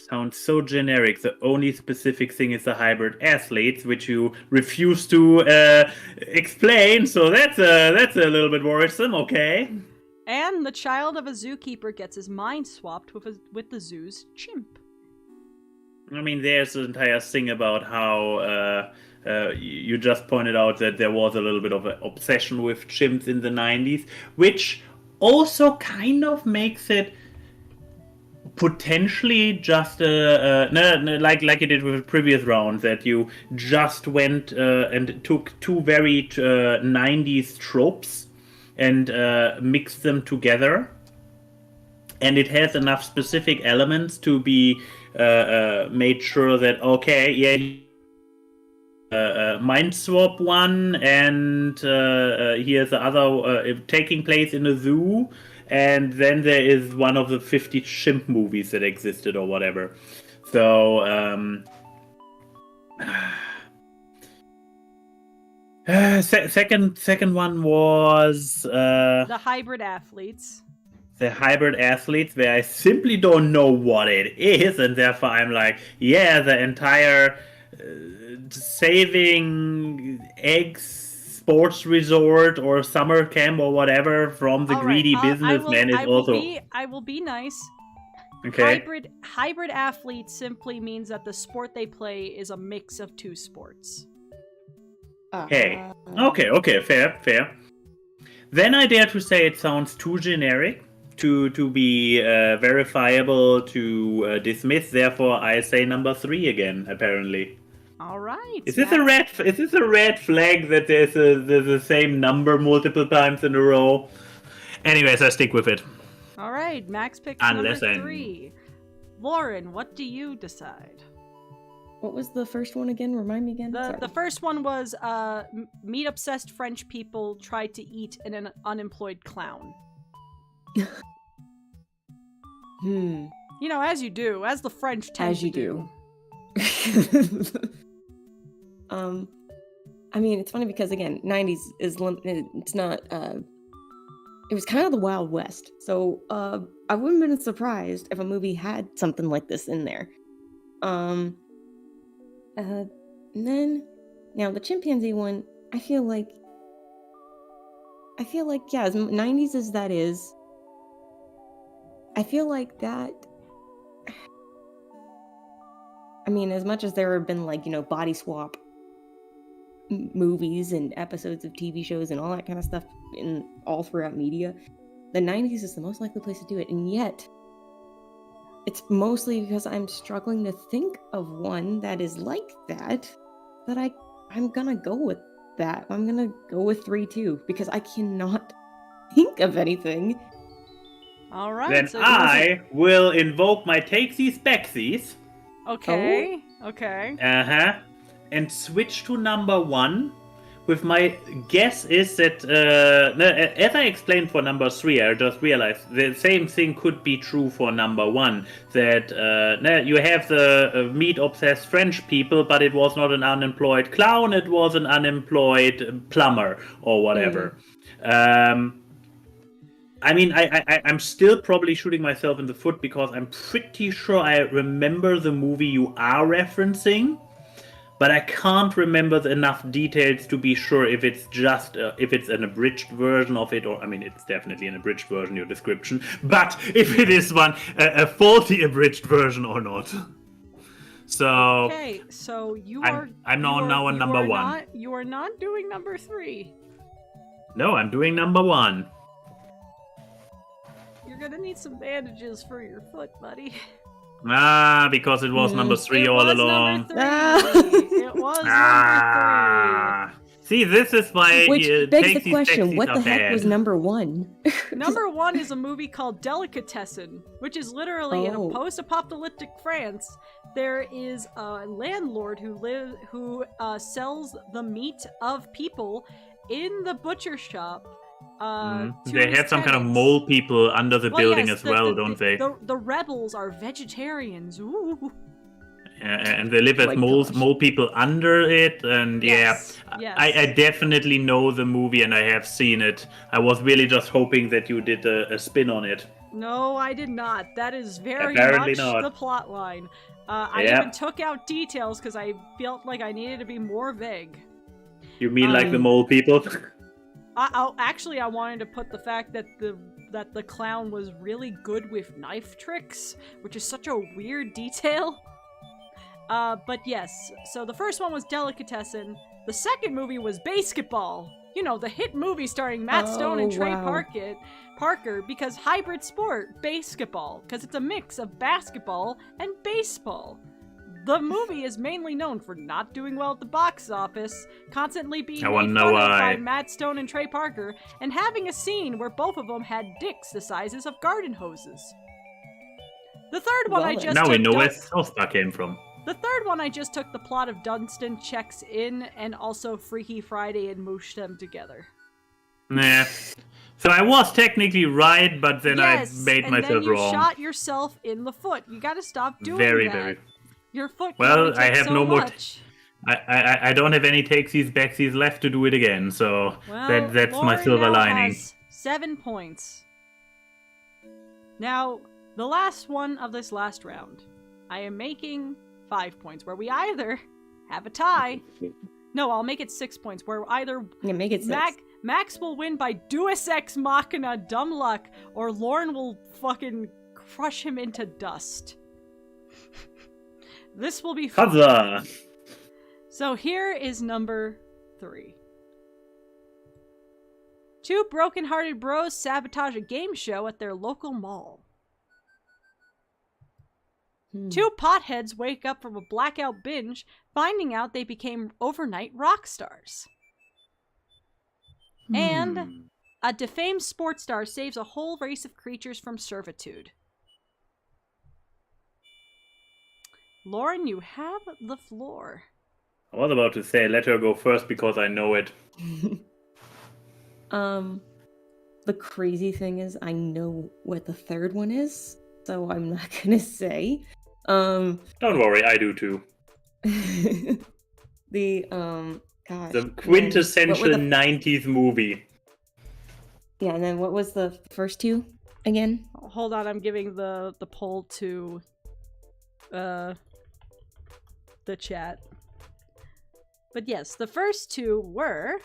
Sounds so generic. The only specific thing is the hybrid athletes, which you refuse to explain. So that's a little bit worrisome. Okay. And the child of a zookeeper gets his mind swapped with the zoo's chimp. I mean, there's an entire thing about how you just pointed out that there was a little bit of an obsession with chimps in the 90s, which also kind of makes it potentially just like you did with the previous round, that you just went and took two very 90s tropes and mixed them together, and it has enough specific elements to be made sure that okay, yeah, mind swap one, and here's the other taking place in a zoo. And then there is one of the 50 chimp movies that existed or whatever. So, second one was The hybrid athletes. the hybrid athletes, where I simply don't know what it is, and therefore I'm like, yeah, the entire saving eggs sports resort or summer camp or whatever from the All greedy right, businessman I will also I will be nice. okay. Hybrid athlete simply means that the sport they play is a mix of two sports. Okay. Okay, fair. Then I dare to say it sounds too generic to be verifiable to dismiss. Therefore, I say number 3 again. Apparently, All right. is this a red? Is this a red flag that there's the same number multiple times in a row? Anyways, I stick with it. All right. Max picks Unless number 3. Lauren, what do you decide? What was the first one again? Remind me again. The first one was meat obsessed French people tried to eat an unemployed clown. Hmm. You know, as you do, as the French tend As to you do. I mean, it's funny because again, 90s is it's not it was kind of the Wild West. So, I wouldn't have been surprised if a movie had something like this in there. And then now the chimpanzee one, I feel like yeah, as 90s as that is, I feel like that, I mean, as much as there have been like, body swap movies and episodes of TV shows and all that kind of stuff in all throughout media, the 90s is the most likely place to do it. And yet it's mostly because I'm struggling to think of one that is like that I'm gonna go with that. I'm gonna go with 3 too, because I cannot think of anything. All right. Then so I will invoke my takesies backsies. Okay. Okay. And switch to number 1. With my guess is that, as I explained for number 3, I just realized the same thing could be true for number 1. That you have the meat-obsessed French people, but it was not an unemployed clown, it was an unemployed plumber or whatever. I mean, I'm still probably shooting myself in the foot because I'm pretty sure I remember the movie you are referencing. But I can't remember enough details to be sure if it's just if it's an abridged version of it, or I mean, it's definitely an abridged version. Your description, but if it is one a faulty abridged version or not. So okay, so I'm now on number 1. You are not doing number 3. No, I'm doing number 1. You're gonna need some bandages for your foot, buddy. Because it was number 3 all along. It was number 3. See, this is why. Which begs the question: what the heck was number 1? Number 1 is a movie called Delicatessen, which is literally in a post-apocalyptic France. There is a landlord who sells the meat of people in the butcher shop. They have some kind of mole people under the building as well, don't they? The rebels are vegetarians. Ooh. And they live as My moles, gosh. mole people under it, and Yes, yeah, yes. I definitely know the movie and I have seen it. I was really just hoping that you did a spin on it. No, I did not. That is very Apparently much not. the plot line. I Yep. even took out details because I felt like I needed to be more vague. You mean like the Um, mole people? Actually, I wanted to put the fact that the clown was really good with knife tricks, which is such a weird detail. But yes, so the first one was Delicatessen. The second movie was Basketball. You know, the hit movie starring Matt Stone and Oh, Trey wow. Parker, because hybrid sport, basketball, because it's a mix of basketball and baseball. The movie is mainly known for not doing well at the box office, constantly being I wanna made know fun of by why. Matt Stone and Trey Parker, and having a scene where both of them had dicks the sizes of garden hoses. The third one I Well, just Now we took know where Dun- South Star came from. The third one I just took the plot of Dunstan Checks In and also Freaky Friday and mooshed them together. Nah. So I was technically right, but then Yes, I made and myself then you wrong. shot yourself in the foot. You gotta stop doing Very, that. very. Your foot can Well, only I take have so no more much. I don't have any takesies backsies left to do it again, so Well, that's my Lauren silver now lining. has 7 points. Now, the last one of this last round, I am making 5 points, where we either have a tie. No, I'll make it 6 points, where either Yeah, make it 6. Max will win by Deus Ex Machina dumb luck, or Lauren will fucking crush him into dust. This will be fun. Huzzah! So here is number 3. Two broken-hearted bros sabotage a game show at their local mall. Two potheads wake up from a blackout binge, finding out they became overnight rock stars. And a defamed sports star saves a whole race of creatures from servitude. Lauren, you have the floor. I was about to say let her go first because I know it. The crazy thing is I know what the third one is, so I'm not gonna say. Don't worry, I do too. The gosh. The man, quintessential what were the- 90s movie. Yeah, and then what was the first two again? Hold on, I'm giving the poll to the chat. But yes, the first two were,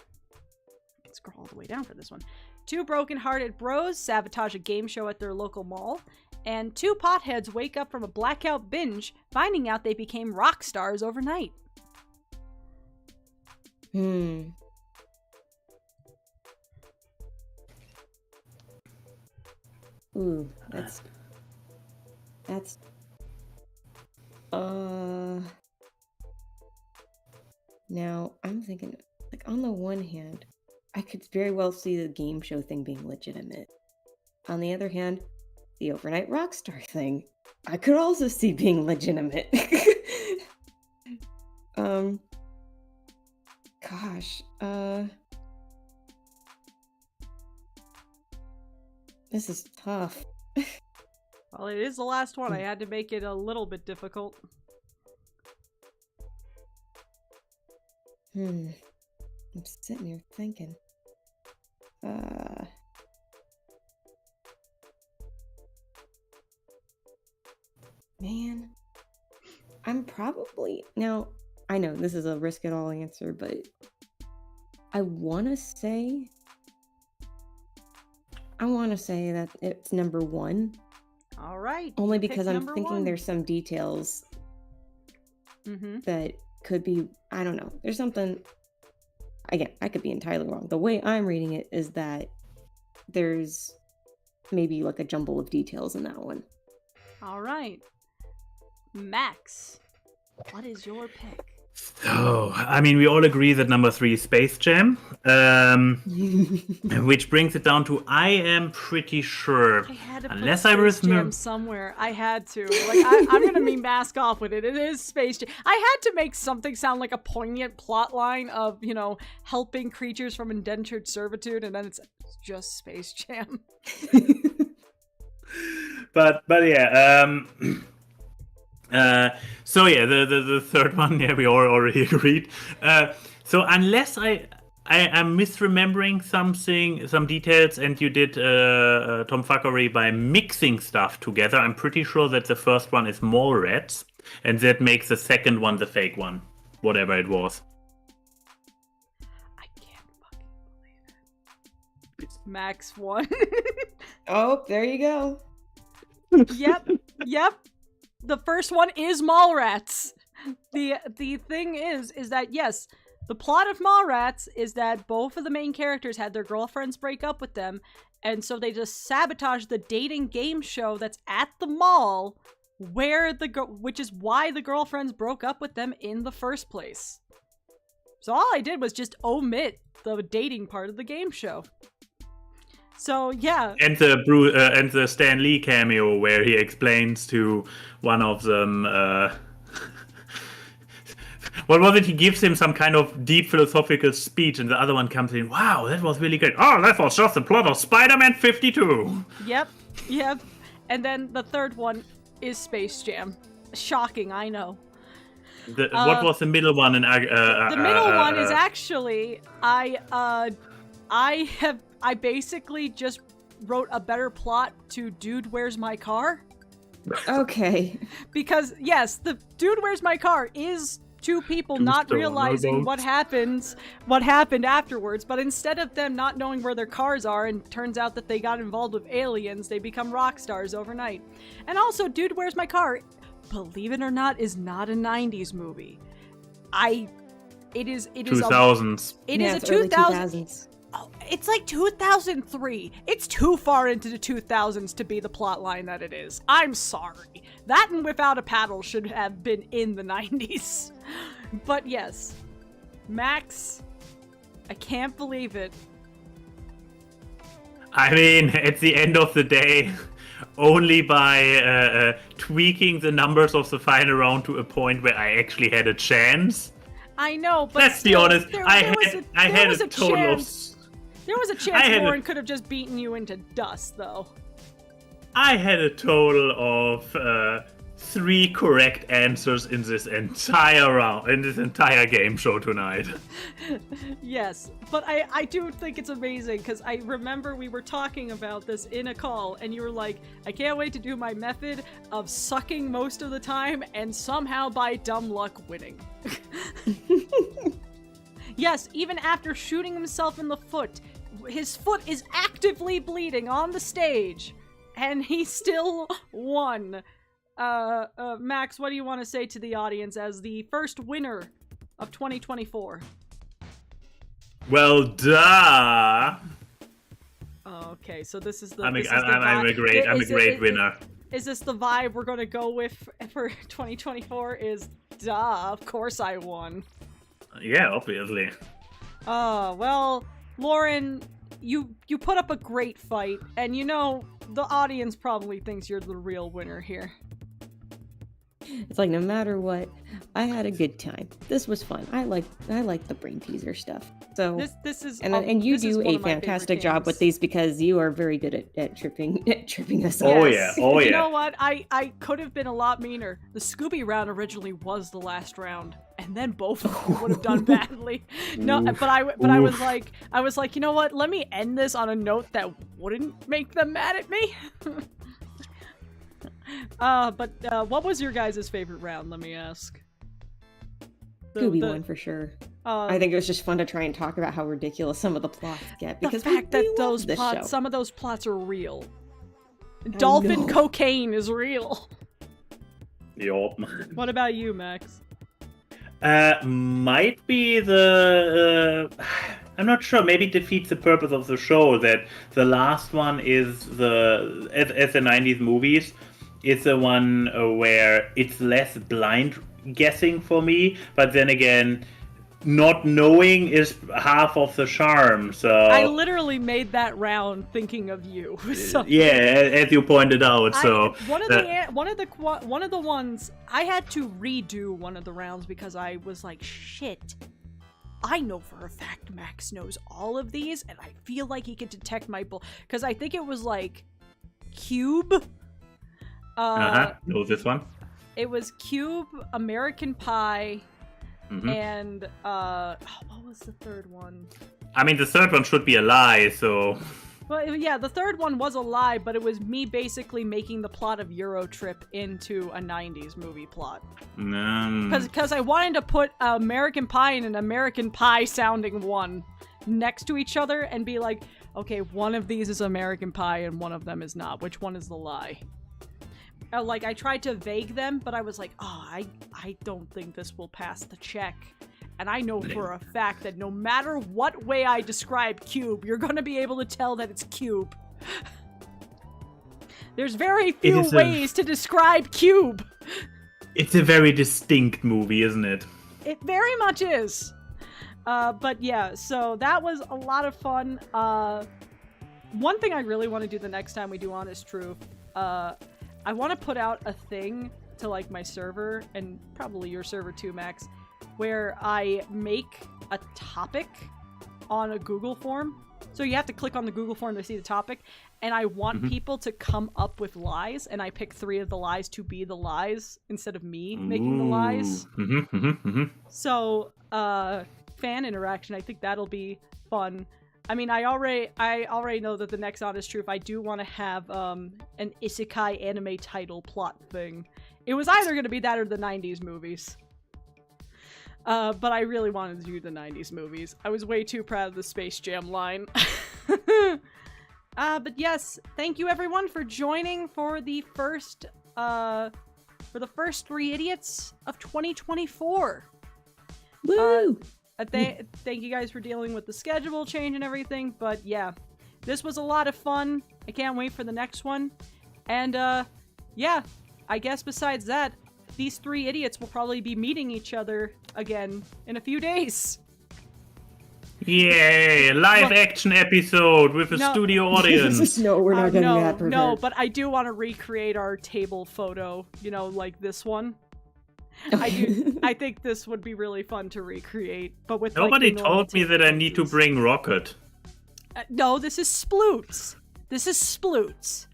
let's scroll all the way down for this one. Two broken-hearted bros sabotage a game show at their local mall, and two potheads wake up from a blackout binge, finding out they became rock stars overnight. Ooh, that's now I'm thinking, like, on the one hand, I could very well see the game show thing being legitimate. On the other hand, the overnight rock star thing, I could also see being legitimate. Gosh, this is tough. Well, it is the last one. I had to make it a little bit difficult. I'm sitting here thinking. Man, I'm probably now. I know this is a risk it all answer, but I want to say that it's number one. All right. Only you picked because I'm number thinking one. there's some details Mm-hmm. that could be, I don't know. There's something, again, I could be entirely wrong. The way I'm reading it is that there's maybe like a jumble of details in that one. All right. Max, what is your pick? So, I mean, we all agree that number 3 is Space Jam. Which brings it down to, I am pretty sure, I had to unless put I Space Jam remember, somewhere. I had to. Like, I'm gonna be mask off with it. It is Space Jam. I had to make something sound like a poignant plot line of, you know, helping creatures from indentured servitude, and then it's just Space Jam. but yeah, So yeah, the third one, yeah, we all already agreed. So unless I am misremembering some details, and you did tomfuckery by mixing stuff together, I'm pretty sure that the first one is Mallrats, and that makes the second one the fake one, whatever it was. I can't fucking believe it. Max won. Oh, there you go. Yep. The first one is Mallrats. The thing is that yes, the plot of Mallrats is that both of the main characters had their girlfriends break up with them, and so they just sabotage the dating game show that's at the mall, which is why the girlfriends broke up with them in the first place. So all I did was just omit the dating part of the game show. So yeah. And the Stan Lee cameo where he explains to one of them. What was it? He gives him some kind of deep philosophical speech, and the other one comes in. Wow, that was really great. Oh, that was just the plot of Spider-Man 52. Yep. And then the third one is Space Jam. Shocking, I know. What was the middle one? The middle one is actually I basically just wrote a better plot to Dude, Where's My Car? Okay. Because yes, the Dude, Where's My Car is two people not realizing what happened afterwards, but instead of them not knowing where their cars are, and turns out that they got involved with aliens, they become rock stars overnight. And also, Dude, Where's My Car, believe it or not, is not a 90s movie. It is 2000s. It Yeah, is it's a early 2000s. Oh, it's like 2003. It's too far into the 2000s to be the plot line that it is. I'm sorry. That and Without a Paddle should have been in the 90s. But yes, Max, I can't believe it. I mean, at the end of the day, only by tweaking the numbers of the final round to a point where I actually had a chance. I know, but let's be honest. I had a total of. There was a chance Lauren could have just beaten you into dust, though. I had a total of 3 correct answers in this entire round, in this entire game show tonight. Yes, but I do think it's amazing, because I remember we were talking about this in a call, and you were like, I can't wait to do my method of sucking most of the time and somehow by dumb luck winning. Yes, even after shooting himself in the foot, his foot is actively bleeding on the stage, and he still won. Max, what do you want to say to the audience as the first winner of 2024? Well, duh. Okay, so this is the. I'm a great winner. Is this the vibe we're going to go with for 2024? Is duh? Of course I won. Yeah, obviously. Well, Lauren, you put up a great fight, and you know, the audience probably thinks you're the real winner here. It's like, no matter what, I had a good time. This was fun. I like the brain teaser stuff. So this is and you this is do one a of my fantastic favorite job games. with these, because you are very good at tripping us up. Oh Yes. yeah, oh yeah. You know what? I could have been a lot meaner. The Scooby round originally was the last round, and then both of them would have done badly. No, but I was like, you know what? Let me end this on a note that wouldn't make them mad at me. But what was your guys' favorite round? Let me ask. Scooby one for sure. I think it was just fun to try and talk about how ridiculous some of the plots get, because the fact that those plots, some of those plots are real. Dolphin cocaine is real. Yup. What about you, Max? Might be the. I'm not sure. Maybe it defeats the purpose of the show that the last one is as the 90s movies. It's the one where it's less blind guessing for me, but then again, not knowing is half of the charm. So I literally made that round thinking of you. So, yeah, as you pointed out. So one of the ones I had to redo one of the rounds because I was like, shit. I know for a fact Max knows all of these, and I feel like he could detect my because I think it was like Cube. Know this one. It was Cube, American Pie, Mhm. and what was the third one? I mean, the third one should be a lie, so... Well, yeah, the third one was a lie, but it was me basically making the plot of Eurotrip into a 90s movie plot. Because I wanted to put American Pie and an American Pie sounding one next to each other and be like, okay, one of these is American Pie and one of them is not. Which one is the lie? Like, I tried to vague them, but I was like, oh, I don't think this will pass the check. And I know for a fact that no matter what way I describe Cube, you're going to be able to tell that it's Cube. There's very few ways to describe Cube. It's a very distinct movie, isn't it? It very much is. But yeah, so that was a lot of fun. One thing I really want to do the next time we do Honest Truth, I want to put out a thing to like my server, and probably your server too, Max, where I make a topic on a Google form. So you have to click on the Google form to see the topic, and I want people to come up with lies, and I pick 3 of the lies to be the lies instead of me making the lies. So, fan interaction, I think that'll be fun. I mean, I already know that the next Honest Truth, I do want to have an isekai anime title plot thing. It was either going to be that or the 90s movies. But I really wanted to do the 90s movies. I was way too proud of the Space Jam line. But yes, thank you everyone for joining for the first 3 idiots of 2024. Woo! Thank you guys for dealing with the schedule change and everything, but yeah, this was a lot of fun. I can't wait for the next one. And yeah, I guess besides that, these 3 idiots will probably be meeting each other again in a few days. Yay! Live action episode with a studio audience. No, we're not gonna be that prepared. No, but I do want to recreate our table photo, you know, like this one. I think this would be really fun to recreate, but with Nobody like, the normal told me that I need to poses. bring Rocket. No, this is Sploots. This is Sploots.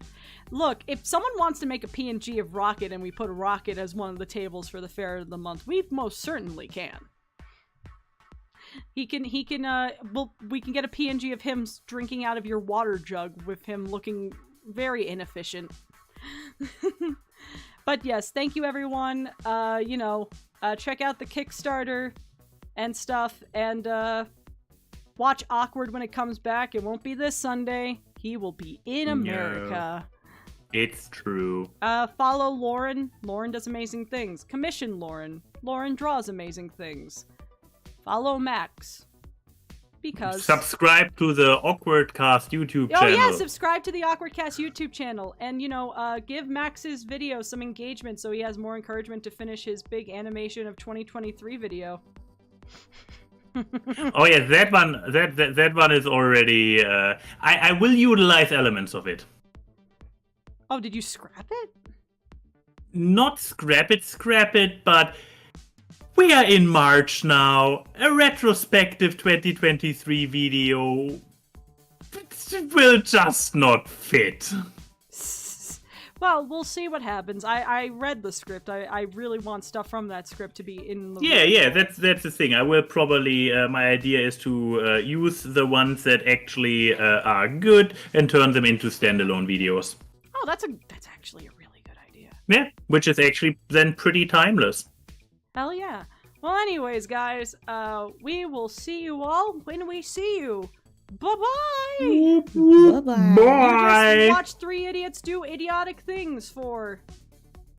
Look, if someone wants to make a PNG of Rocket and we put Rocket as one of the tables for the Fair of the Month, we most certainly can. We can get a PNG of him drinking out of your water jug with him looking very inefficient. But yes, thank you everyone. Check out the Kickstarter and stuff, and watch Awkward when it comes back. It won't be this Sunday. He will be in America. No, it's true. Follow Lauren. Lauren does amazing things. Commission Lauren. Lauren draws amazing things. Follow Max. Because... Subscribe to the Awkwardcast YouTube channel. Oh yeah, subscribe to the Awkwardcast YouTube channel. And, give Max's video some engagement so he has more encouragement to finish his big animation of 2023 video. Oh yeah, that one is already... I will utilize elements of it. Oh, did you scrap it? Not scrap it, but... We are in March now. A retrospective 2023 video will just not fit. Well, we'll see what happens. I read the script. I really want stuff from that script to be in the... Yeah, that's the thing. I will probably... my idea is to use the ones that actually are good and turn them into standalone videos. Oh, that's actually a really good idea. Yeah, which is actually then pretty timeless. Hell yeah. Well, anyways, guys, we will see you all when we see you. Bye-bye! Bye-bye. Bye! You just watch 3 idiots do idiotic things for